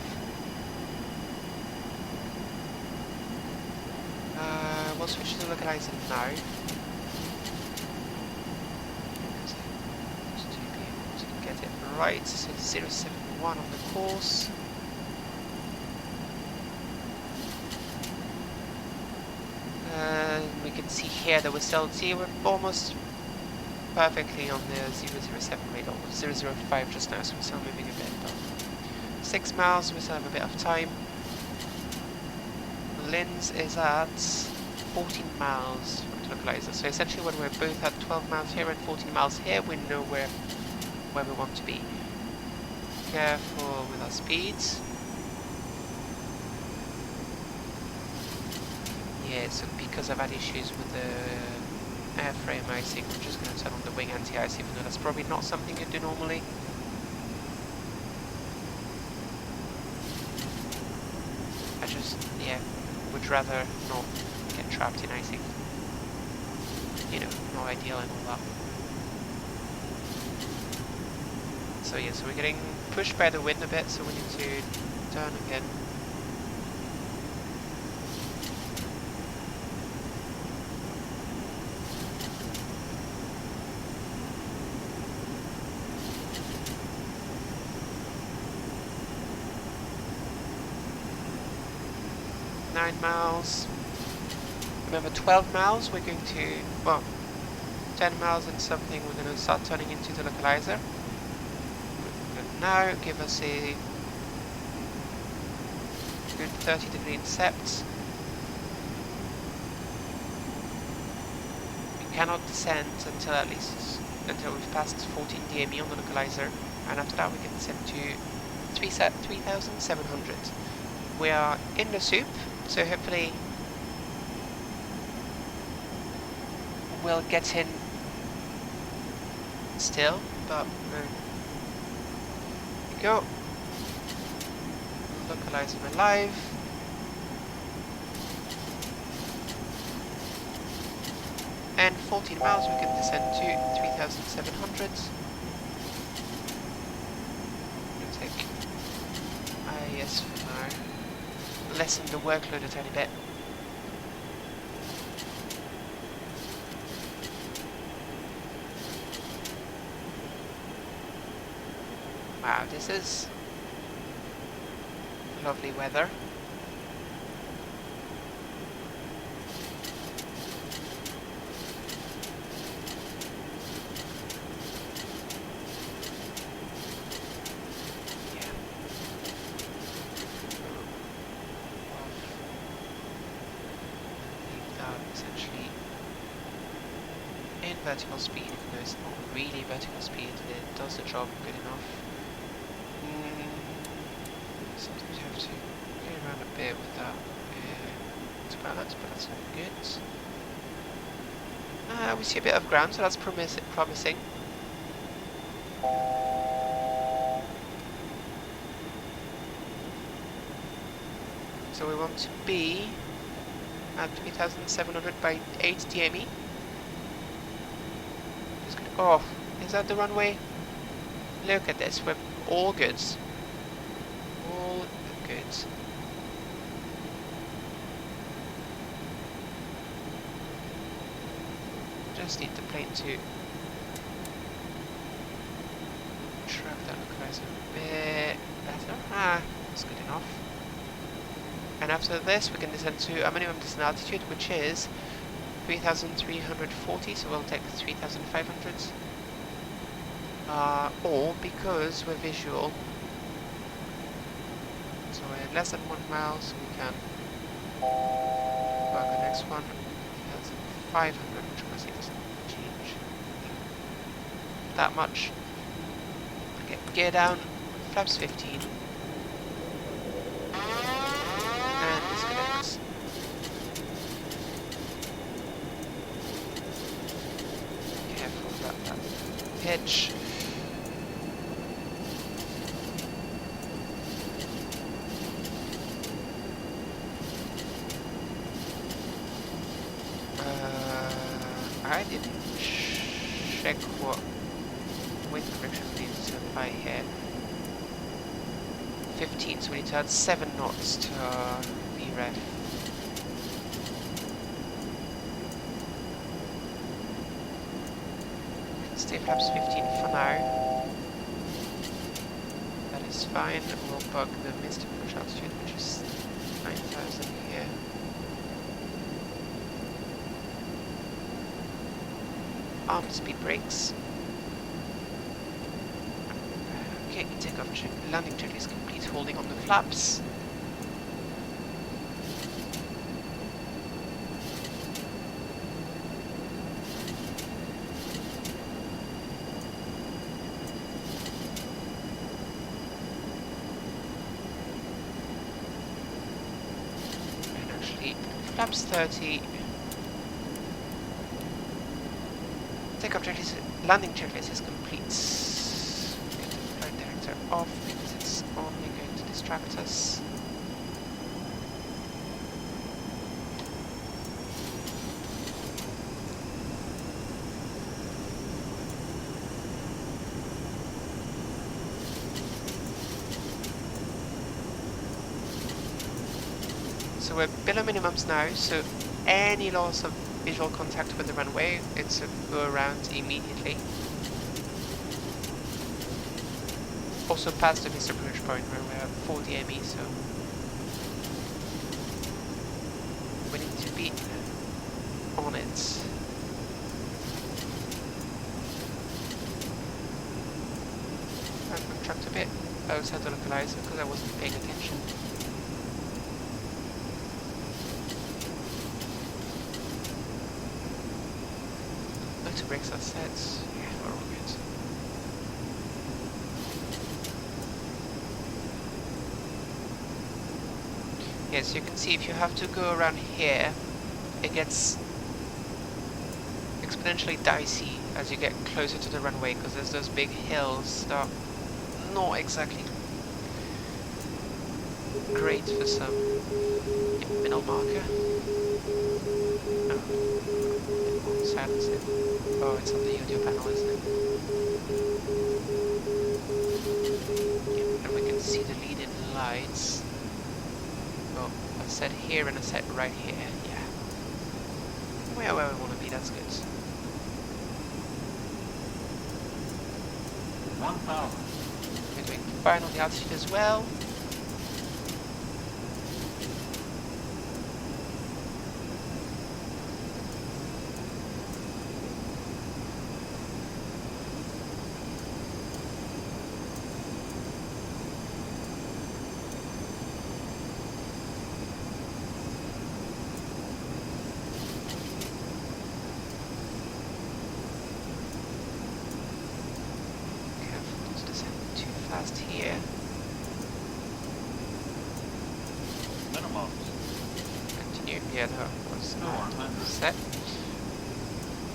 We'll switch to the localizer now. To be able to get it right. So it's 071 on the course. We can see here that we're still, we're almost perfectly on the 007 radar, 005 just now, so we're still moving a bit, but 6 miles, we still have a bit of time. Linz is at 14 miles from the localizer, so essentially when we're both at 12 miles here and 14 miles here, we know where we want to be. Careful with our speeds. Yeah, so because I've had issues with the airframe, I think we're just going to turn on the wing anti-ice, even though that's probably not something you do normally. I just, yeah, would rather not get trapped in icing. You know, not ideal and all that. So yeah, so we're getting pushed by the wind a bit, so we need to turn again. Nine miles. Remember, 12 miles we're going to, well, 10 miles and something we're going to start turning into the localizer. Good now, give us a good 30-degree intercept. We cannot descend until we've passed 14 DME on the localizer, and after that we can descend to 3,700. We are in the soup, so hopefully we'll get in still, but there we go. Localizer alive. And 14 miles we can descend to 3,700. We'll take IAS for now. Lessen the workload a tiny bit. Wow, this is lovely weather. Yeah. Leave that essentially in vertical speed, even though it's not really vertical speed, it does the job good enough. Sometimes you have to play around a bit with that to balance, but that's not good. We see a bit of ground, so that's promising. So we want to be at 3,700 by 8 DME. Oh, is that the runway? Look at this, we're all good. All good. Just need the plane to track that localizer a bit better. Ah, that's good enough. And after this we can descend to a minimum descent altitude, which is 3,340, so we'll take 3,500. Or, because we're visual, so we're less than 1 mile, so we can bug the next one, 3,500, which of course it doesn't change that much. Okay, gear down, flaps 15, and disconnect. Careful about that pitch. I didn't check what wind direction we need to apply here. 15, so we need to add 7 knots to our VREF. Stay flaps 15 for now. That is fine. We'll bug the missed approach altitude, which is 9,000 here. Armed speed brakes. Okay, takeoff landing checklist complete. Holding on the flaps. And actually, flaps 30. Takeoff checklist, landing checklist is complete. Get the flight director off because it's only going to distract us. So we're below minimums now, so any loss of visual contact with the runway, it's a go around immediately. Also past the missed approach point where we're at 40 ME, so we need to be on it. I've backtracked a bit outside the localizer because I wasn't paying attention. Motor brakes are set. Yeah, we're all good. Yes, you can see if you have to go around here, it gets exponentially dicey as you get closer to the runway because there's those big hills that are not exactly great for some middle marker. Oh, silence it. Oh, it's on the audio panel, isn't it? Yeah, and we can see the leading lights. Well, I set here and I set right here, yeah. We're where we want to be, that's good.
1,000.
We're doing fine on the altitude as well. Here.
Minimum.
Continue. Yeah, no, it was set.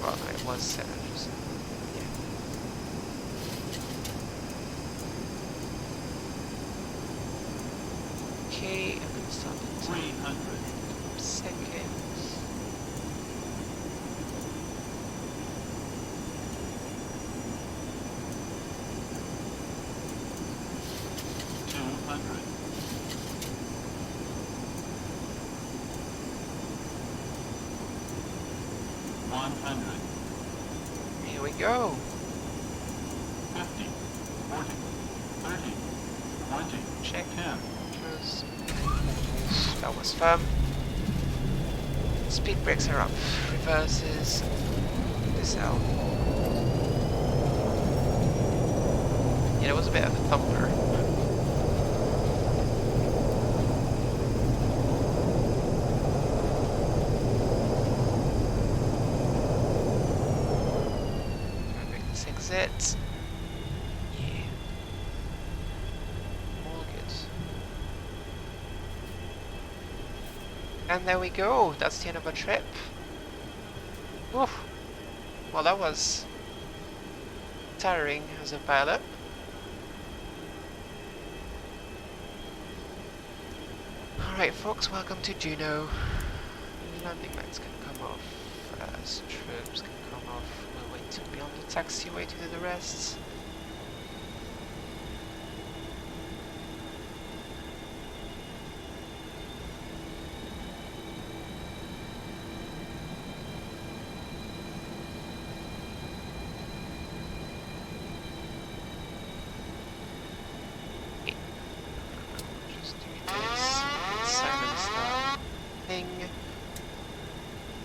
Well, no, it was set. I just, yeah. Okay, I'm gonna start the time. 300 seconds. Here we go.
50, 40, 30, 20,
check.
10.
That was firm. Speed brakes are up. Reverses. This out. Yeah, there was a bit of a thumper. It. Yeah. All good. And there we go. That's the end of our trip. Oof. Well, that was tiring as a pilot. Alright, folks, welcome to Juneau. Landing lights can come off. Strobes can come off. We'll wait to be on the taxiway to do the rest. Just do this. Silence that thing.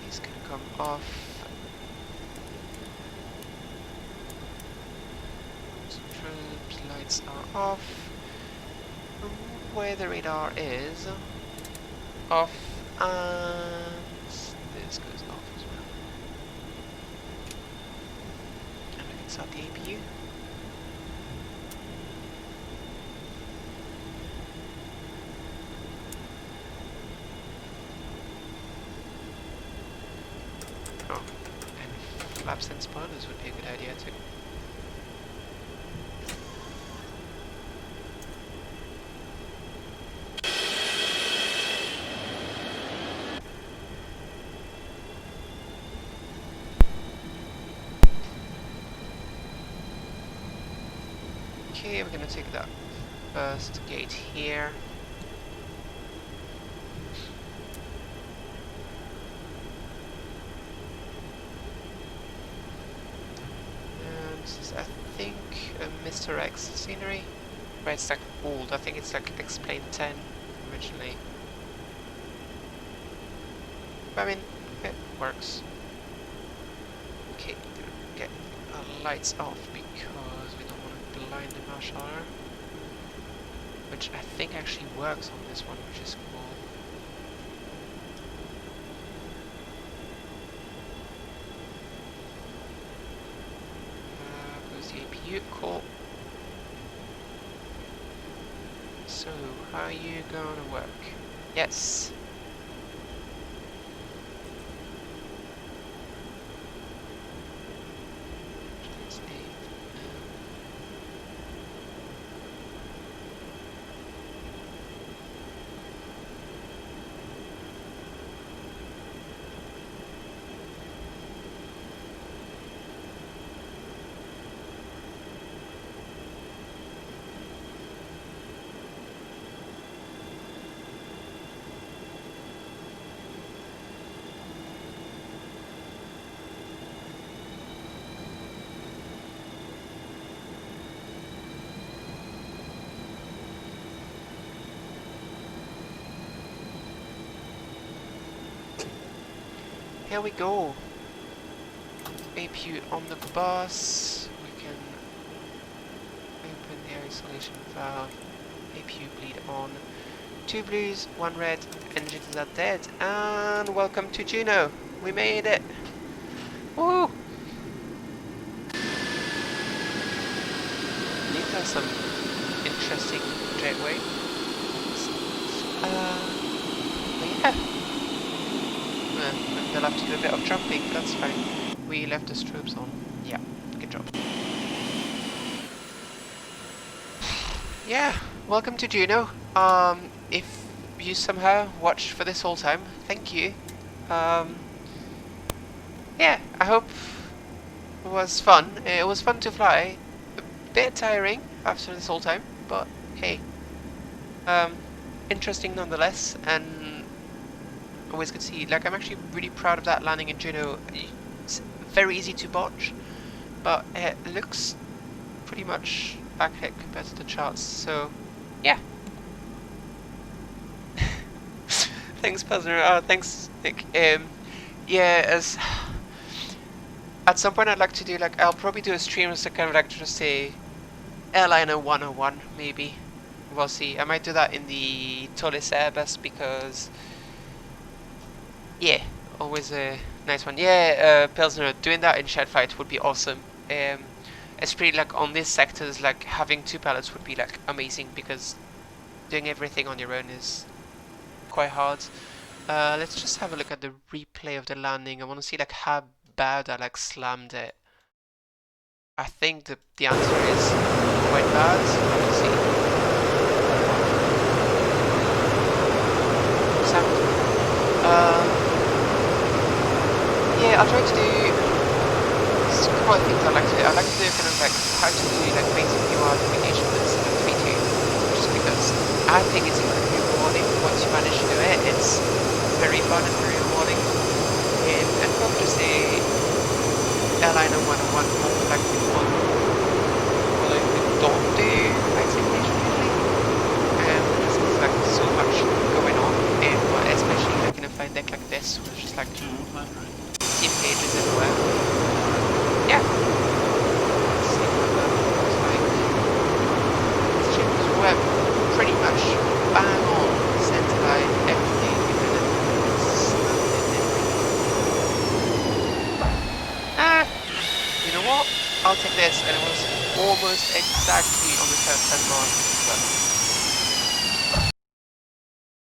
These can come off. Lights are off. Where the radar is off, and this goes off as well. And we can start the APU. Oh, and flaps and spoilers would be a good idea too. Okay, we're gonna take that first gate here. Professor X scenery. But it's like old, I think it's like Explain 10 originally. But I mean, it works. Okay, get our lights off because we don't want to blind the marshal arm. Which I think actually works on this one, which is cool. Goes the APU, cool. So, how are you gonna work? Yes. Here we go. APU on the bus. We can open the air isolation valve. APU bleed on. 2 blues, 1 red. Engines are dead. And welcome to Juno. We made it. Woo! These are some interesting jetway. But yeah. They'll have to do a bit of jumping, but that's fine. We left the strobes on. Yeah, good job. Yeah, welcome to Juno. If you somehow watched for this whole time, thank you. Yeah, I hope it was fun. It was fun to fly. A bit tiring after this whole time, but hey. Interesting nonetheless, and always good to see. Like, I'm actually really proud of that landing in Juno. It's very easy to botch, but it looks pretty much backlit compared to the charts, so yeah. Thanks, Puzzler. Oh, thanks, Nick. Yeah, as at some point I'd like to do, like, I'll probably do a stream as a kind of like just say Airliner 101, maybe. We'll see. I might do that in the tallest Airbus because yeah, always a nice one. Yeah, Pilsner, doing that in Shed Fight would be awesome. Especially like on these sectors, like having 2 pilots would be like amazing because doing everything on your own is quite hard. Let's just have a look at the replay of the landing. I want to see like how bad I like slammed it. I think the answer is quite bad. Let's see. Yeah, I'll try to do quite things I like to do. I like to do kind of like how to do like basic UI navigation with 732, just because I think it's incredibly rewarding once you manage to do it. It's very fun and very rewarding. And probably just a Airliner 101 more like the one although we don't do flight simulation usually. Because there's like so much going on, but especially like in a flight deck like this where it's just like
200.
team pages everywhere. Yeah. Let's see what that looks like. These ships were pretty much bang on center line, everything, you know what? I'll take this, and it was almost exactly on the 10 mark. But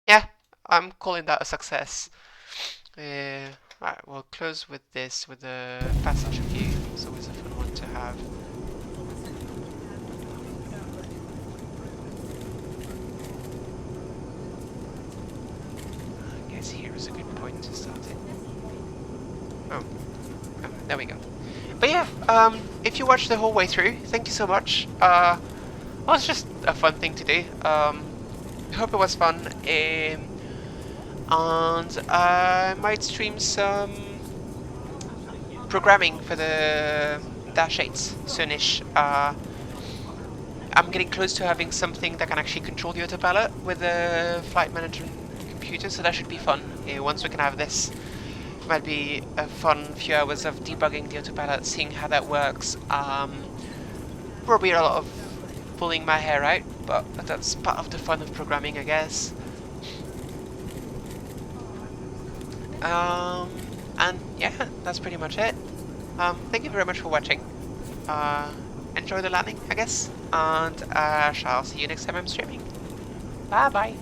yeah, I'm calling that a success. Right, we'll close with this, with the passenger view. It's always a fun one to have. I guess here is a good point to start it. Oh, there we go. But yeah, if you watched the whole way through, thank you so much. Well, it's just a fun thing to do. I hope it was fun. And I might stream some programming for the Dash 8s soonish. I'm getting close to having something that can actually control the autopilot with the flight management computer, so that should be fun. Once we can have this, it might be a fun few hours of debugging the autopilot, seeing how that works. Probably a lot of pulling my hair out, but that's part of the fun of programming, I guess. And yeah, that's pretty much it. Thank you very much for watching. Enjoy the landing, I guess, and I shall see you next time I'm streaming. Bye bye.